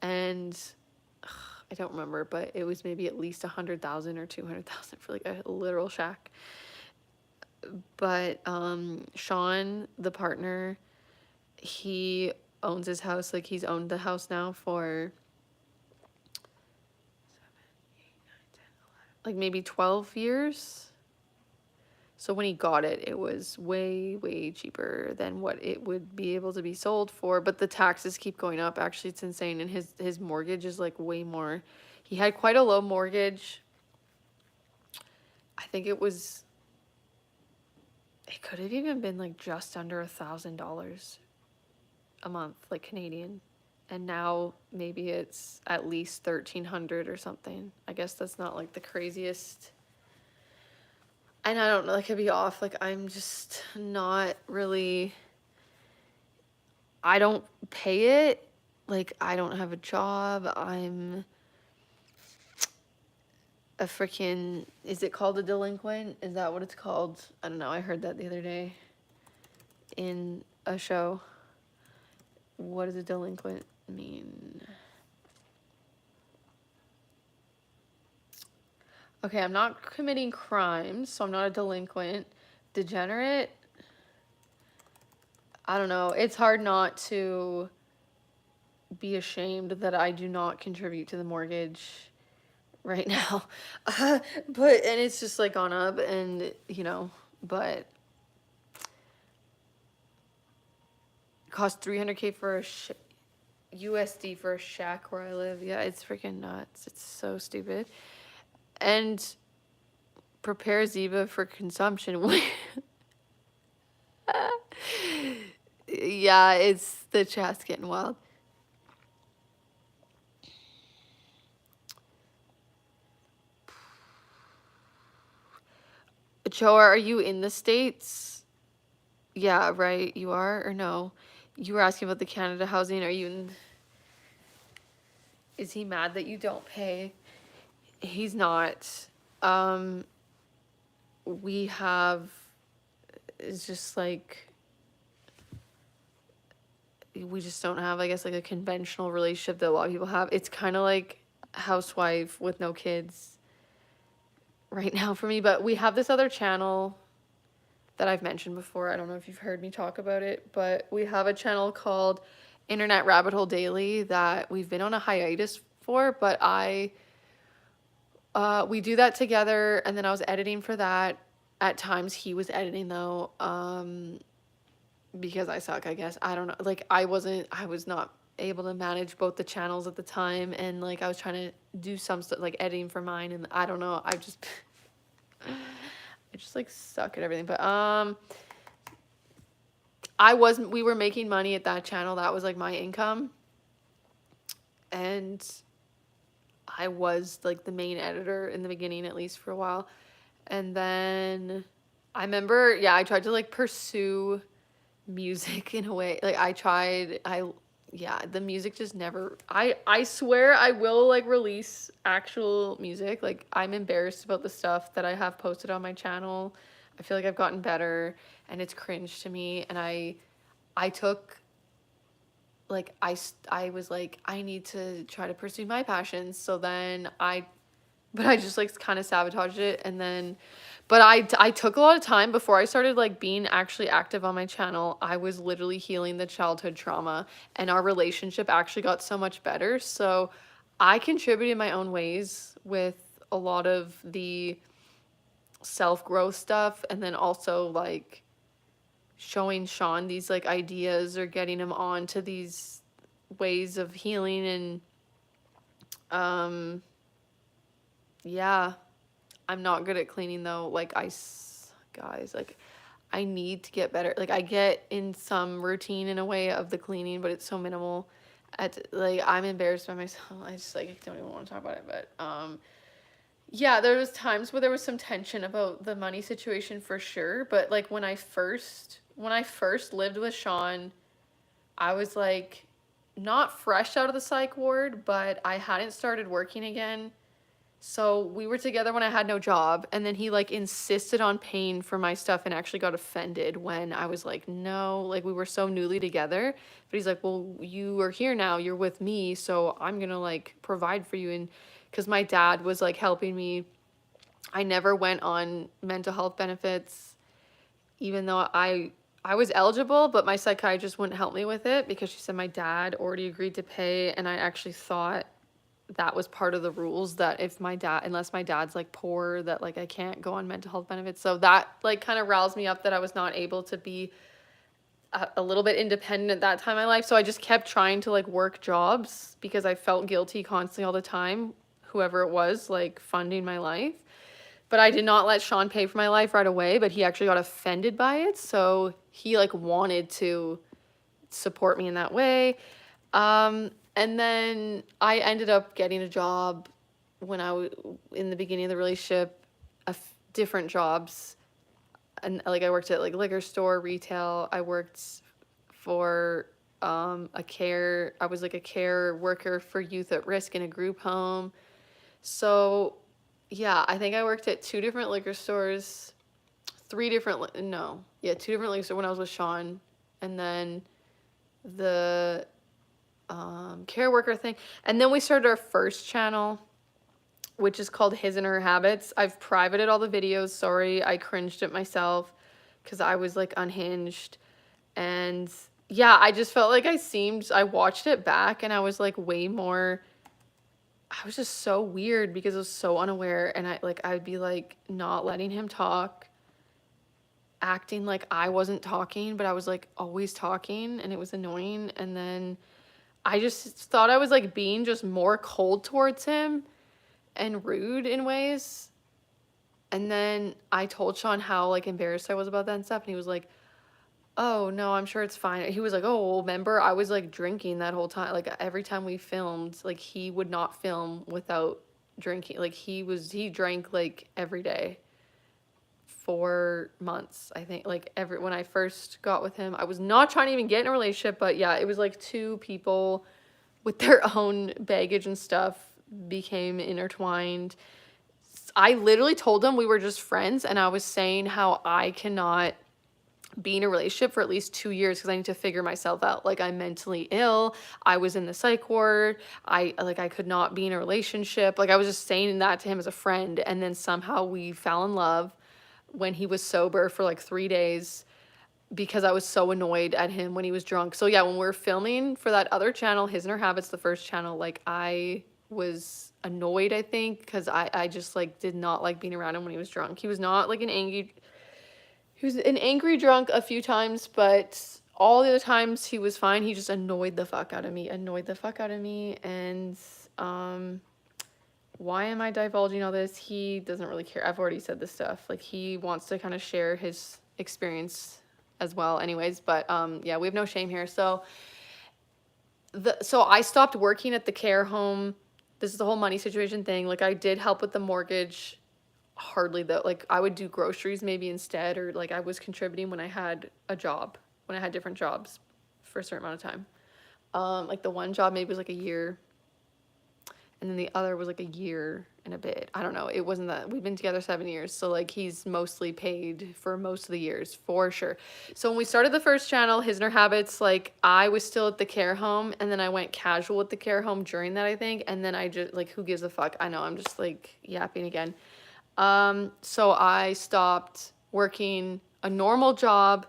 and I don't remember, but it was maybe at least 100,000 or 200,000 for like a literal shack. But Sean, the partner, he owns his house. Like, he's owned the house now for 7, 8, 9, 10, 11, like maybe 12 years. So when he got it, it was way, way cheaper than what it would be able to be sold for. But the taxes keep going up. Actually, it's insane. And his mortgage is like way more. He had quite a low mortgage. I think it could have even been like just under $1,000 a month, like Canadian. And now maybe it's at least 1,300 or something. I guess that's not like the craziest. And I don't know, I could be off. Like, I'm just not really, I don't pay it. Like, I don't have a job. I'm a freaking, is it called a delinquent? Is that what it's called? I don't know. I heard that the other day in a show. What does a delinquent mean? Okay, I'm not committing crimes, so I'm not a delinquent. Degenerate? I don't know. It's hard not to be ashamed that I do not contribute to the mortgage right now. But, and it's just like gone up, and, you know, but it cost 300K for a USD for a shack where I live. Yeah, it's freaking nuts. It's so stupid. And prepare Ziba for consumption. Yeah, it's the chat's getting wild. Joa, are you in the States? Yeah, right. You are, or no? You were asking about the Canada housing. Are you in? Is he mad that you don't pay? He's not. We have, it's just like, we just don't have, I guess, like a conventional relationship that a lot of people have. It's kind of like housewife with no kids right now for me. But we have this other channel that I've mentioned before. I don't know if you've heard me talk about it, but we have a channel called Internet Rabbit Hole Daily that we've been on a hiatus for, but we do that together, and then I was editing for that. At times he was editing though, because I suck, I guess. I don't know. Like I was not able to manage both the channels at the time, and like I was trying to do some stuff like editing for mine, and I don't know. I just like suck at everything. But we were making money at that channel. That was like my income. And I was like the main editor in the beginning, at least for a while. And then I remember, yeah, I tried to like pursue music in a way. Like the music just never, I swear I will like release actual music. Like I'm embarrassed about the stuff that I have posted on my channel. I feel like I've gotten better, and it's cringe to me. And I took, like, I was like, I need to try to pursue my passions. So then but I just like kind of sabotaged it. And then, but I took a lot of time before I started like being actually active on my channel. I was literally healing the childhood trauma, and our relationship actually got so much better. So I contributed in my own ways with a lot of the self-growth stuff, and then also like showing Sean these like ideas or getting him on to these ways of healing. And yeah, I'm not good at cleaning though. Like guys, like I need to get better. Like I get in some routine in a way of the cleaning, but it's so minimal. Like I'm embarrassed by myself. I just like don't even want to talk about it. But yeah, there was times where there was some tension about the money situation for sure. But like when I first lived with Sean, I was like not fresh out of the psych ward, but I hadn't started working again. So we were together when I had no job, and then he like insisted on paying for my stuff and actually got offended when I was like, no, like we were so newly together. But he's like, well, you are here now, you're with me, so I'm gonna like provide for you. And because my dad was like helping me, I never went on mental health benefits, even though I was eligible, but my psychiatrist wouldn't help me with it because she said my dad already agreed to pay, and I actually thought that was part of the rules, that unless my dad's like poor, that like I can't go on mental health benefits. So that like kind of roused me up that I was not able to be a little bit independent at that time in my life. So I just kept trying to like work jobs because I felt guilty constantly all the time, whoever it was like funding my life. But I did not let Sean pay for my life right away, but he actually got offended by it. So he like wanted to support me in that way. And then I ended up getting a job when I was in the beginning of the relationship, different jobs. And like I worked at like liquor store, retail. I worked for I was like a care worker for youth at risk in a group home. So yeah, I think I worked at two different liquor stores, two different liquor stores when I was with Sean. And then the care worker thing. And then we started our first channel, which is called His and Her Habits. I've privated all the videos. Sorry, I cringed at myself because I was like unhinged. And yeah, I just felt like I watched it back and I was like I was just so weird because I was so unaware, and I'd be like not letting him talk, acting like I wasn't talking, but I was like always talking and it was annoying. And then I just thought I was like being just more cold towards him and rude in ways. And then I told Sean how like embarrassed I was about that and stuff, and he was like, "Oh, no, I'm sure it's fine." He was like, "Oh, well, remember I was like drinking that whole time. Like every time we filmed, like he would not film without drinking. Like he drank like every day for months, I think. Like when I first got with him, I was not trying to even get in a relationship, but yeah, it was like two people with their own baggage and stuff became intertwined. I literally told him we were just friends, and I was saying how I cannot be in a relationship for at least 2 years because I need to figure myself out. Like I'm mentally ill. I was in the psych ward. I could not be in a relationship. Like I was just saying that to him as a friend, and then somehow we fell in love when he was sober for like 3 days because I was so annoyed at him when he was drunk. So yeah, when we were filming for that other channel, His and Her Habits, the first channel, like I was annoyed, I think, because I just like did not like being around him when he was drunk. He was not like he was an angry drunk a few times, but all the other times he was fine. He just annoyed the fuck out of me, and why am I divulging all this? He doesn't really care. I've already said this stuff. Like he wants to kind of share his experience as well anyways, but yeah, we have no shame here. So I stopped working at the care home. This is the whole money situation thing. Like I did help with the mortgage, hardly though. Like I would do groceries maybe instead, or like I was contributing when I had a job, when I had different jobs for a certain amount of time. Like the one job maybe was like a year, and then the other was like a year and a bit. I don't know. It wasn't that. We've been together 7 years, so like he's mostly paid for most of the years for sure. So when we started the first channel, His and Her Habits, like I was still at the care home, and then I went casual at the care home during that, I think, and then I just like, who gives a fuck? I know I'm just like yapping again. So I stopped working a normal job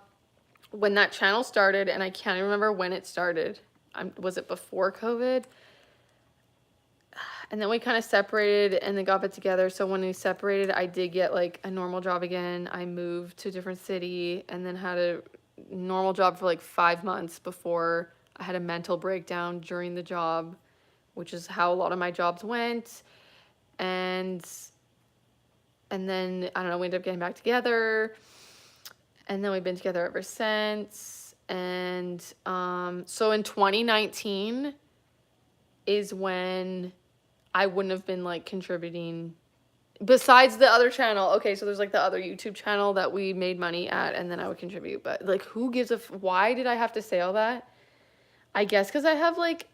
when that channel started, and I can't even remember when it started. Was it before COVID? And then we kind of separated and then got back together. So when we separated, I did get like a normal job again. I moved to a different city and then had a normal job for like 5 months before I had a mental breakdown during the job, which is how a lot of my jobs went. And then, I don't know, we ended up getting back together. And then we've been together ever since. And so in 2019 is when I wouldn't have been like contributing besides the other channel. Okay, so there's like the other YouTube channel that we made money at, and then I would contribute. But like, who gives why did I have to say all that? I guess because I have like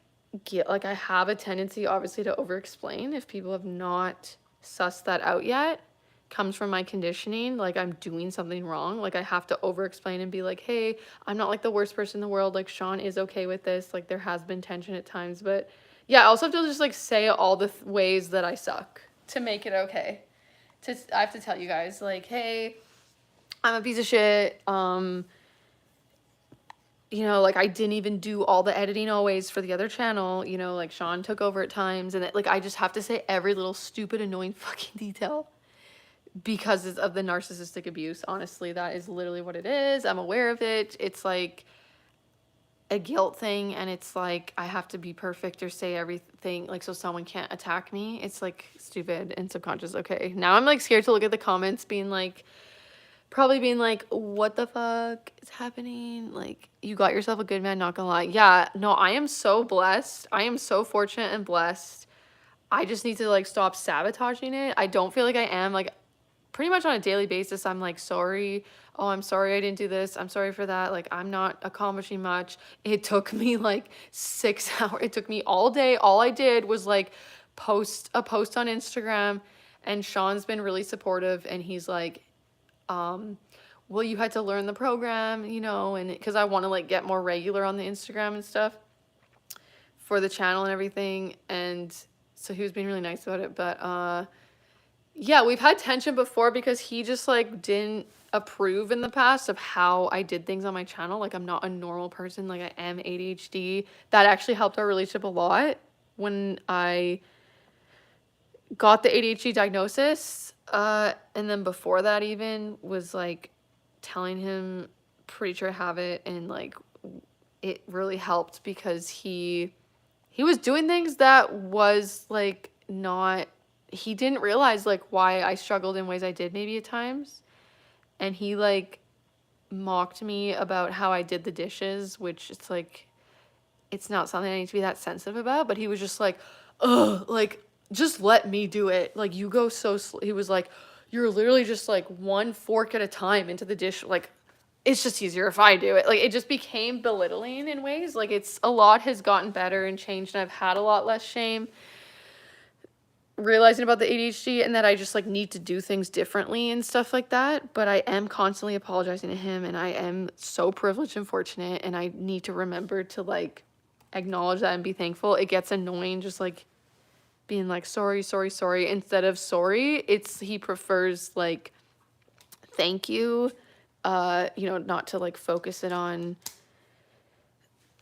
I have a tendency obviously to over explain. If people have not sussed that out yet, comes from my conditioning. Like I'm doing something wrong. Like I have to over explain and be like, hey, I'm not like the worst person in the world. Like Sean is okay with this. Like there has been tension at times, but yeah, I also have to just like say all the ways that I suck to make it okay. I have to tell you guys like, hey, I'm a piece of shit. You know, like I didn't even do all the editing always for the other channel. You know, like Sean took over at times, and like I just have to say every little stupid, annoying fucking detail because of the narcissistic abuse. Honestly, that is literally what it is. I'm aware of it. It's like a guilt thing, and it's like I have to be perfect or say everything like so someone can't attack me. It's like stupid and subconscious. Okay, now I'm like scared to look at the comments probably being like, what the fuck is happening? Like, you got yourself a good man, not gonna lie. Yeah, no, I am so blessed. I am so fortunate and blessed. I just need to like stop sabotaging it. I don't feel like I am. Like pretty much on a daily basis, I'm like, sorry. Oh, I'm sorry I didn't do this. I'm sorry for that. Like, I'm not accomplishing much. It took me like 6 hours. It took me all day. All I did was like post a post on Instagram, and Sean's been really supportive, and he's like, well, you had to learn the program, you know, and because I want to like get more regular on the Instagram and stuff for the channel and everything. And so he was being really nice about it. But yeah, we've had tension before because he just like didn't approve in the past of how I did things on my channel. Like, I'm not a normal person. Like, I am ADHD. That actually helped our relationship a lot when I got the ADHD diagnosis. And then before that, even was like telling him, pretty sure I have it. And like, it really helped because he was doing things that was like not, he didn't realize like why I struggled in ways I did maybe at times. And he like mocked me about how I did the dishes, which it's like, it's not something I need to be that sensitive about, but he was just like, ugh, like, just let me do it. Like, you go so he was like, you're literally just like one fork at a time into the dish. Like, it's just easier if I do it. Like, it just became belittling in ways. Like, it's a lot has gotten better and changed, and I've had a lot less shame realizing about the ADHD and that I just like need to do things differently and stuff like that. But I am constantly apologizing to him, and I am so privileged and fortunate, and I need to remember to like acknowledge that and be thankful. It gets annoying just like being like sorry, sorry, sorry instead of sorry. It's he prefers like thank you. Not to like focus it on,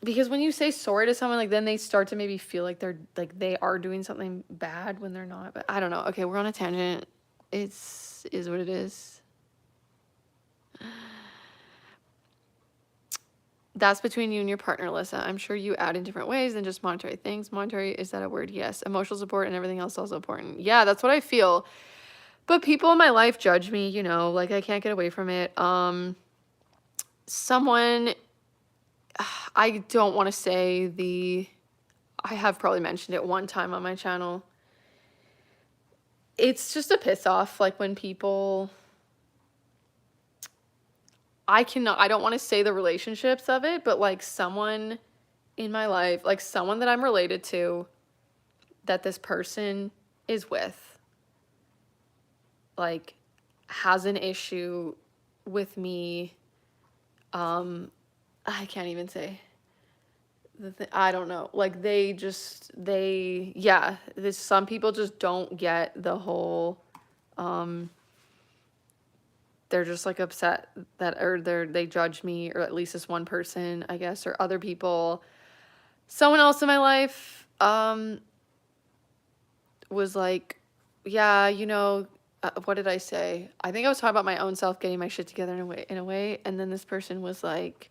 because when you say sorry to someone, like then they start to maybe feel like they're like they are doing something bad when they're not. But I don't know. Okay, we're on a tangent. It's is what it is. That's between you and your partner, Alyssa. I'm sure you add in different ways than just monetary things. Monetary, is that a word? Yes. Emotional support and everything else is also important. Yeah, that's what I feel. But people in my life judge me, like I can't get away from it. Someone, I don't want to say I have probably mentioned it one time on my channel. It's just a piss off, like when people, I don't want to say the relationships of it, but like someone in my life, like someone that I'm related to, that this person is with, like has an issue with me. I can't even say I don't know. Like some people just don't get the whole, they're just like upset that, or they judge me, or at least this one person, I guess, or other people. Someone else in my life, was like, yeah, what did I say? I think I was talking about my own self getting my shit together in a way. And then this person was like,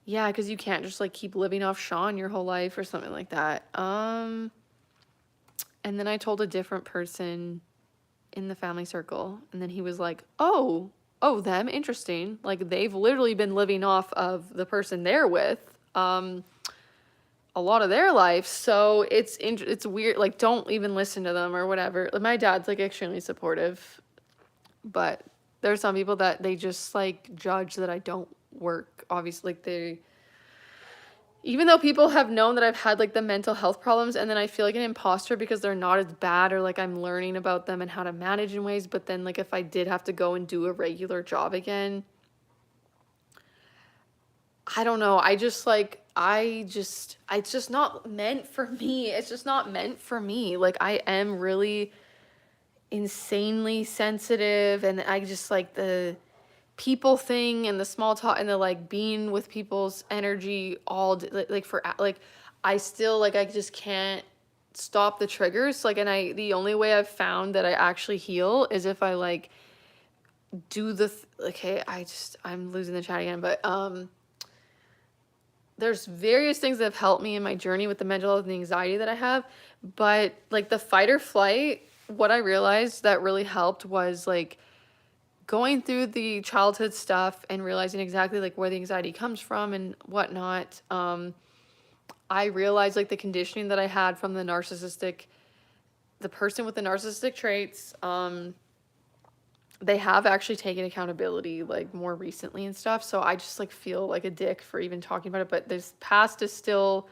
yeah, because you can't just like keep living off Sean your whole life or something like that. And then I told a different person in the family circle, and then he was like, oh, them, interesting. Like they've literally been living off of the person they're with, a lot of their life. So it's weird. Like, don't even listen to them or whatever. Like, my dad's like extremely supportive, but there are some people that they just like judge that I don't work. Obviously, like even though people have known that I've had like the mental health problems, and then I feel like an imposter because they're not as bad, or like I'm learning about them and how to manage in ways. But then like if I did have to go and do a regular job again, I don't know. It's just not meant for me. It's just not meant for me. Like I am really insanely sensitive, and I just like the people thing and the small talk and the like being with people's energy all day, I still like I just can't stop the triggers. Like, and the only way I've found that I actually heal is if I like do okay, I'm losing the chat again, but there's various things that have helped me in my journey with the mental health and the anxiety that I have. But like the fight or flight, what I realized that really helped was like going through the childhood stuff and realizing exactly like where the anxiety comes from and whatnot. I realized like the conditioning that I had from the person with the narcissistic traits, they have actually taken accountability like more recently and stuff. So I just like feel like a dick for even talking about it, but this past is still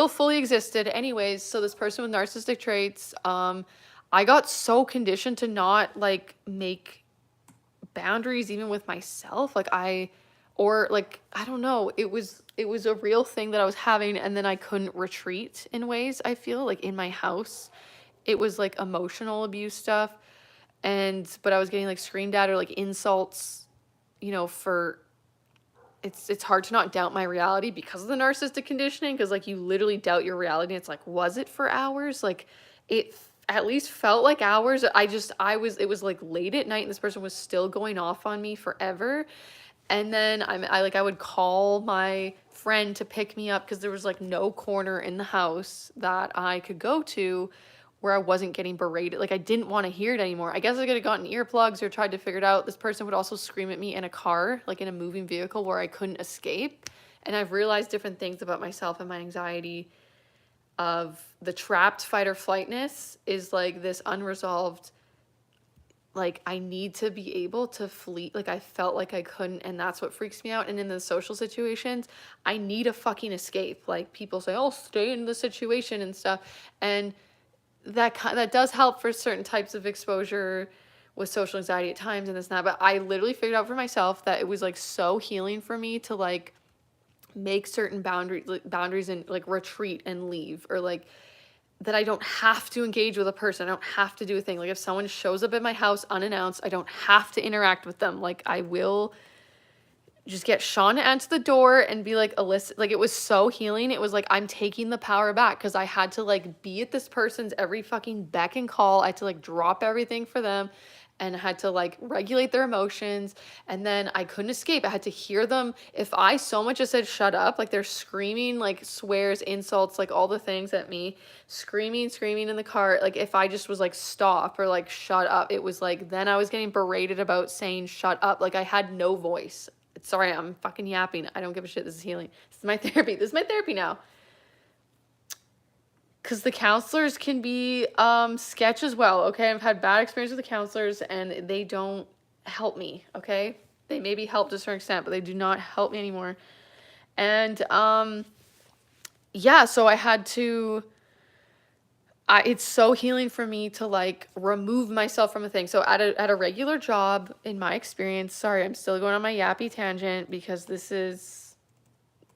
fully existed anyways. So this person with narcissistic traits, I got so conditioned to not like make boundaries even with myself. I don't know, it was a real thing that I was having, and then I couldn't retreat in ways. I feel like in my house, it was like emotional abuse stuff. but I was getting like screamed at or like insults, for it's hard to not doubt my reality because of the narcissistic conditioning, because like you literally doubt your reality. It's like, was it for hours? Like at least felt like hours. It was like late at night and this person was still going off on me forever. And then I would call my friend to pick me up because there was like no corner in the house that I could go to where I wasn't getting berated. Like I didn't want to hear it anymore. I guess I could have gotten earplugs or tried to figure it out. This person would also scream at me in a car, like in a moving vehicle where I couldn't escape. And I've realized different things about myself and my anxiety of the trapped fight or flightness is like this unresolved, like I need to be able to flee. Like I felt like I couldn't, and that's what freaks me out. And in the social situations, I need a fucking escape. Like people say, "Oh, stay in the situation" and stuff, and that does help for certain types of exposure with social anxiety at times and this and that. But I literally figured out for myself that it was like so healing for me to like make certain boundaries and like retreat and leave, or like that I don't have to engage with a person. I don't have to do a thing. Like if someone shows up at my house unannounced, I don't have to interact with them. Like I will just get Sean to answer the door and be like, Alyssa, like it was so healing. It was like, I'm taking the power back because I had to like be at this person's every fucking beck and call. I had to like drop everything for them and I had to like regulate their emotions. And then I couldn't escape. I had to hear them. If I so much as said, shut up, like they're screaming, like swears, insults, like all the things at me, screaming in the car. Like if I just was like, stop or like, shut up, it was like, then I was getting berated about saying, shut up. Like I had no voice. Sorry, I'm fucking yapping. I don't give a shit. This is healing. This is my therapy. This is my therapy now. Because the counselors can be sketch as well, okay? I've had bad experience with the counselors, and they don't help me, okay? They maybe help to a certain extent, but they do not help me anymore. And, yeah, so I had to... it's so healing for me to like remove myself from a thing. So at a regular job, in my experience, sorry, I'm still going on my yappy tangent because this is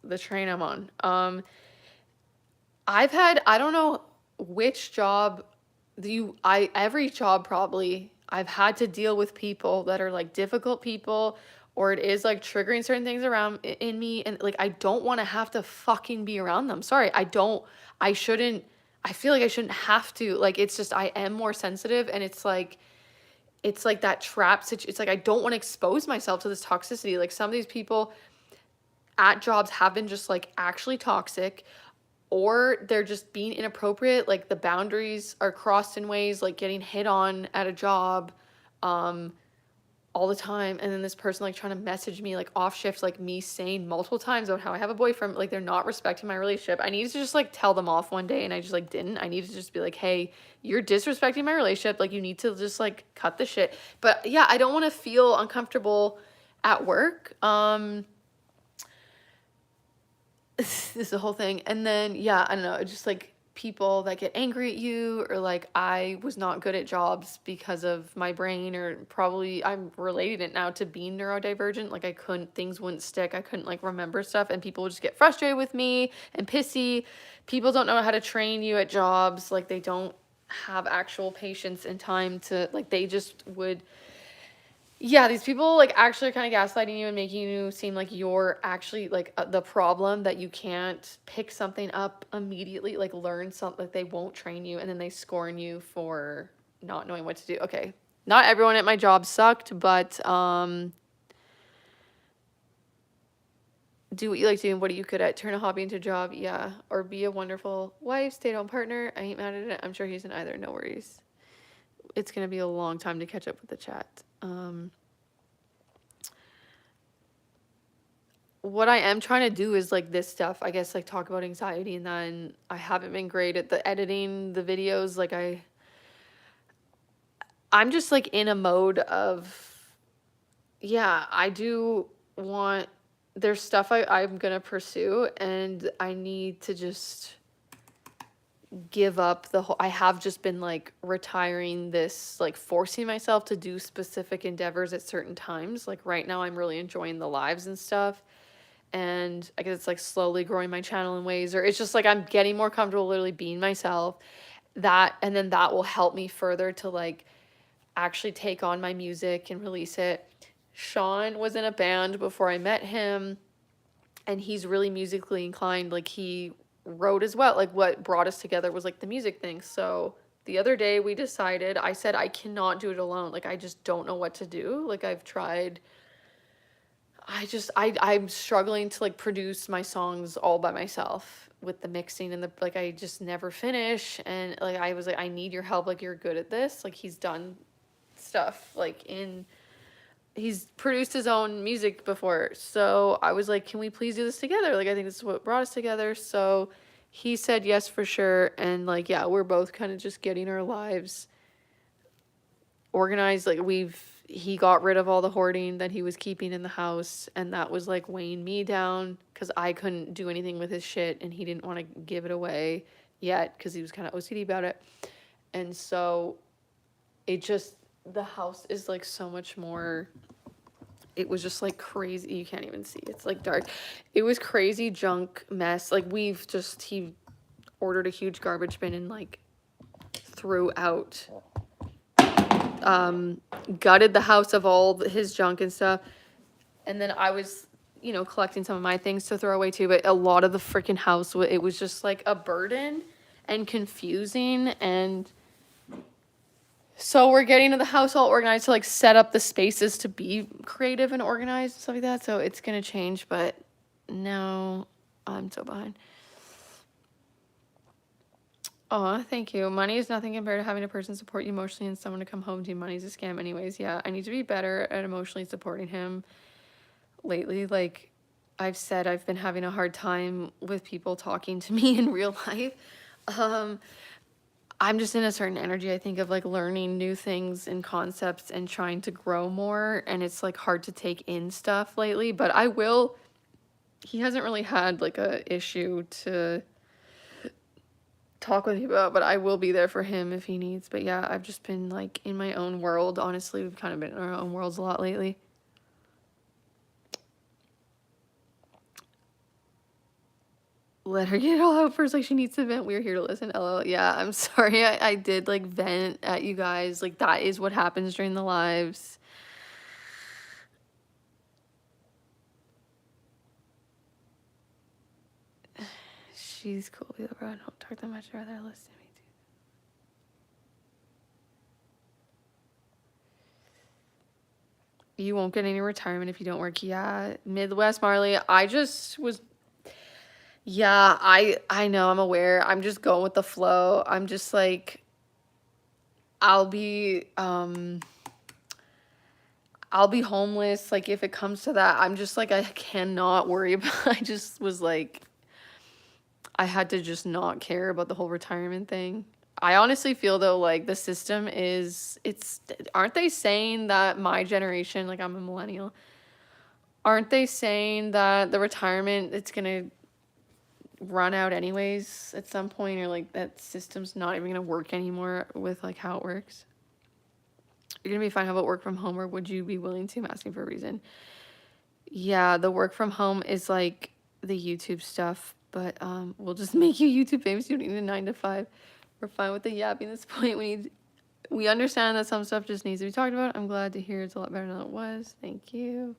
the train I'm on. I've had, I don't know which job every job probably, I've had to deal with people that are like difficult people, or it is like triggering certain things around in me. And like, I don't want to have to fucking be around them. Sorry, I shouldn't. I feel like I shouldn't have to. Like, it's just, I am more sensitive, and it's like that trap situation. It's like, I don't want to expose myself to this toxicity. Like, some of these people at jobs have been just like actually toxic, or they're just being inappropriate. Like, the boundaries are crossed in ways, like getting hit on at a job, all the time. And then this person like trying to message me like off shift, like me saying multiple times about how I have a boyfriend, like they're not respecting my relationship. I needed to just like tell them off one day, and I just like didn't. I needed to just be like, hey, you're disrespecting my relationship, like you need to just like cut the shit. But yeah, I don't want to feel uncomfortable at work. This is the whole thing. And then yeah, I don't know, just like people that get angry at you, or like I was not good at jobs because of my brain, or probably I'm relating it now to being neurodivergent. Like things wouldn't stick. I couldn't like remember stuff, and people would just get frustrated with me and pissy. People don't know how to train you at jobs. Like they don't have actual patience and time to, like they just would. Yeah, these people like actually are kind of gaslighting you and making you seem like you're actually like the problem, that you can't pick something up immediately, like learn something. Like they won't train you, and then they scorn you for not knowing what to do. Okay, not everyone at my job sucked, but do what you like doing. What are you good at? Turn a hobby into a job, yeah, or be a wonderful wife, stay-at-home partner. I ain't mad at it. I'm sure he's in either. No worries. It's gonna be a long time to catch up with the chat. What I am trying to do is like this stuff, I guess, like talk about anxiety, and then I haven't been great at the editing the videos. Like I'm just like in a mode of, yeah, I do want, there's stuff I'm gonna pursue, and I need to just give up the whole, I have just been like retiring this, like forcing myself to do specific endeavors at certain times. Like right now I'm really enjoying the lives and stuff, and I guess it's like slowly growing my channel in ways, or it's just like I'm getting more comfortable literally being myself. And then that will help me further to like actually take on my music and release it. Sean was in a band before I met him, and he's really musically inclined. Like, he wrote as well. Like, what brought us together was like the music thing. So the other day we decided, I said I cannot do it alone. Like, I just don't know what to do. Like, I've tried, I'm struggling to like produce my songs all by myself with the mixing and the, like, I just never finish. And like, I was like, I need your help. Like, you're good at this. Like, he's done stuff like in, he's produced his own music before. So I was like, can we please do this together? Like, I think this is what brought us together. So he said yes for sure. And like, yeah, we're both kind of just getting our lives organized. Like, he got rid of all the hoarding that he was keeping in the house, and that was like weighing me down because I couldn't do anything with his shit, and he didn't want to give it away yet because he was kind of OCD about it. And so it just, the house is like so much more, it was just like crazy. You can't even see, it's like dark. It was crazy junk mess. Like, he ordered a huge garbage bin and like threw out, gutted the house of all his junk and stuff. And then I was, collecting some of my things to throw away too. But a lot of the freaking house, it was just like a burden and confusing. And so we're getting to the house all organized to like set up the spaces to be creative and organized and stuff like that. So it's going to change, but now I'm so behind. Oh, thank you. Money is nothing compared to having a person support you emotionally and someone to come home to you. Money's a scam anyways. Yeah, I need to be better at emotionally supporting him lately. Like I've said, I've been having a hard time with people talking to me in real life. I'm just in a certain energy, I think, of like learning new things and concepts and trying to grow more. And it's like hard to take in stuff lately, but I will. He hasn't really had like a issue to talk with me about, but I will be there for him if he needs. But yeah, I've just been like in my own world. Honestly, we've kind of been in our own worlds a lot lately. Let her get it all out first, like she needs to vent. We're here to listen. LOL. Yeah, I'm sorry. I did like vent at you guys. Like, that is what happens during the lives. She's cool, bro. Don't talk that much. I'd rather listen to me too. You won't get any retirement if you don't work. Yeah, Midwest Marley. I just was. Yeah, I know. I'm aware. I'm just going with the flow. I'm just like, I'll be homeless. Like, if it comes to that, I'm just like, I cannot worry about. I just was like, I had to just not care about the whole retirement thing. I honestly feel though, like the system aren't they saying that my generation, like I'm a millennial, aren't they saying that the retirement, it's gonna run out anyways at some point, or like that system's not even gonna work anymore with like how it works? You're gonna be fine. How about work from home, or would you be willing to? I'm asking for a reason. Yeah, the work from home is like the YouTube stuff, but we'll just make you YouTube famous. You don't need a 9 to 5. We're fine with the yapping at this point. We understand that some stuff just needs to be talked about. I'm glad to hear it's a lot better than it was. Thank you.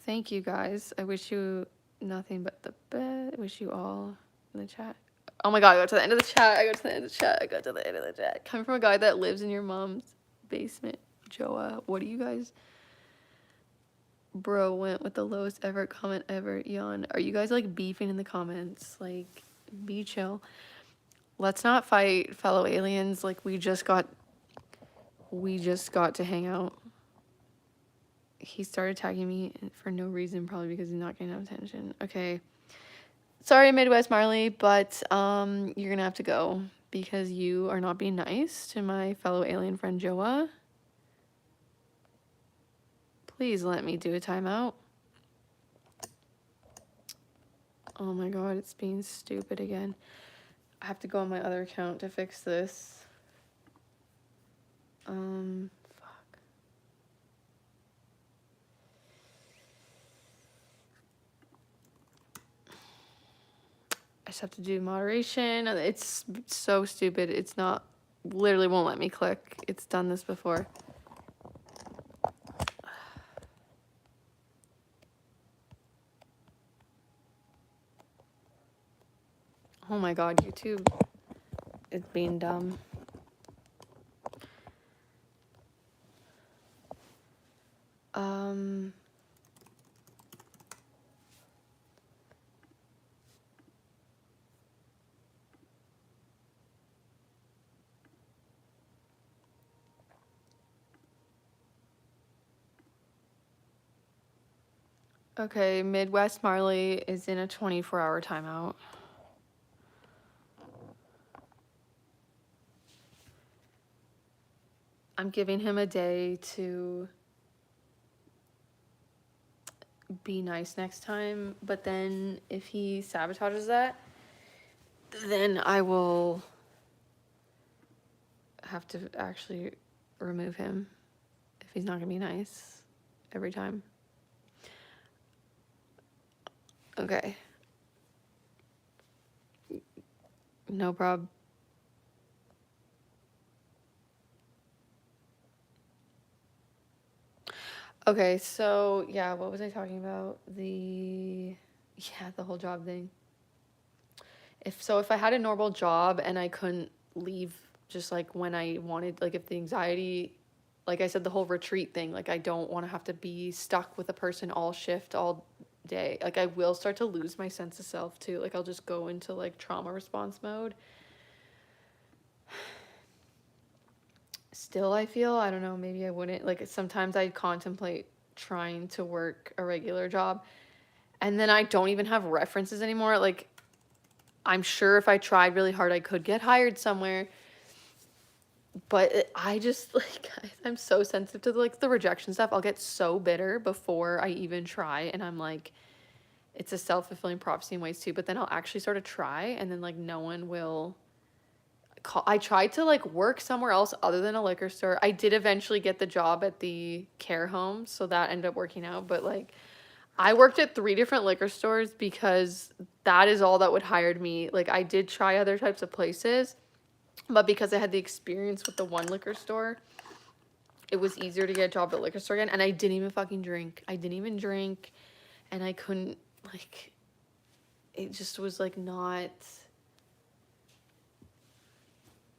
Thank you guys. I wish you nothing but the best. I wish you all in the chat. Oh my god, I got to the end of the chat. I got to the end of the chat. Coming from a guy that lives in your mom's basement. Joa, what do you guys? Bro went with the lowest ever comment ever. Yawn. Are you guys like beefing in the comments? Like, be chill. Let's not fight, fellow aliens. Like, we just got to hang out. He started tagging me for no reason, probably because he's not getting enough attention. Okay. Sorry, Midwest Marley, but you're gonna have to go because you are not being nice to my fellow alien friend Joa. Please let me do a timeout. Oh my god, it's being stupid again. I have to go on my other account to fix this. Fuck. just have to do moderation. It's so stupid. It's not, literally won't let me click. It's done this before. Oh my God, YouTube is being dumb. Okay, Midwest Marley is in a 24-hour timeout. I'm giving him a day to be nice next time, but then if he sabotages that, then I will have to actually remove him if he's not gonna be nice every time. Okay. No prob. Okay, so yeah, what was I talking about? The whole job thing. If I had a normal job and I couldn't leave just like when I wanted, like if the anxiety, like I said, the whole retreat thing, like I don't want to have to be stuck with a person all shift all day. Like I will start to lose my sense of self too. Like I'll just go into like trauma response mode. Still, I feel, I don't know, maybe I wouldn't. Like sometimes I contemplate trying to work a regular job and then I don't even have references anymore. Like I'm sure if I tried really hard, I could get hired somewhere. But I just like, I'm so sensitive to like the rejection stuff. I'll get so bitter before I even try. And I'm like, it's a self-fulfilling prophecy in ways too. But then I'll actually sort of try and then like no one will call. I tried to like work somewhere else other than a liquor store. I did eventually get the job at the care home. So that ended up working out. But like, I worked at 3 different liquor stores because that is all that would hire me. Like I did try other types of places, but because I had the experience with the one liquor store, it was easier to get a job at liquor store again. And I didn't even fucking drink. I didn't even drink. And I couldn't, like, it just was like not,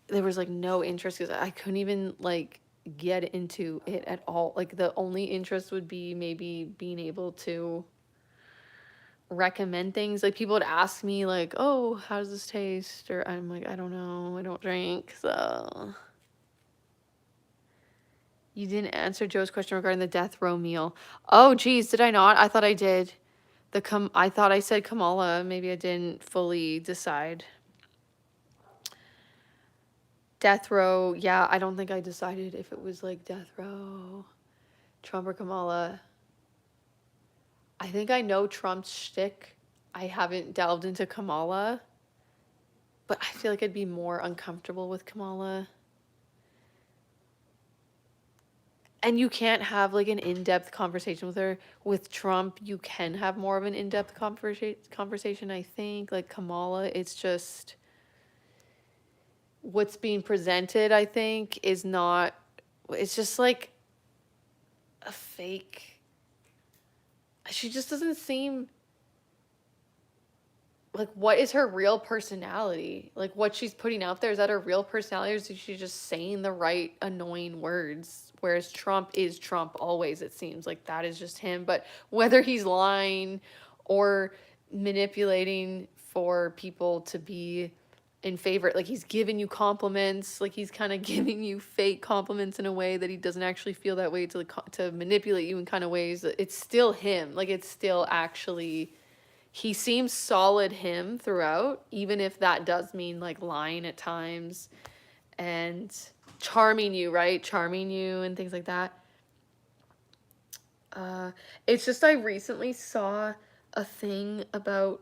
there was like no interest because I couldn't even like get into it at all. Like the only interest would be maybe being able to recommend things. Like people would ask me like, oh, how does this taste? Or I'm like, I don't know, I don't drink. So you didn't answer Joe's question regarding the death row meal. Oh geez, did I not? I thought I did. I thought I said Kamala. Maybe I didn't fully decide. Death row, yeah, I don't think I decided if it was like death row, Trump or Kamala. I think I know Trump's shtick. I haven't delved into Kamala, but I feel like I'd be more uncomfortable with Kamala. And you can't have like an in-depth conversation with her. With Trump, you can have more of an in-depth conversation, I think. Like Kamala, it's just what's being presented, I think, is not, it's just like a fake. She just doesn't seem like, what is her real personality? Like what she's putting out there, is that her real personality, or is she just saying the right annoying words? Whereas Trump is Trump always, it seems like that is just him. But whether he's lying or manipulating for people to be in favor, like he's giving you compliments, like he's kind of giving you fake compliments in a way that he doesn't actually feel that way, to manipulate you in kind of ways. It's still him. Like it's still actually, he seems solid him throughout, even if that does mean like lying at times and charming you, right? Charming you and things like that. It's just, I recently saw a thing about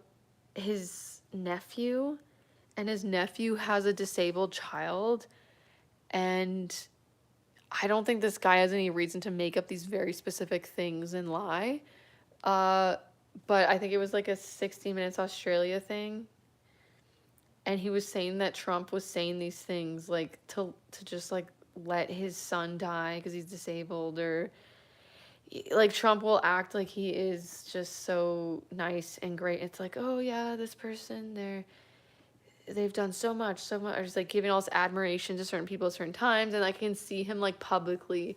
his nephew, and his nephew has a disabled child, and I don't think this guy has any reason to make up these very specific things and lie. But I think it was like a 60 Minutes Australia thing. and he was saying that Trump was saying these things like to just like let his son die because he's disabled, or like Trump will act like he is just so nice and great. It's like, oh yeah, this person, they've done so much, or just like giving all this admiration to certain people at certain times, and I can see him like publicly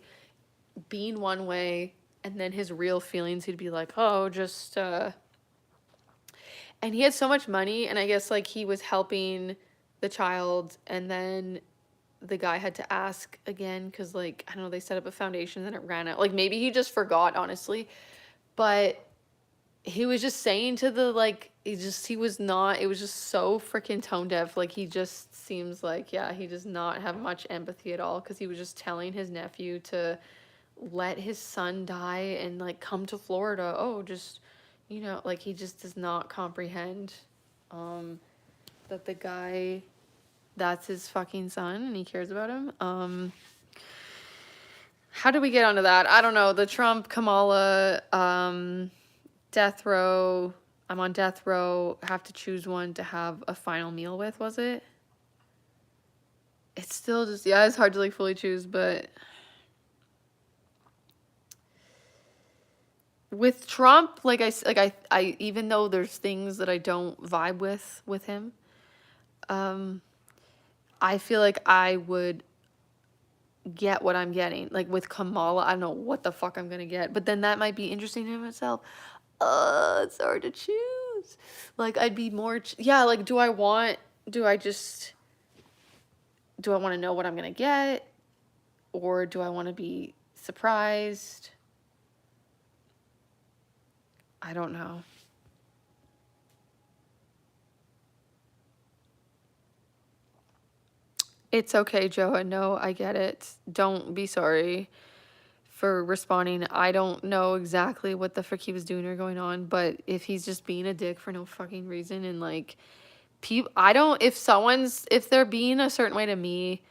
being one way, and then his real feelings, he'd be like, oh, just and he had so much money, and I guess like he was helping the child, and then the guy had to ask again because like I don't know, they set up a foundation and it ran out. Like maybe he just forgot, honestly, but he was just saying to the like he was not, it was just so freaking tone deaf. Like he just seems like, yeah, he does not have much empathy at all, because he was just telling his nephew to let his son die and like come to Florida. Oh, just, you know, like he just does not comprehend that the guy, that's his fucking son and he cares about him. How did we get onto that? I don't know. The Trump Kamala death row. I'm on death row. Have to choose one to have a final meal with, was it? It's still just, yeah, it's hard to like fully choose, but with Trump, like I even though there's things that I don't vibe with him, I feel like I would get what I'm getting. Like with Kamala, I don't know what the fuck I'm gonna get, but then that might be interesting in itself. It's hard to choose. Like I'd be more, yeah. Like, do I want to know what I'm gonna get, or do I want to be surprised? I don't know. It's okay, Joa. No, I get it. Don't be sorry for responding. I don't know exactly what the frick he was doing or going on, but if he's just being a dick for no fucking reason, and like people, I don't, if they're being a certain way to me,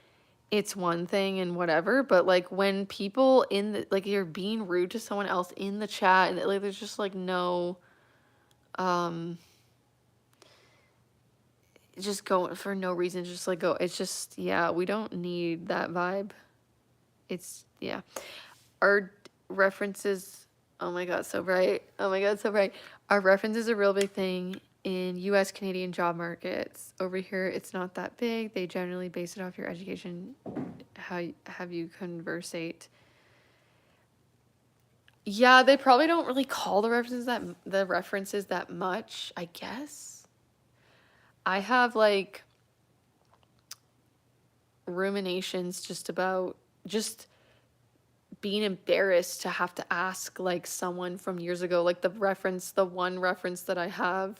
it's one thing and whatever, but like when people in the, like you're being rude to someone else in the chat, and like there's just like no just go for no reason, just like go, it's just, yeah, we don't need that vibe. It's, yeah. Our references, oh my god, so bright. Oh my god, so bright. Our references are a real big thing in US Canadian job markets. Over here it's not that big. They generally base it off your education, how have you conversate. Yeah, they probably don't really call the references that much, I guess. I have like ruminations just about just being embarrassed to have to ask like someone from years ago, like the one reference that I have.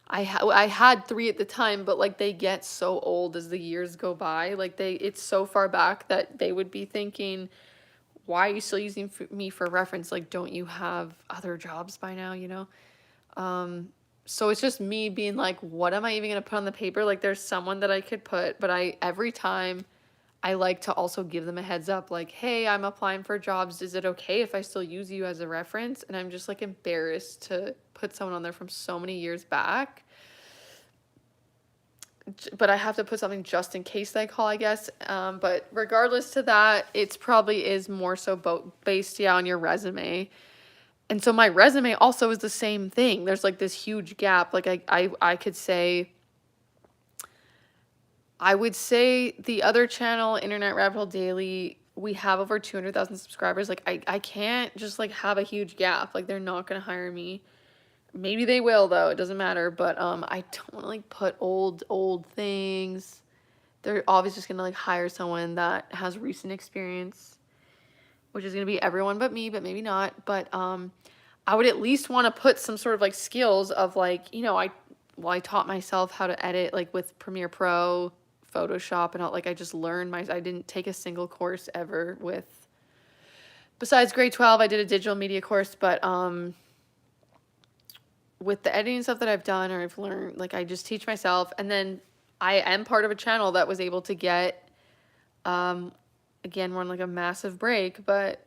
I had 3 at the time, but like they get so old as the years go by. Like it's so far back that they would be thinking, why are you still using me for reference? Like, don't you have other jobs by now, you know? So it's just me being like, what am I even gonna put on the paper? Like there's someone that I could put, but every time I like to also give them a heads up, like, hey, I'm applying for jobs. Is it okay if I still use you as a reference? And I'm just like embarrassed to put someone on there from so many years back. But I have to put something just in case they call, I guess. But regardless to that, it's probably is more so based, yeah, on your resume. And so my resume also is the same thing. There's like this huge gap. Like I could say, I would say the other channel, Internet Rabbit Hole Daily, we have over 200,000 subscribers. Like I can't just like have a huge gap. Like they're not gonna hire me. Maybe they will though. It doesn't matter. But I don't want to like put old things. They're obviously just gonna like hire someone that has recent experience, which is gonna be everyone but me, but maybe not. But I would at least want to put some sort of like skills of like, you know, I taught myself how to edit like with Premiere Pro, Photoshop, and all. Like I just learned I didn't take a single course ever with, besides grade 12, I did a digital media course, but with the editing stuff that I've done or I've learned, like I just teach myself. And then I am part of a channel that was able to get, again, we're on like a massive break, but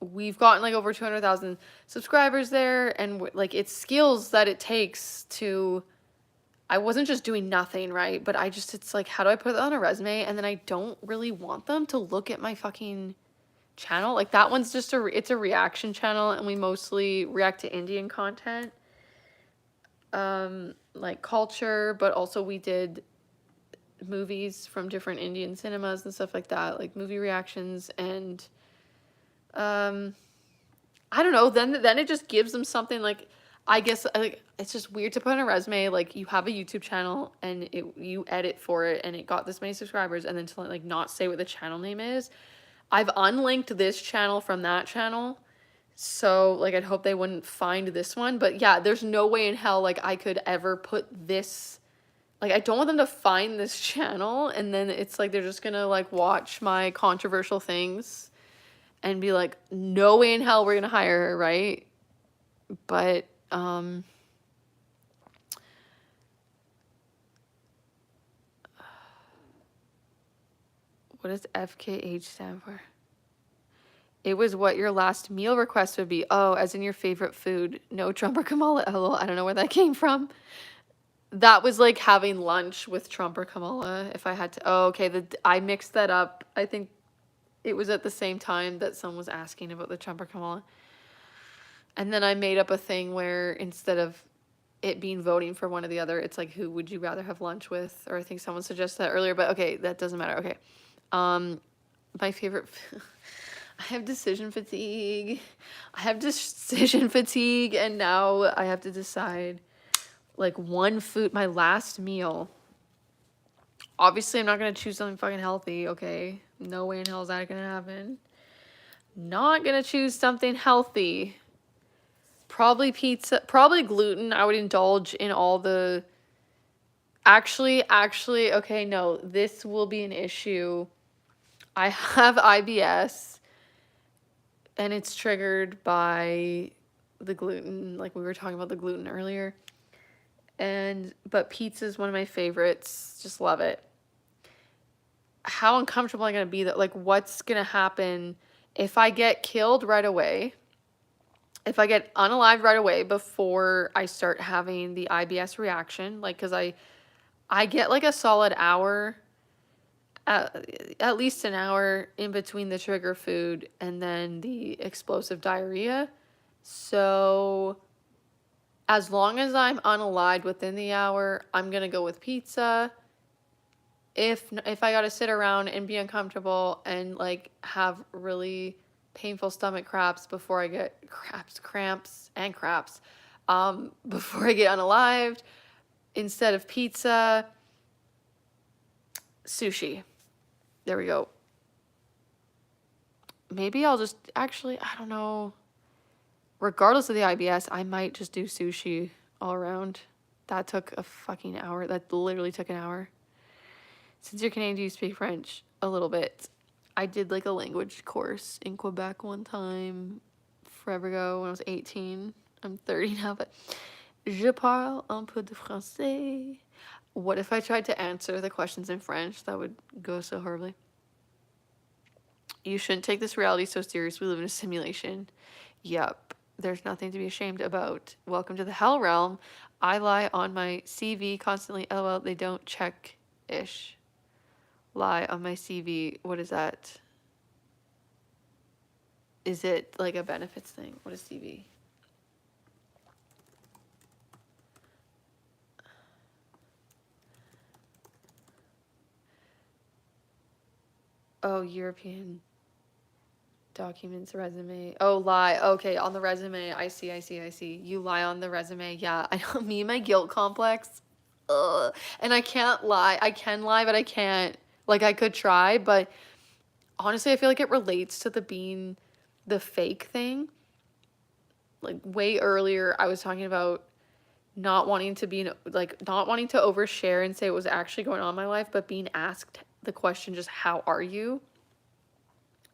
we've gotten like over 200,000 subscribers there, and like it's skills that it takes to I wasn't just doing nothing, right? But it's like, how do I put that on a resume? And then I don't really want them to look at my fucking channel. Like that one's just it's a reaction channel, and we mostly react to Indian content, like culture, but also we did movies from different Indian cinemas and stuff like that, like movie reactions. And I don't know, then it just gives them something. Like, I guess, like, it's just weird to put on a resume, like, you have a YouTube channel and you edit for it and it got this many subscribers, and then to, like, not say what the channel name is. I've unlinked this channel from that channel, so, like, I'd hope they wouldn't find this one. But yeah, there's no way in hell, like, I could ever put this, like, I don't want them to find this channel and then it's like they're just gonna, like, watch my controversial things and be like, no way in hell we're gonna hire her, right? But what does FKH stand for? It was what your last meal request would be. Oh, as in your favorite food. No Trump or Kamala. Hello, I don't know where that came from. That was like having lunch with Trump or Kamala if I had to. Oh, okay. I mixed that up. I think it was at the same time that someone was asking about the Trump or Kamala. And then I made up a thing where instead of it being voting for one or the other, it's like, who would you rather have lunch with? Or I think someone suggested that earlier, but okay, that doesn't matter. Okay. My favorite, I have decision fatigue. And now I have to decide, like, one food, my last meal. Obviously, I'm not going to choose something fucking healthy, okay? No way in hell is that going to happen. Not going to choose something healthy. Probably pizza, probably gluten. I would indulge in all the... Actually, okay, no, this will be an issue. I have IBS, and it's triggered by the gluten, like we were talking about the gluten earlier. But pizza is one of my favorites. Just love it. How uncomfortable am I going to be? That, like, what's going to happen if I get killed right away? If I get unalived right away before I start having the IBS reaction, like, because I get like a solid hour, at least an hour in between the trigger food and then the explosive diarrhea. So as long as I'm unalived within the hour, I'm going to go with pizza. If I got to sit around and be uncomfortable and, like, have really painful stomach cramps before I get cramps, before I get unalived, instead of pizza, sushi. There we go. Maybe I'll just, actually, I don't know. Regardless of the IBS, I might just do sushi all around. That took a fucking hour. That literally took an hour. Since you're Canadian, do you speak French? A little bit. I did, like, a language course in Quebec one time forever ago when I was 18. I'm 30 now, but je parle un peu de français. What if I tried to answer the questions in French? That would go so horribly. You shouldn't take this reality so serious. We live in a simulation. Yup. There's nothing to be ashamed about. Welcome to the hell realm. I lie on my CV constantly. LOL, they don't check-ish. Lie on my CV. What is that? Is it like a benefits thing? What is CV? Oh, European documents, resume. Oh, lie. Okay, on the resume. I see. You lie on the resume. Yeah, I know. Me and my guilt complex. Ugh. And I can't lie. I can lie, but I can't. Like, I could try, but honestly, I feel like it relates to being the fake thing. Like, way earlier, I was talking about not wanting to overshare and say what was actually going on in my life, but being asked the question, just, how are you?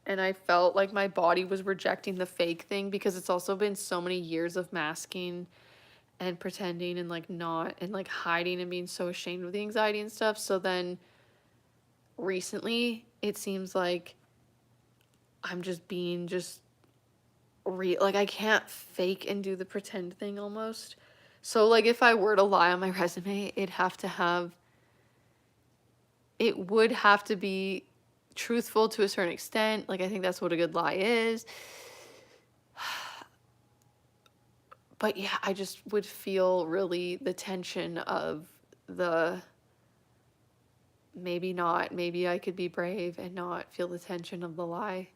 And I felt like my body was rejecting the fake thing, because it's also been so many years of masking and pretending and, like, not, and, like, hiding and being so ashamed of the anxiety and stuff. So then recently it seems like I'm just being real. Like, I can't fake and do the pretend thing almost. So like if I were to lie on my resume, it would have to be truthful to a certain extent. Like I think that's what a good lie is. But yeah, I just would feel really the tension of the maybe not, maybe I could be brave and not feel the tension of the lie.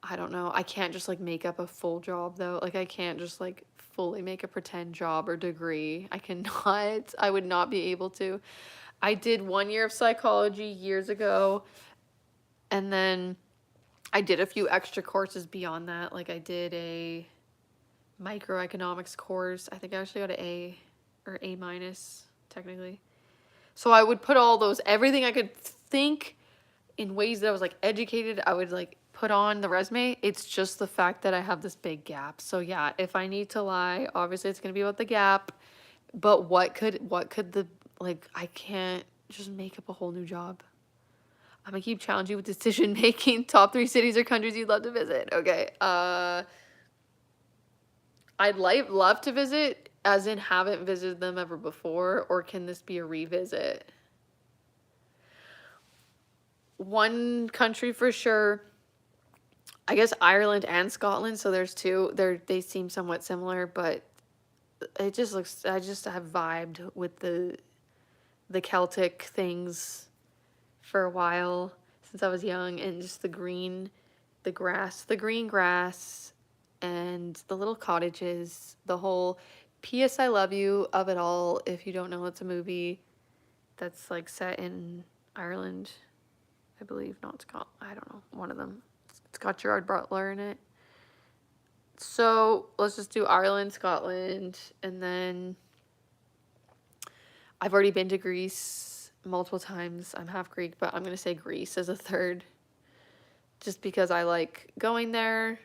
I don't know. I can't just like make up a full job though. Like I can't just like fully make a pretend job or degree. I cannot. I would not be able to. I did 1 year of psychology years ago, and then I did a few extra courses beyond that. Like I did a microeconomics course. I think I actually got an A or A minus technically. So I would put all those, everything I could think in ways that I was like educated, I would like put on the resume. It's just the fact that I have this big gap. So yeah, if I need to lie, obviously it's gonna be about the gap. But I can't just make up a whole new job. I'm gonna keep challenging you with decision making. Top 3 cities or countries you'd love to visit. Okay. I'd love to visit, as in haven't visited them ever before, or can this be a revisit? One country for sure, I guess Ireland and Scotland, so there's two. They seem somewhat similar, but it just looks, I just have vibed with the Celtic things for a while since I was young, and just the green grass and the little cottages, the whole P.S. I Love You of it all. If you don't know, it's a movie that's like set in Ireland, I believe, not Scotland. I don't know, one of them. It's got Gerard Butler in it. So let's just do Ireland, Scotland, and then I've already been to Greece multiple times. I'm half Greek, but I'm gonna say Greece as a third, just because I like going there.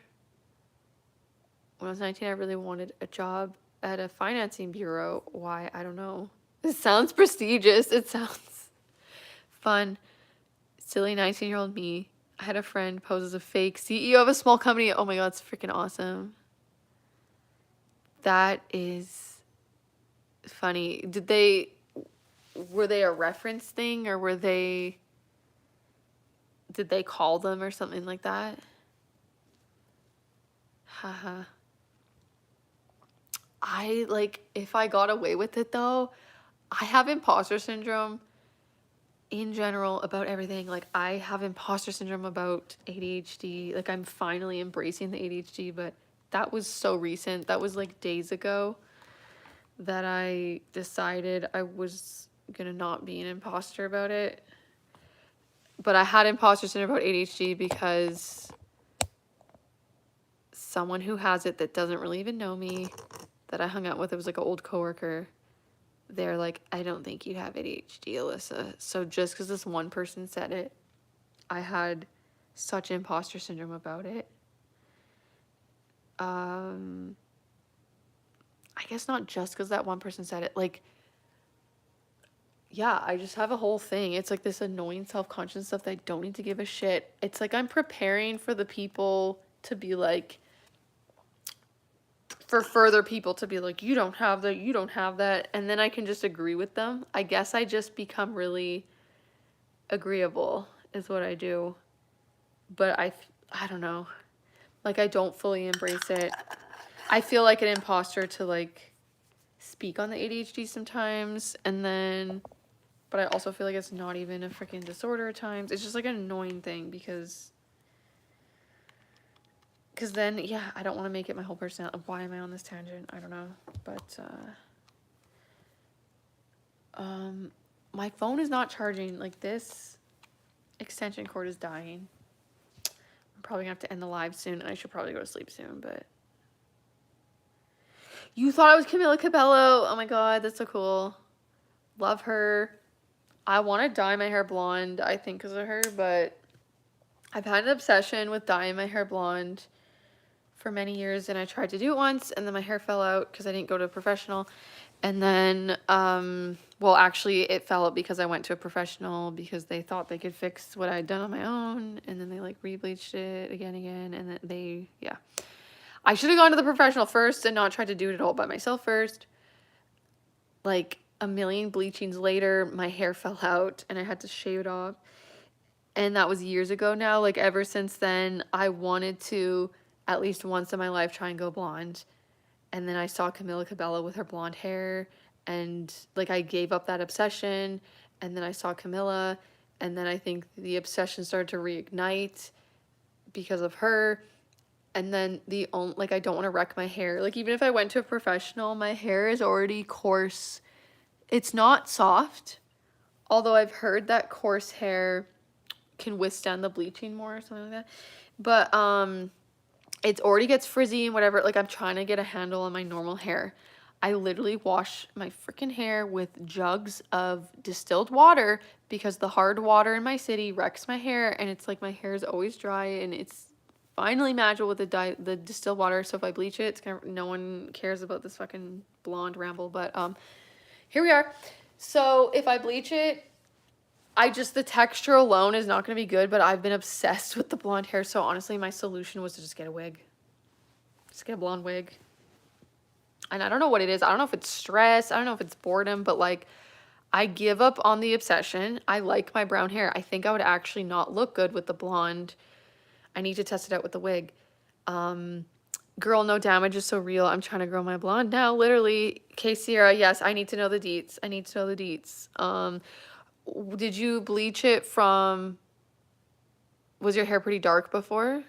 When I was 19, I really wanted a job at a financing bureau. Why? I don't know. It sounds prestigious. It sounds fun. Silly 19-year-old me. I had a friend pose as a fake CEO of a small company. Oh my god, it's freaking awesome. That is funny. Were they a reference thing, or did they call them or something like that? Haha. If I got away with it though, I have imposter syndrome in general about everything. Like I have imposter syndrome about ADHD. Like I'm finally embracing the ADHD, but that was so recent. That was like days ago that I decided I was gonna not be an imposter about it. But I had imposter syndrome about ADHD because someone who has it that doesn't really even know me, that I hung out with, it was like an old coworker. They're like, I don't think you have ADHD, Alyssa. So just because this one person said it, I had such imposter syndrome about it. I guess not just because that one person said it. Like, yeah, I just have a whole thing. It's like this annoying self-conscious stuff that I don't need to give a shit. It's like I'm preparing for the people to be like, for further people to be like, you don't have that, you don't have that, and then I can just agree with them. I guess I just become really agreeable is what I do. But I don't know. Like, I don't fully embrace it. I feel like an imposter to, like, speak on the ADHD sometimes, and then, but I also feel like it's not even a freaking disorder at times. It's just, like, an annoying thing because then, yeah, I don't want to make it my whole personality. Why am I on this tangent? I don't know. But, my phone is not charging. Like, this extension cord is dying. I'm probably gonna have to end the live soon, and I should probably go to sleep soon, but. You thought I was Camila Cabello. Oh my god, that's so cool. Love her. I want to dye my hair blonde, I think, because of her, but I've had an obsession with dyeing my hair blonde for many years, and I tried to do it once, and then my hair fell out because I didn't go to a professional. And then, well, actually, it fell out because I went to a professional because they thought they could fix what I'd done on my own, and then they, like, re-bleached it again, and then yeah. I should have gone to the professional first and not tried to do it all by myself first. Like a million bleachings later, my hair fell out and I had to shave it off. And that was years ago now. Like ever since then, I wanted to at least once in my life try and go blonde. And then I saw Camila Cabello with her blonde hair, and like I gave up that obsession. And then I saw Camila, and then I think the obsession started to reignite because of her. And then the only, like, I don't want to wreck my hair. Like even if I went to a professional, my hair is already coarse. It's not soft, although I've heard that coarse hair can withstand the bleaching more or something like that. But it already gets frizzy and whatever. Like I'm trying to get a handle on my normal hair. I literally wash my freaking hair with jugs of distilled water because the hard water in my city wrecks my hair, and it's like my hair is always dry, and it's finally magical with the distilled water. So if I bleach it, it's kind of, no one cares about this fucking blonde ramble, but here we are. So if I bleach it, the texture alone is not going to be good, but I've been obsessed with the blonde hair. So honestly, my solution was to just get a wig. Just get a blonde wig. And I don't know what it is. I don't know if it's stress. I don't know if it's boredom, but like I give up on the obsession. I like my brown hair. I think I would actually not look good with the blonde. I need to test it out with the wig. Girl, no damage is so real. I'm trying to grow my blonde now. Literally. K Sierra, yes, I need to know the deets. I need to know the deets. Did you bleach it from, was your hair pretty dark before?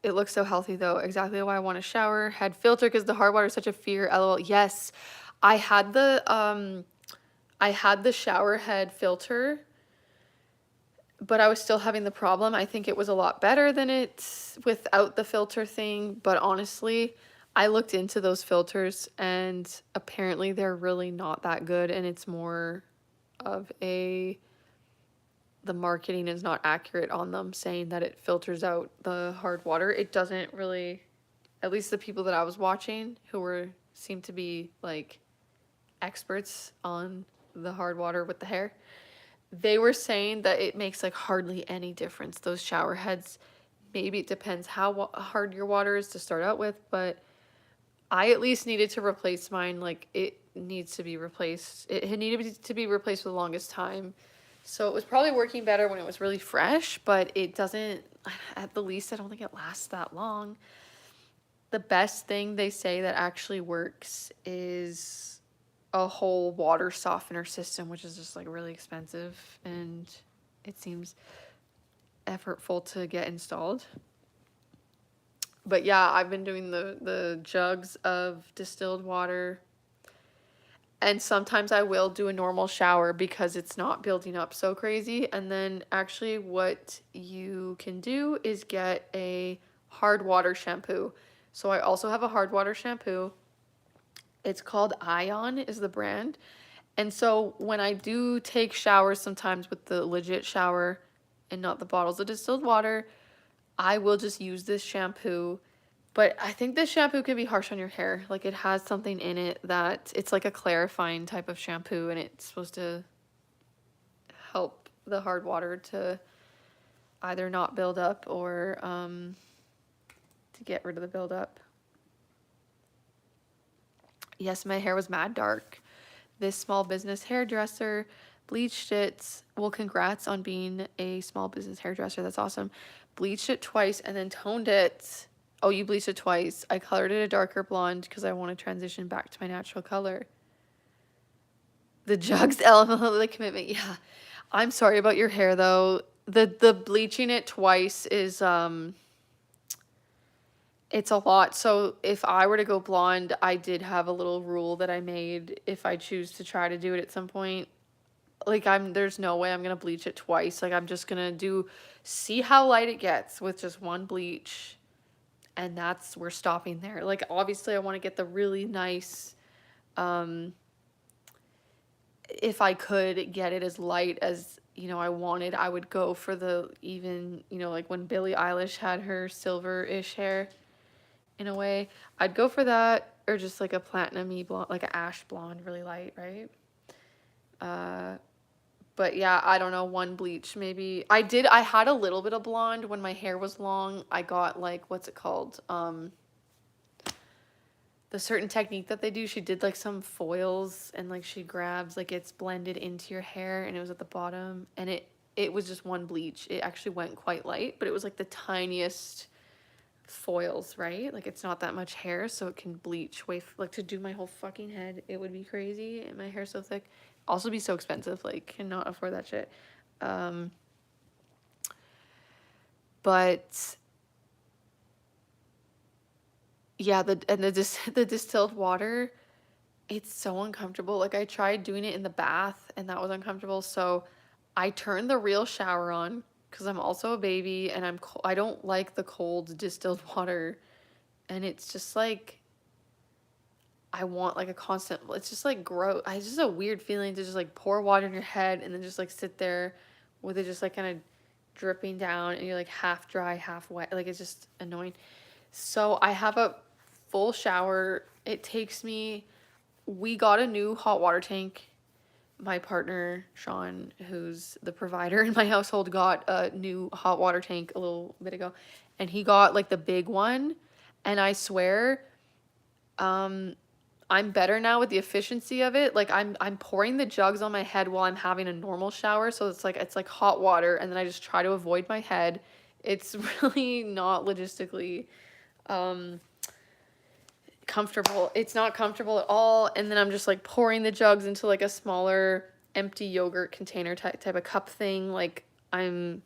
It looks so healthy though. Exactly why I want to shower. Head filter because the hard water is such a fear. LOL. Yes. I had the shower head filter, but I was still having the problem. I think it was a lot better than it without the filter thing, but honestly, I looked into those filters and apparently they're really not that good, and it's more of the marketing is not accurate on them, saying that it filters out the hard water. It doesn't really, at least the people that I was watching who seemed to be like experts on the hard water with the hair, they were saying that it makes like hardly any difference. Those shower heads, maybe it depends how hard your water is to start out with, but I at least needed to replace mine. Like it needs to be replaced. It had needed to be replaced for the longest time. So it was probably working better when it was really fresh, but it doesn't, at the least, I don't think it lasts that long. The best thing they say that actually works is a whole water softener system, which is just like really expensive, and it seems effortful to get installed. But yeah, I've been doing the jugs of distilled water, and sometimes I will do a normal shower because it's not building up so crazy. And then actually what you can do is get a hard water shampoo. So I also have a hard water shampoo. It's called Ion is the brand. And so when I do take showers sometimes with the legit shower and not the bottles of distilled water, I will just use this shampoo. But I think this shampoo can be harsh on your hair. Like it has something in it that it's like a clarifying type of shampoo, and it's supposed to help the hard water to either not build up or to get rid of the buildup. Yes, my hair was mad dark. This small business hairdresser bleached it. Well, congrats on being a small business hairdresser. That's awesome. Bleached it twice and then toned it. Oh, you bleached it twice. I colored it a darker blonde because I want to transition back to my natural color. The jugs element of the commitment. Yeah. I'm sorry about your hair though. The bleaching it twice is it's a lot. So if I were to go blonde, I did have a little rule that I made if I choose to try to do it at some point. Like there's no way I'm going to bleach it twice. Like I'm just going to see how light it gets with just one bleach. And we're stopping there. Like obviously I want to get the really nice, if I could get it as light as, I wanted, I would go for the even, like when Billie Eilish had her silver-ish hair. In a way, I'd go for that, or just like a platinum-y blonde, like an ash blonde, really light, right? But yeah, I don't know, one bleach maybe. I had a little bit of blonde when my hair was long. I got like, what's it called? The certain technique that they do. She did like some foils and like she grabs like it's blended into your hair and it was at the bottom and it was just one bleach. It actually went quite light, but it was like the tiniest foils, right? Like it's not that much hair, so it can bleach way like to do my whole fucking head, it would be crazy. And my hair's so thick. Also be so expensive, like cannot afford that shit. But yeah, the distilled water, it's so uncomfortable. Like I tried doing it in the bath and that was uncomfortable. So I turned the real shower on because I'm also a baby and I don't like the cold distilled water. And it's just like I want like a constant, it's just like gross. It's just a weird feeling to just like pour water in your head and then just like sit there with it just like kind of dripping down and you're like half dry, half wet. Like it's just annoying. So I have a full shower. It takes me, we got a new hot water tank. My partner, Sean, who's the provider in my household, got a new hot water tank a little bit ago. And he got like the big one. And I swear, I'm better now with the efficiency of it. Like I'm pouring the jugs on my head while I'm having a normal shower. So it's like hot water and then I just try to avoid my head. It's really not logistically comfortable. It's not comfortable at all. And then I'm just like pouring the jugs into like a smaller empty yogurt container type of cup thing. Like I don't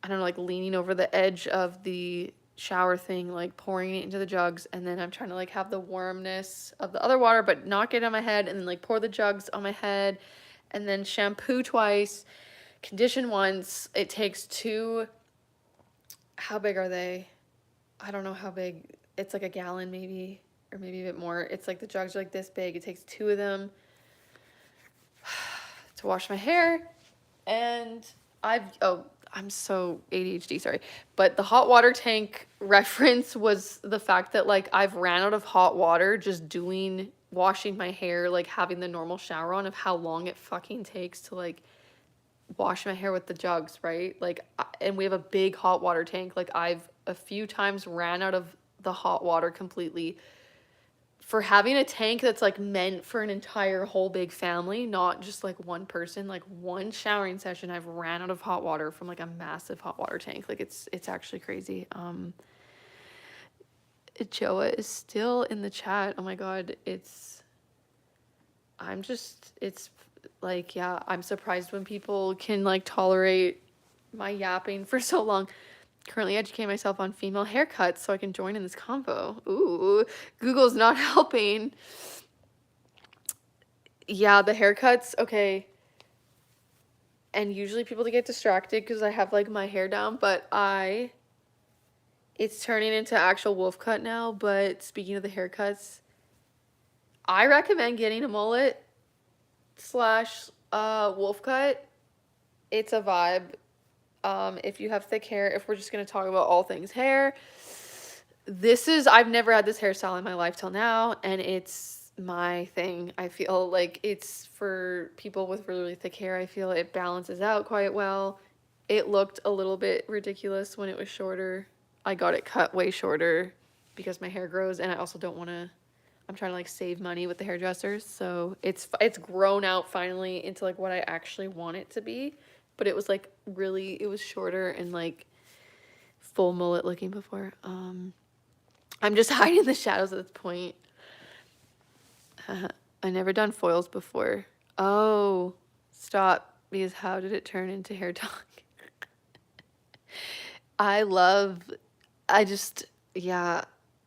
know, like leaning over the edge of the shower thing, like pouring it into the jugs, and then I'm trying to like have the warmness of the other water but not get on my head, and then like pour the jugs on my head and then shampoo twice, condition once. It takes two, how big are they? I don't know how big. It's like a gallon maybe, or maybe a bit more. It's like the jugs are like this big. It takes two of them to wash my hair. And I'm so ADHD, sorry. But the hot water tank reference was the fact that like I've ran out of hot water just washing my hair, like having the normal shower on, of how long it fucking takes to like wash my hair with the jugs, right? Like, and we have a big hot water tank. Like I've a few times ran out of the hot water completely for having a tank that's like meant for an entire whole big family, not just like one person. Like one showering session, I've ran out of hot water from like a massive hot water tank. Like it's actually crazy. Joa is still in the chat. Oh my god, it's like, yeah, I'm surprised when people can like tolerate my yapping for so long. Currently educating myself on female haircuts so I can join in this convo. Ooh, Google's not helping. Yeah, the haircuts, okay. And usually people get distracted because I have like my hair down, but it's turning into actual wolf cut now. But speaking of the haircuts, I recommend getting a mullet slash wolf cut. It's a vibe. If you have thick hair, if we're just going to talk about all things hair, I've never had this hairstyle in my life till now, and it's my thing. I feel like it's for people with really, really thick hair. I feel it balances out quite well. It looked a little bit ridiculous when it was shorter. I got it cut way shorter because my hair grows, and I also don't want to, I'm trying to like save money with the hairdressers. So it's grown out finally into like what I actually want it to be. But it was like really, it was shorter and like full mullet looking before. I'm just hiding the shadows at this point. I never done foils before. Oh, stop, because how did it turn into hair talk? Yeah,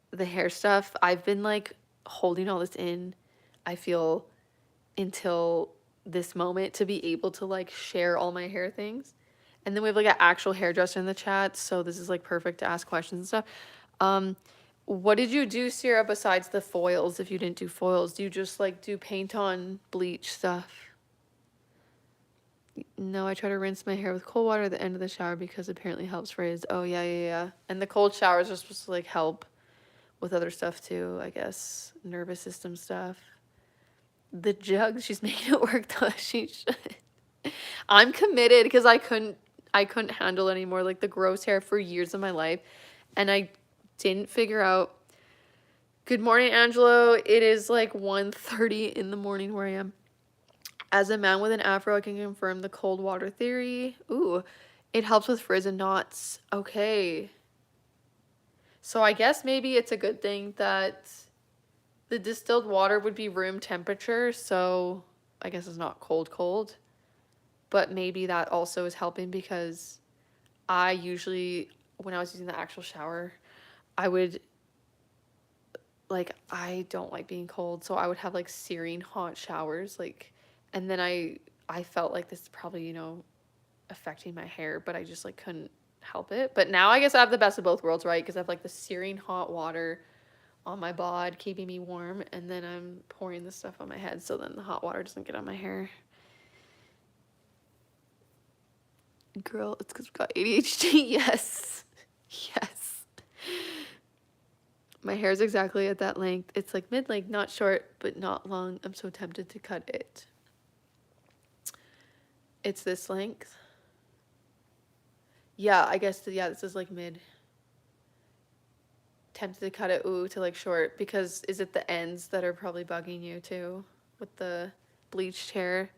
the hair stuff. I've been like holding all this in, I feel, until this moment to be able to like share all my hair things. And then we have like an actual hairdresser in the chat, so this is like perfect to ask questions and stuff. What did you do, Sierra, besides the foils? If you didn't do foils, do you just like do paint on bleach stuff? No, I try to rinse my hair with cold water at the end of the shower because apparently helps frizz. Oh yeah. And the cold showers are supposed to like help with other stuff too, I guess. Nervous system stuff. The jugs, she's making it work though. She should. I'm committed because I couldn't handle anymore, like the gross hair for years of my life. And I didn't figure out. Good morning, Angelo. It is like 1:30 in the morning where I am. As a man with an afro, I can confirm the cold water theory. Ooh, it helps with frizz and knots. Okay. So I guess maybe it's a good thing that the distilled water would be room temperature, so I guess it's not cold cold. But maybe that also is helping because I usually, when I was using the actual shower, I would, like, I don't like being cold, so I would have like searing hot showers, like, and then I felt like this is probably, affecting my hair, but I just like couldn't help it. But now I guess I have the best of both worlds, right? Because I have like the searing hot water on my bod, keeping me warm, and then I'm pouring the stuff on my head, so then the hot water doesn't get on my hair. Girl, it's because we got ADHD. Yes. Yes. My hair is exactly at that length. It's like mid-length, not short, but not long. I'm so tempted to cut it. It's this length. Yeah, I guess, yeah, this is like mid. Tempted to cut it, to like short, because is it the ends that are probably bugging you too with the bleached hair?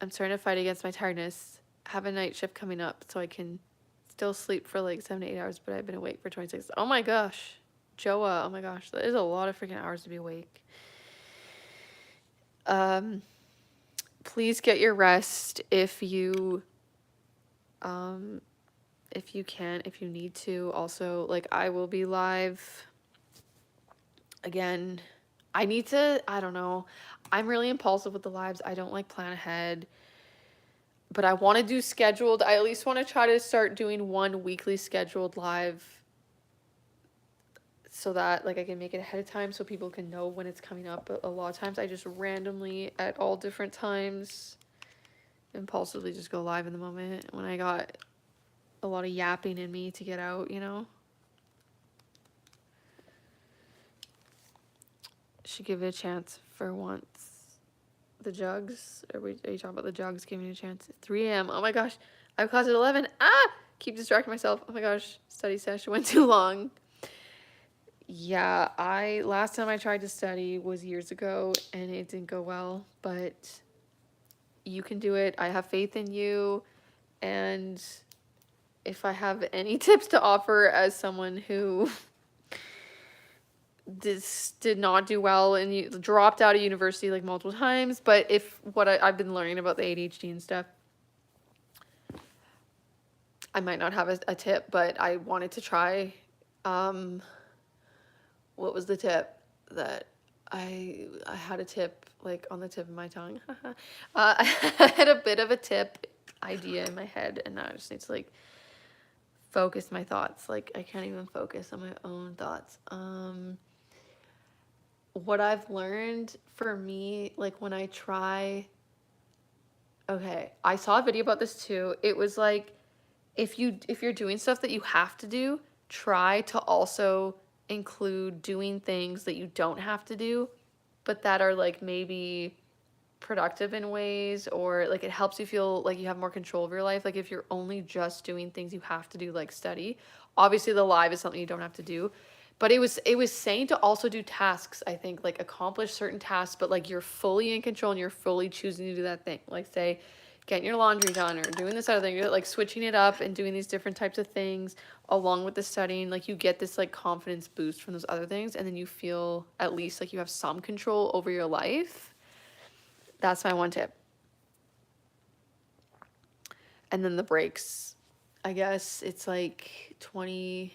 I'm starting to fight against my tiredness. Have a night shift coming up so I can still sleep for like 7 to 8 hours, but I've been awake for 26. Oh my gosh. Joa, oh my gosh, that is a lot of freaking hours to be awake. Please get your rest if you can, if you need to. Also, like, I will be live again. I don't know. I'm really impulsive with the lives. I don't like plan ahead. But I want to do scheduled. I at least want to try to start doing one weekly scheduled live so that like I can make it ahead of time so people can know when it's coming up. But a lot of times I just randomly at all different times impulsively just go live in the moment when I got a lot of yapping in me to get out, Should give it a chance for once. The jugs? Are you talking about the jugs giving it a chance? 3 a.m. Oh my gosh. I have class at 11. Keep distracting myself. Oh my gosh. Study session went too long. Yeah, last time I tried to study was years ago and it didn't go well, but you can do it. I have faith in you. And if I have any tips to offer as someone who did not do well and you dropped out of university like multiple times, but if what I've been learning about the ADHD and stuff, I might not have a tip, but I wanted to try. What was the tip that I had a tip like on the tip of my tongue? I had a bit of a tip idea in my head, and now I just need to like focus my thoughts. Like I can't even focus on my own thoughts. What I've learned for me, like when I try, okay, I saw a video about this too. It was like if you're doing stuff that you have to do, try to also include doing things that you don't have to do, but that are like maybe productive in ways, or like it helps you feel like you have more control of your life. Like if you're only just doing things you have to do, like study, obviously the live is something you don't have to do, but it was saying to also do tasks, I think, like accomplish certain tasks, but like you're fully in control and you're fully choosing to do that thing. Like say getting your laundry done or doing this other thing. You're like switching it up and doing these different types of things along with the studying. Like you get this like confidence boost from those other things, and then you feel at least like you have some control over your life. That's my one tip. And then the breaks, I guess it's like 20,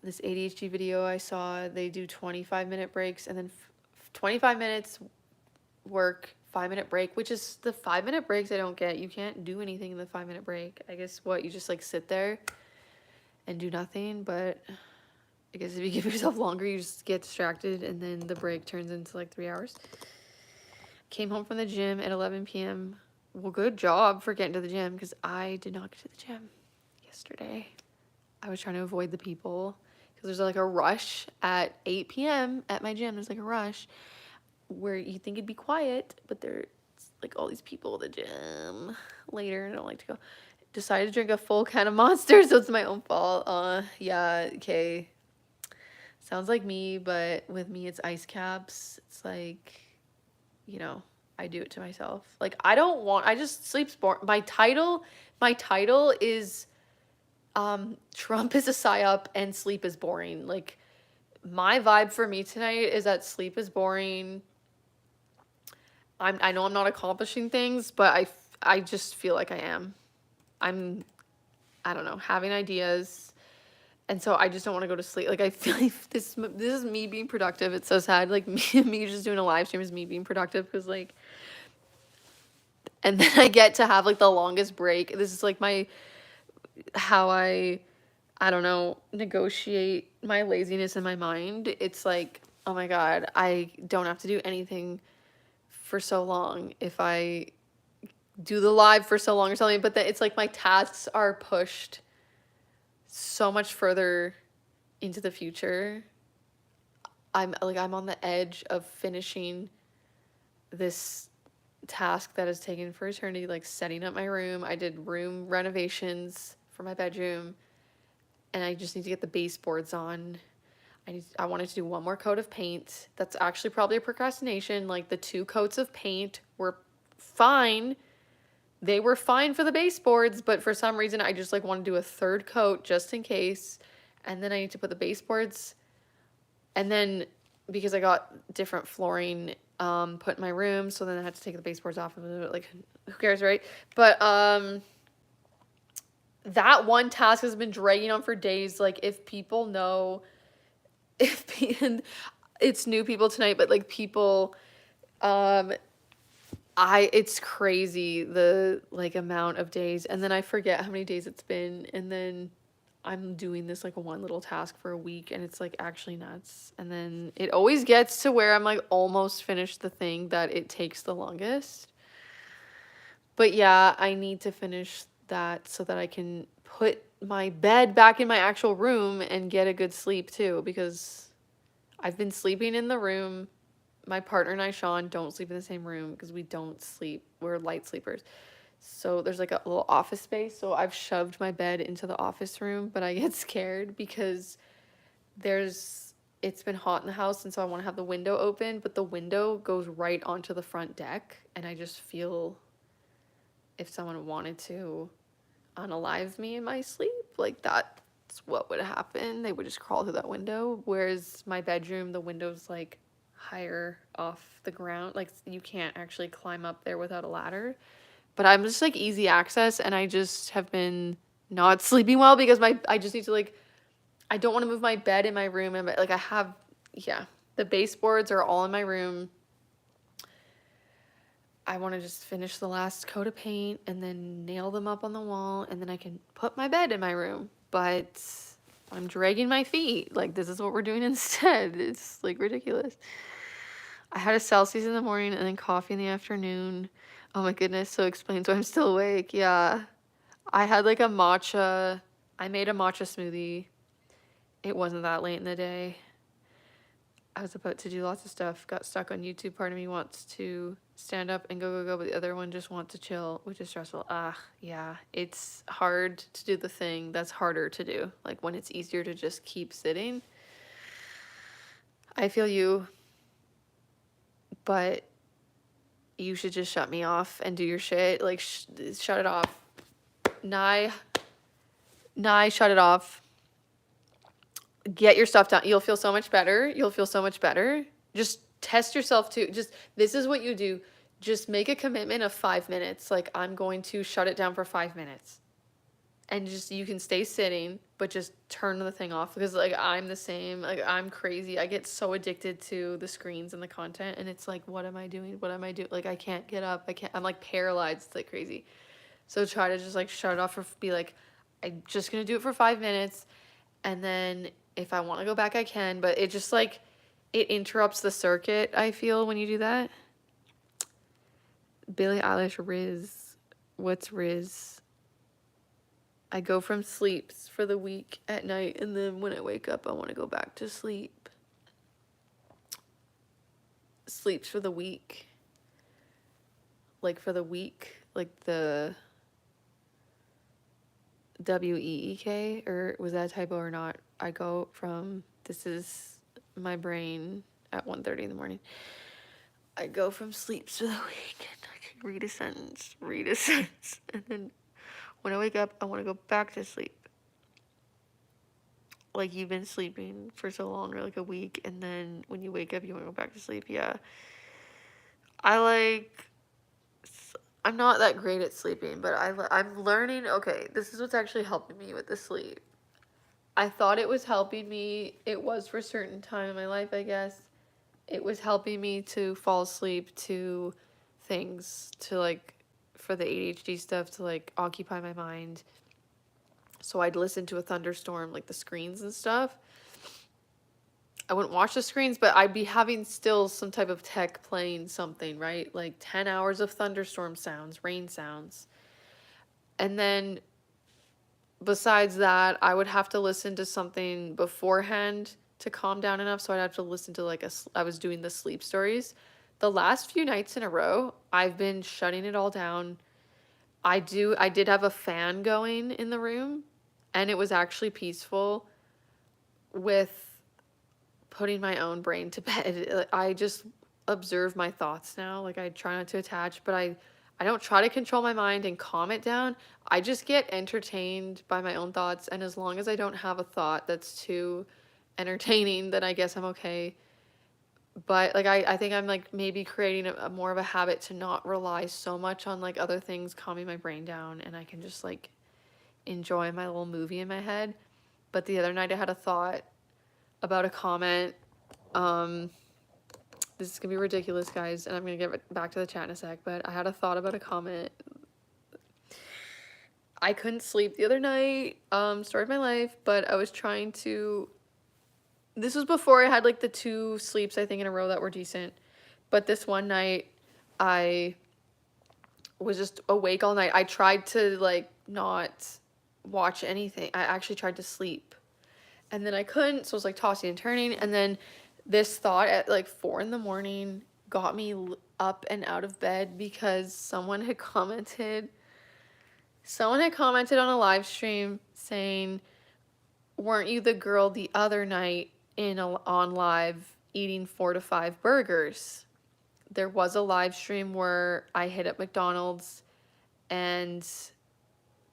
this ADHD video I saw, they do 25-minute breaks, and then 25 minutes work, 5-minute break, which is the 5-minute breaks I don't get. You can't do anything in the 5-minute break. I guess you just like sit there and do nothing, but I guess if you give yourself longer, you just get distracted, and then the break turns into like 3 hours. Came home from the gym at 11 p.m. Well, good job for getting to the gym, because I did not get to the gym yesterday. I was trying to avoid the people, because there's like a rush at 8 p.m. at my gym. There's like a rush where you think it'd be quiet, but like all these people at the gym later and I don't like to go. Decided to drink a full can of Monster, so it's my own fault. Yeah, okay. Sounds like me, but with me it's ice caps. It's like, you know, I do it to myself. Like I just sleep's boring. My title is Trump is a psyop and sleep is boring. Like my vibe for me tonight is that sleep is boring. I know I'm not accomplishing things, but I just feel like I am. I don't know, having ideas. And so I just don't want to go to sleep. Like I feel like this is me being productive. It's so sad. Like me just doing a live stream is me being productive because like, and then I get to have like the longest break. This is like how I don't know, negotiate my laziness in my mind. It's like, oh my God, I don't have to do anything for so long if I do the live for so long or something. But then it's like my tasks are pushed so much further into the future. I'm on the edge of finishing this task that has taken for eternity, like setting up my room. I did room renovations for my bedroom and I just need to get the baseboards on. I wanted to do one more coat of paint. That's actually probably a procrastination. Like the 2 coats of paint were fine. They were fine for the baseboards, but for some reason I just like want to do a 3rd coat just in case. And then I need to put the baseboards. And then because I got different flooring put in my room, so then I had to take the baseboards off of it. Like who cares, right? But that one task has been dragging on for days. Like if people know, and it's new people tonight, but like people, it's crazy the like amount of days, and then I forget how many days it's been, and then I'm doing this like one little task for a week, and it's like actually nuts. And then it always gets to where I'm like almost finished the thing that it takes the longest. But yeah, I need to finish that so that I can put my bed back in my actual room and get a good sleep too, because I've been sleeping in the room. My partner and I, Sean, don't sleep in the same room because we don't sleep. We're light sleepers. So there's like a little office space. So I've shoved my bed into the office room, but I get scared because it's been hot in the house, and so I want to have the window open, but the window goes right onto the front deck, and I just feel if someone wanted to unalive me in my sleep, like that's what would happen. They would just crawl through that window. Whereas my bedroom, the window's like higher off the ground. Like you can't actually climb up there without a ladder. But I'm just like easy access, and I just have been not sleeping well because I just need to like, I don't want to move my bed in my room, and like the baseboards are all in my room. I want to just finish the last coat of paint and then nail them up on the wall, and then I can put my bed in my room. But I'm dragging my feet. Like, this is what we're doing instead. It's like ridiculous. I had a Celsius in the morning and then coffee in the afternoon. Oh my goodness, so explains why I'm still awake. Yeah. I had like I made a matcha smoothie. It wasn't that late in the day. I was about to do lots of stuff, got stuck on YouTube. Part of me wants to stand up and go, but the other one just wants to chill, which is stressful. Yeah, it's hard to do the thing that's harder to do. Like when it's easier to just keep sitting. I feel you, but you should just shut me off and do your shit. Like, shut it off. Nye, shut it off. Get your stuff done. You'll feel so much better. Just test yourself too. This is what you do. Just make a commitment of 5 minutes. Like, I'm going to shut it down for 5 minutes. And you can stay sitting, but just turn the thing off. Because, like, I'm the same. Like, I'm crazy. I get so addicted to the screens and the content. And it's like, what am I doing? Like, I can't get up. I'm, like, paralyzed. It's, like, crazy. So try to just, like, shut it off or be like, I'm just going to do it for 5 minutes. And then if I want to go back, I can. But it just, like, it interrupts the circuit, I feel, when you do that. Billie Eilish, Riz. What's Riz? I go from sleeps for the week at night, and then when I wake up, I want to go back to sleep. Sleeps for the week. like for the week, like the WEEK, or was that a typo or not? I go from, this is my brain at 1:30 in the morning. I go from sleep to the week and I can read a sentence, and then when I wake up, I want to go back to sleep. Like you've been sleeping for so long, or like a week, and then when you wake up, you want to go back to sleep. Yeah. I'm not that great at sleeping, but I'm learning. Okay, this is what's actually helping me with the sleep. I thought it was helping me. It was for a certain time in my life, I guess. It was helping me to fall asleep to things, to like, for the ADHD stuff, to like occupy my mind. So I'd listen to a thunderstorm, like the screens and stuff. I wouldn't watch the screens, but I'd be having still some type of tech playing something, right? Like 10 hours of thunderstorm sounds, rain sounds. And then besides that, I would have to listen to something beforehand to calm down enough. So I'd have to listen to like I was doing the sleep stories. The last few nights in a row, I've been shutting it all down. I did have a fan going in the room, and it was actually peaceful with putting my own brain to bed. I just observe my thoughts now. Like I try not to attach, but I don't try to control my mind and calm it down. I just get entertained by my own thoughts, and as long as I don't have a thought that's too entertaining, then I guess I'm okay. But like I think I'm like maybe creating a more of a habit to not rely so much on like other things calming my brain down, and I can just like enjoy my little movie in my head. But the other night I had a thought about a comment. This is gonna be ridiculous, guys, and I'm gonna get back to the chat in a sec, but I had a thought about a comment. I couldn't sleep the other night, story of my life, but I was trying to, this was before I had like the 2 sleeps I think in a row that were decent, but this one night I was just awake all night. I tried to like not watch anything. I actually tried to sleep, and then I couldn't, so I was like tossing and turning, and then this thought at like 4 in the morning got me up and out of bed because someone had commented on a live stream saying, weren't you the girl the other night on live eating 4 to 5 burgers? There was a live stream where I hit up McDonald's, and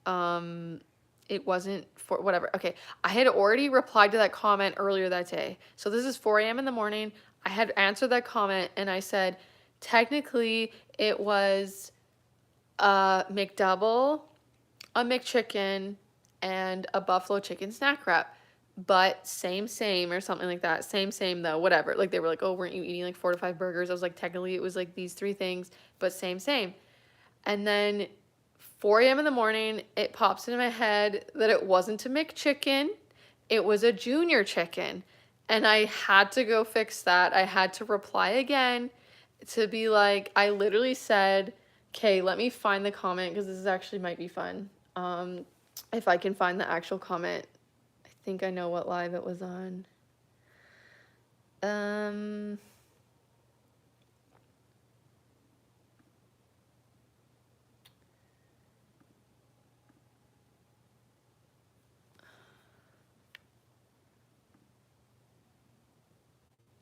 it wasn't for whatever. Okay, I had already replied to that comment earlier that day. So this is 4 a.m. in the morning. I had answered that comment, and I said, technically, it was a McDouble, a McChicken, and a buffalo chicken snack wrap. But same, or something like that. Same, though, whatever. Like, they were like, oh, weren't you eating like 4 to 5 burgers? I was like, technically, it was like these 3 things, but same. And then 4 a.m. in the morning, it pops into my head that it wasn't a McChicken, it was a junior chicken. And I had to go fix that. I had to reply again to be like, I literally said, okay, let me find the comment because this is actually might be fun. If I can find the actual comment. I think I know what live it was on.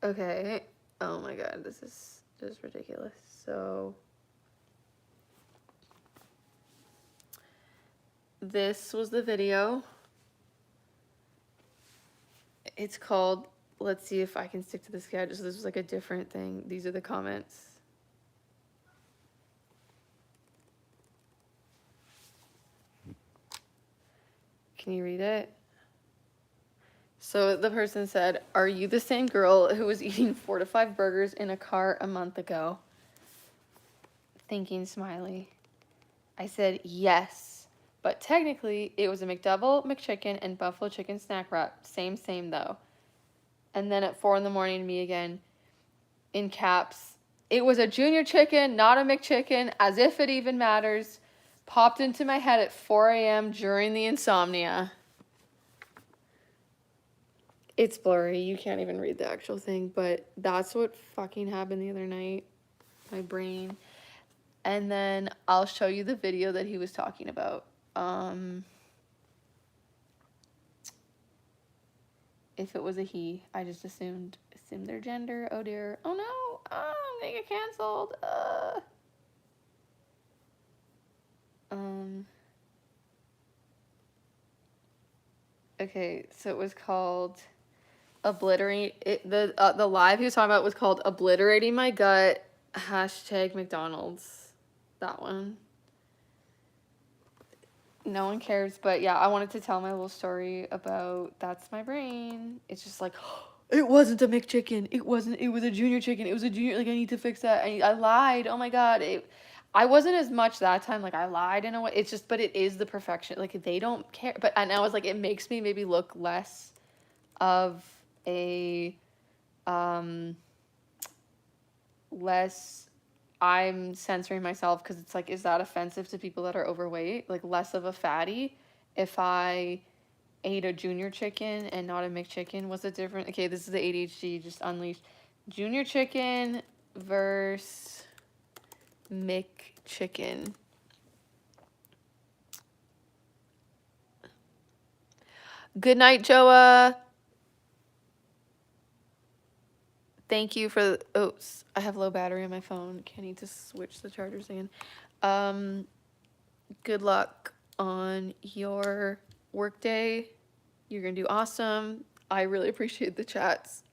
Okay. Oh my god, this is just ridiculous. So this was the video. It's called, let's see if I can stick to the schedule. So this was like a different thing. These are the comments. Can you read it? So the person said, are you the same girl who was eating 4 to 5 burgers in a car a month ago? Thinking smiley. I said, yes, but technically it was a McDouble, McChicken, and buffalo chicken snack wrap. Same though. And then at 4 in the morning, me again, in caps, it was a junior chicken, not a McChicken, as if it even matters. Popped into my head at 4 a.m. during the insomnia. It's blurry. You can't even read the actual thing, but that's what fucking happened the other night. My brain. And then I'll show you the video that he was talking about. If it was a he, I just assumed their gender. Oh dear. Oh no. Oh, I'm gonna get canceled. Okay, so it was called the live he was talking about was called Obliterating My Gut, hashtag McDonald's. That one. No one cares, but yeah, I wanted to tell my little story about that's my brain. It's just like, it wasn't a McChicken. It wasn't. It was a junior chicken. It was a junior. Like, I need to fix that. I lied. Oh my god. I wasn't as much that time. Like, I lied in a way. It's just, but it is the perfection. Like, they don't care. But and I was like, it makes me maybe look less of a less. I'm censoring myself because it's like, is that offensive to people that are overweight? Like, less of a fatty if I ate a junior chicken and not a McChicken? What's the difference? Okay, this is the ADHD just unleashed. Junior chicken versus McChicken. Good night, Joa. Thank you for the, oh, I have low battery on my phone. I need to switch the chargers again. Good luck on your workday. You're gonna do awesome. I really appreciate the chats.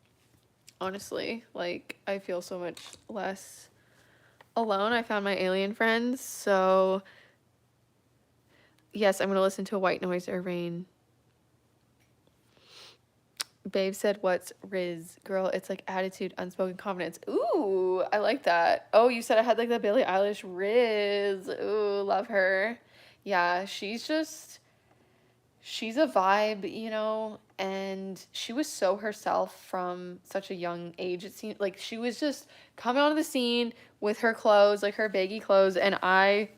Honestly, like, I feel so much less alone. I found my alien friends, so yes, I'm gonna listen to a white noise or rain. Babe said, what's Riz? Girl, it's like attitude, unspoken confidence. Ooh, I like that. Oh, you said I had like the Billie Eilish Riz. Ooh, love her. Yeah, she's a vibe, you know, and she was so herself from such a young age. It seemed like she was just coming onto the scene with her clothes, like her baggy clothes, and I've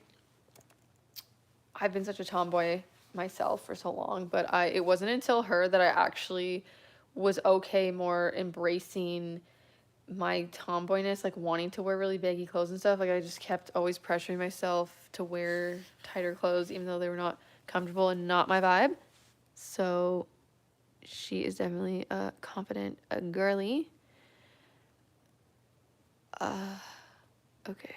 been such a tomboy myself for so long, but it wasn't until her that I actually was okay more embracing my tomboyness, like wanting to wear really baggy clothes and stuff. Like, I just kept always pressuring myself to wear tighter clothes, even though they were not comfortable and not my vibe. So she is definitely a confident girly. Okay.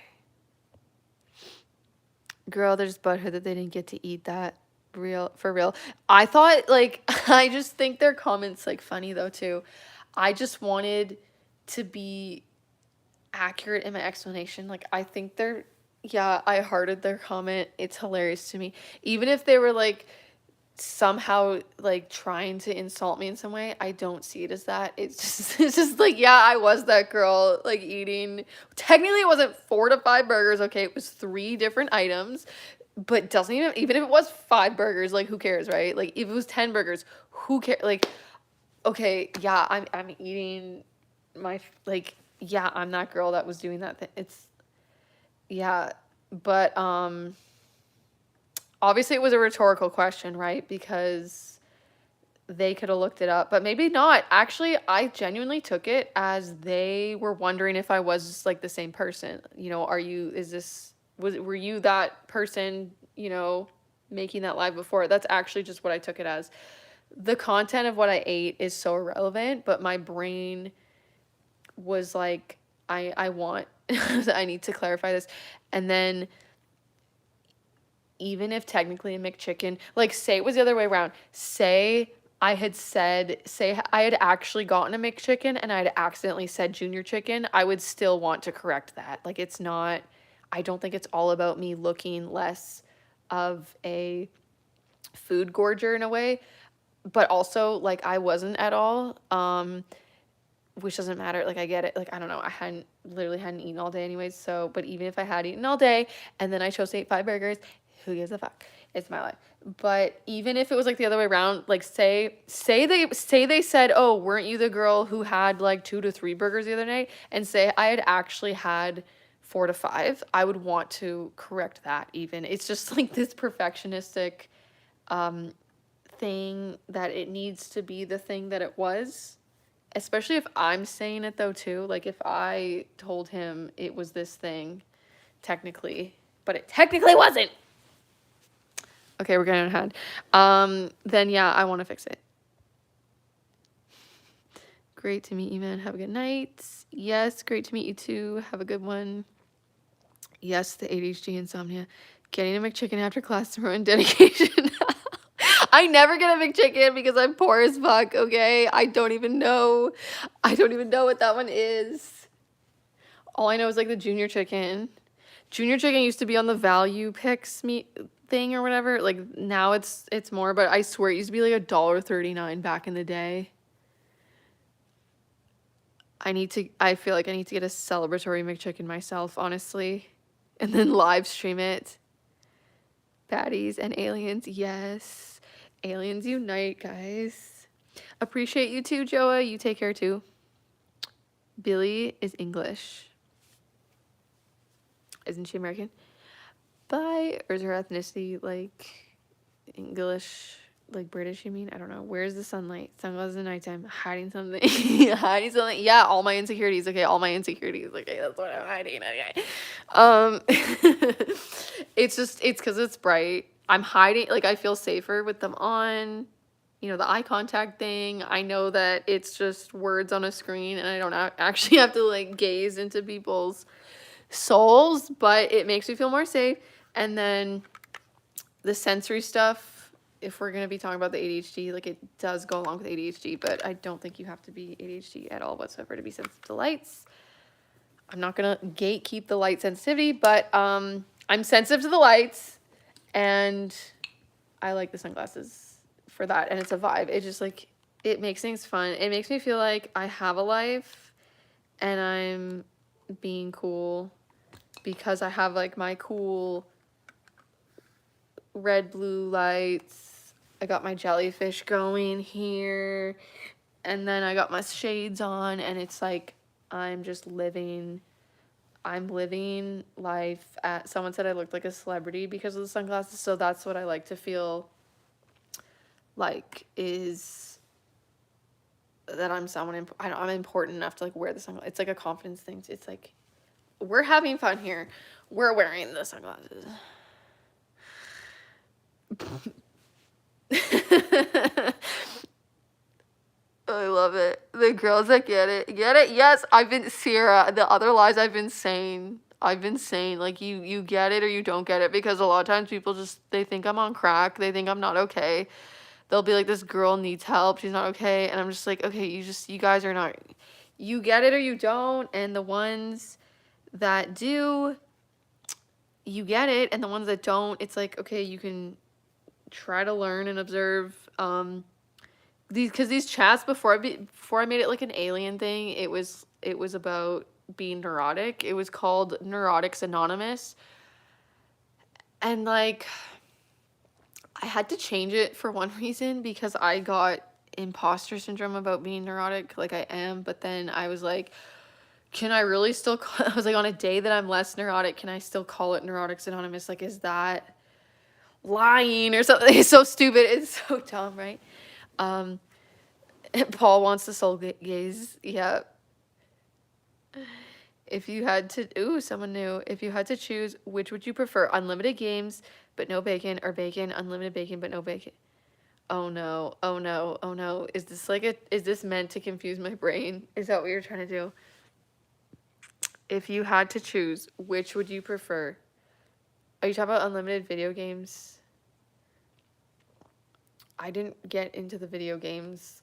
Girl, there's butthurt that they didn't get to eat that. For real. I thought, like, I just think their comments, like, funny, though, too. I just wanted to be accurate in my explanation. Like, I think I hearted their comment. It's hilarious to me. Even if they were, like, somehow, like, trying to insult me in some way, I don't see it as that. It's just like, yeah, I was that girl, like, eating. Technically, it wasn't 4 to 5 burgers, okay? It was 3 different items. But doesn't even if it was 5 burgers, like, who cares, right? Like, if it was 10 burgers, who cares? Like, okay, yeah, I'm eating my, like, yeah, I'm that girl that was doing that thing. It's, yeah, but obviously it was a rhetorical question, right? Because they could have looked it up, but maybe not. Actually, I genuinely took it as they were wondering if I was, like, the same person. You know, were you that person, you know, making that live before? That's actually just what I took it as. The content of what I ate is so irrelevant, but my brain was like, I want, I need to clarify this. And then, even if technically a McChicken, like, say it was the other way around, say I had actually gotten a McChicken and I had accidentally said junior chicken, I would still want to correct that. Like, it's not, I don't think it's all about me looking less of a food gorger in a way, but also, like, I wasn't at all, which doesn't matter. Like, I get it. Like, I don't know. I literally hadn't eaten all day anyways. So, but even if I had eaten all day and then I chose to eat 5 burgers, who gives a fuck? It's my life. But even if it was, like, the other way around, like, say they said, oh, weren't you the girl who had, like, 2 to 3 burgers the other night? And say I had actually had 4 to 5, I would want to correct that even. It's just, like, this perfectionistic thing that it needs to be the thing that it was. Especially if I'm saying it, though, too. Like, if I told him it was this thing, technically, but it technically wasn't. Okay, we're getting ahead. Then yeah, I want to fix it. Great to meet you, man. Have a good night. Yes, great to meet you too. Have a good one. Yes, the ADHD insomnia. Getting a McChicken after class tomorrow in dedication. I never get a McChicken because I'm poor as fuck, okay? I don't even know what that one is. All I know is like the junior chicken. Junior chicken used to be on the value picks meat thing or whatever. Like now it's more, but I swear it used to be like $1.39 back in the day. I feel like I need to get a celebratory McChicken myself, honestly. And then live stream it. Baddies and aliens, yes. Aliens unite, guys. Appreciate you too, Joa. You take care too. Billy is English. Isn't she American? Bye. Or is her ethnicity like English, like British, you mean? I don't know. Where's the sunlight? Sunglasses at nighttime. Hiding something. Hiding something. Yeah, all my insecurities. Okay, all my insecurities. Okay, that's what I'm hiding. Okay. It's because it's bright. I'm hiding, like I feel safer with them on. You know, the eye contact thing. I know that it's just words on a screen and I don't actually have to like gaze into people's souls, but it makes me feel more safe. And then the sensory stuff, if we're going to be talking about the ADHD, like it does go along with ADHD, but I don't think you have to be ADHD at all whatsoever to be sensitive to lights. I'm not going to gatekeep the light sensitivity, but I'm sensitive to the lights and I like the sunglasses for that. And it's a vibe. It just like, it makes things fun. It makes me feel like I have a life and I'm being cool because I have like my cool red blue lights. I got my jellyfish going here and then I got my shades on and it's like I'm living life at, someone said I looked like a celebrity because of the sunglasses, so that's what I like to feel like, is that I'm someone I'm important enough to like wear the sunglasses. It's like a confidence thing. It's like we're having fun here. We're wearing the sunglasses. I love it. The girls that get it. Yes, Sierra, the other lies I've been saying, like you get it or you don't get it, because a lot of times people they think I'm on crack. They think I'm not okay. They'll be like, this girl needs help. She's not okay. And I'm just like, okay, you guys are not, you get it or you don't. And the ones that do, you get it. And the ones that don't, it's like, okay, you can try to learn and observe, these chats before I made it like an alien thing, it was about being neurotic. It was called Neurotics Anonymous. And like I had to change it for one reason, because I got imposter syndrome about being neurotic, like I am, but then I was like, can I really still I was like, on a day that I'm less neurotic, can I still call it Neurotics Anonymous? Like, is that lying or something? It's so stupid. It's so dumb, right? Paul wants the soul gaze. Yeah. If you had to, someone new. If you had to choose, which would you prefer? Unlimited games, but no bacon, or bacon, unlimited bacon, but no bacon? Oh no, oh no, oh no. Is this meant to confuse my brain? Is that what you're trying to do? If you had to choose, which would you prefer? Are you talking about unlimited video games? I didn't get into the video games.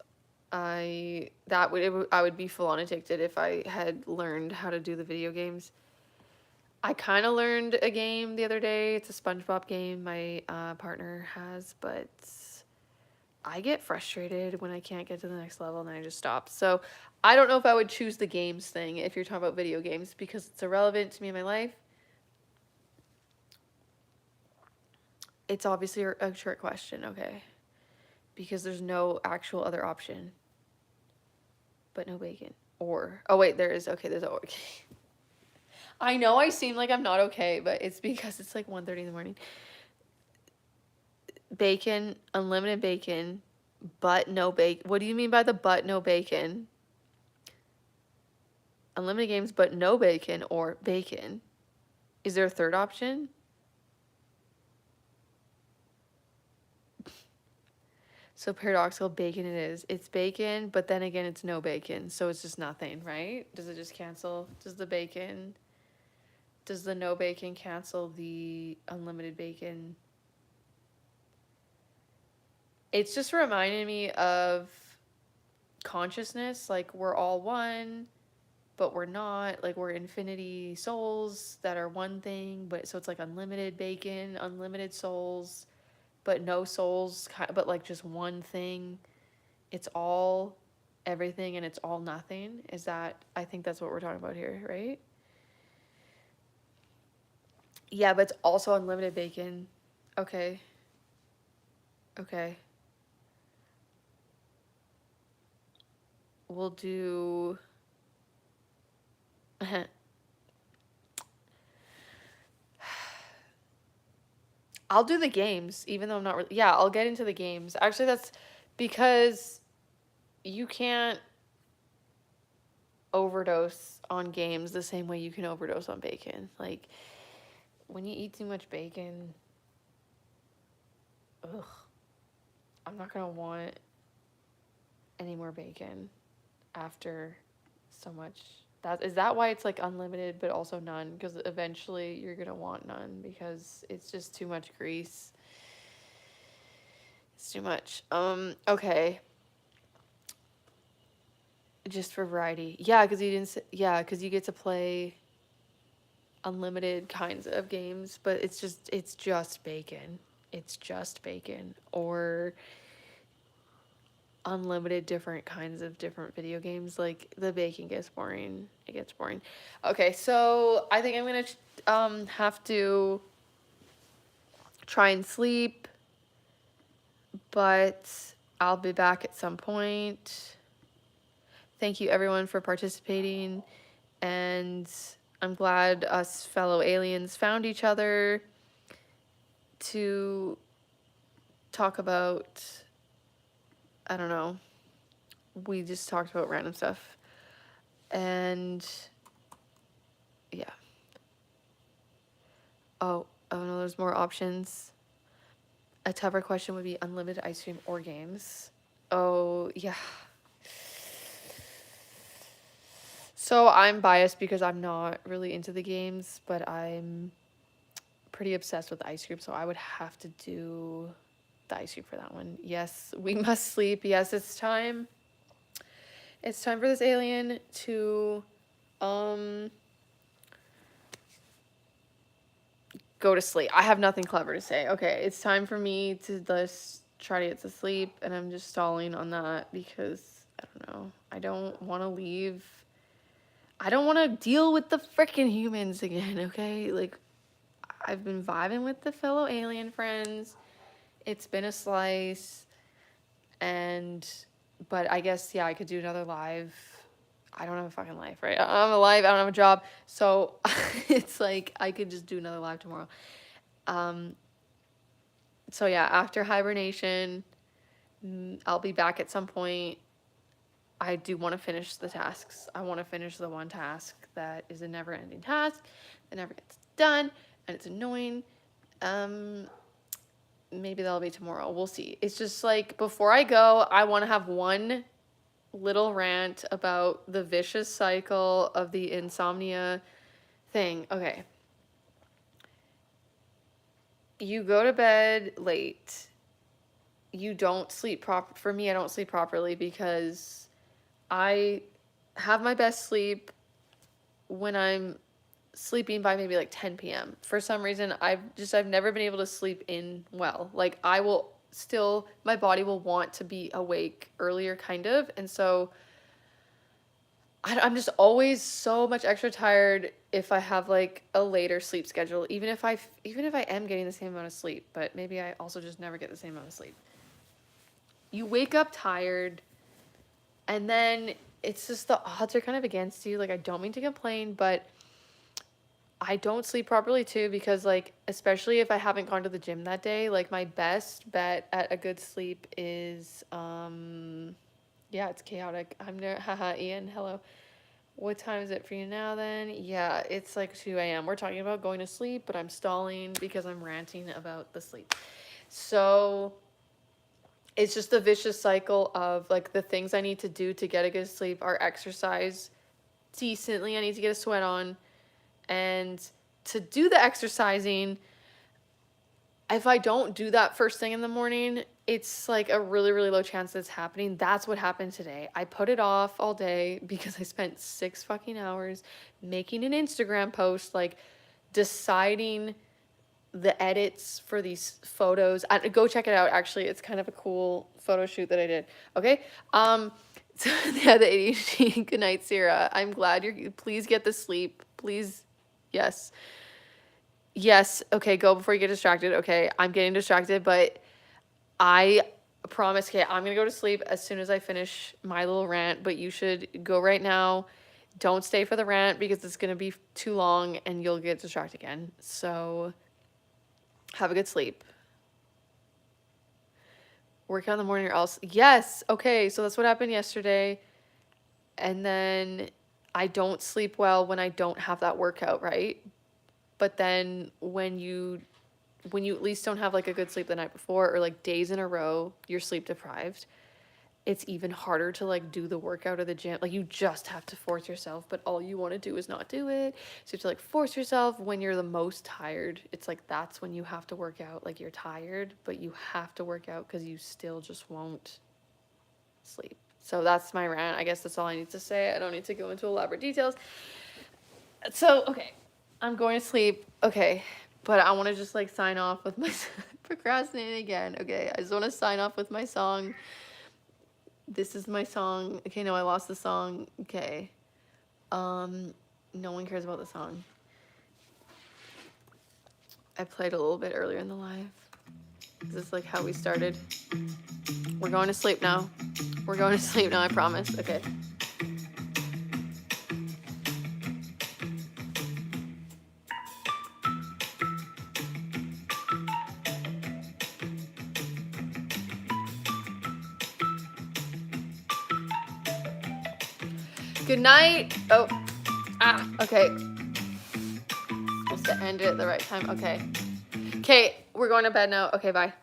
I would be full on addicted if I had learned how to do the video games. I kind of learned a game the other day. It's a SpongeBob game my partner has, but I get frustrated when I can't get to the next level and I just stop. So I don't know if I would choose the games thing if you're talking about video games, because it's irrelevant to me in my life. It's obviously a trick question, okay? Because there's no actual other option. But no bacon. Or, oh wait, there is, okay, there's a, okay. I know I seem like I'm not okay, but it's because it's like 1:30 in the morning. Bacon, unlimited bacon, but no bacon. What do you mean by the but no bacon? Unlimited games, but no bacon, or bacon? Is there a third option? So paradoxical bacon it is. It's bacon, but then again, it's no bacon. So it's just nothing, right? Does it just cancel? Does the no bacon cancel the unlimited bacon? It's just reminding me of consciousness. Like, we're all one, but we're not. Like, we're infinity souls that are one thing, but so it's like unlimited bacon, unlimited souls, but no souls, but like just one thing. It's all everything and it's all nothing. I think that's what we're talking about here, right? Yeah, but it's also unlimited bacon. Okay. Okay. We'll do. I'll do the games, even though I'm not really. Yeah, I'll get into the games. Actually, that's because you can't overdose on games the same way you can overdose on bacon. Like, when you eat too much bacon, ugh, I'm not gonna want any more bacon after so much. Is that why it's like unlimited but also none? Because eventually you're gonna want none because it's just too much grease. It's too much. Okay. Just for variety. Yeah, because you didn't. Yeah, because you get to play unlimited kinds of games, but it's just bacon. It's just bacon or unlimited different kinds of different video games. Like, the bacon gets boring. It gets boring. Okay, so I think I'm gonna have to try and sleep, but I'll be back at some point. Thank you everyone for participating, and I'm glad us fellow aliens found each other to talk about, I don't know, we just talked about random stuff. And yeah. Oh no, there's more options. A tougher question would be unlimited ice cream or games. Oh, yeah. So I'm biased because I'm not really into the games, but I'm pretty obsessed with ice cream, so I would have to do the ice cream for that one. Yes, we must sleep. Yes, it's time. It's time for this alien to go to sleep. I have nothing clever to say. Okay, it's time for me to just try to get to sleep, and I'm just stalling on that because, I don't know, I don't want to leave. I don't want to deal with the freaking humans again, okay? Like, I've been vibing with the fellow alien friends. It's been a slice, but I guess, yeah, I could do another live. I don't have a fucking life, right? I'm alive, I don't have a job, so it's like, I could just do another live tomorrow. So yeah, after hibernation, I'll be back at some point. I do want to finish the tasks. I want to finish the one task that is a never-ending task that never gets done, and it's annoying. Maybe that'll be tomorrow. We'll see. It's just like, before I go, I want to have one little rant about the vicious cycle of the insomnia thing. Okay. You go to bed late. You don't sleep For me, I don't sleep properly because I have my best sleep when I'm sleeping by maybe like 10 p.m. For some reason, I've never been able to sleep in well. Like, my body will want to be awake earlier, kind of. And so I'm just always so much extra tired if I have like a later sleep schedule, even if I am getting the same amount of sleep, but maybe I also just never get the same amount of sleep. You wake up tired, and then it's just, the odds are kind of against you. Like, I don't mean to complain, but I don't sleep properly too, because like, especially if I haven't gone to the gym that day, like, my best bet at a good sleep is yeah, it's chaotic. I'm there. Haha, Ian, hello. What time is it for you now then? Yeah, it's like 2 a.m. We're talking about going to sleep, but I'm stalling because I'm ranting about the sleep. So it's just a vicious cycle of like the things I need to do to get a good sleep are exercise decently. I need to get a sweat on. And to do the exercising, if I don't do that first thing in the morning, it's like a really, really low chance that it's happening. That's what happened today. I put it off all day because I spent 6 fucking hours making an Instagram post, like deciding the edits for these photos. Go check it out. Actually, it's kind of a cool photo shoot that I did. Okay. So yeah, the ADHD. Good night, Sarah. I'm glad you're. Please get the sleep. Please. Yes. Yes. Okay. Go before you get distracted. Okay. I'm getting distracted, but I promise. Okay. I'm gonna go to sleep as soon as I finish my little rant. But you should go right now. Don't stay for the rant because it's gonna be too long and you'll get distracted again. So have a good sleep. Work out in the morning or else. Yes. Okay. So that's what happened yesterday. And then I don't sleep well when I don't have that workout, right? But then when you at least don't have like a good sleep the night before or like days in a row, you're sleep deprived, it's even harder to like do the workout or the gym. Like you just have to force yourself, but all you want to do is not do it. So you have to like force yourself when you're the most tired. It's like that's when you have to work out. Like you're tired, but you have to work out because you still just won't sleep. So that's my rant. I guess that's all I need to say. I don't need to go into elaborate details. So, okay, I'm going to sleep. Okay, but I want to just like sign off with my procrastinating again. Okay, I just want to sign off with my song. This is my song. Okay, no, I lost the song. Okay. No one cares about the song. I played a little bit earlier in the live. This is like how we started. We're going to sleep now. We're going to sleep now, I promise. Okay. Good night. Oh. Okay. Supposed to end it at the right time. Okay. Okay, we're going to bed now. Okay, bye.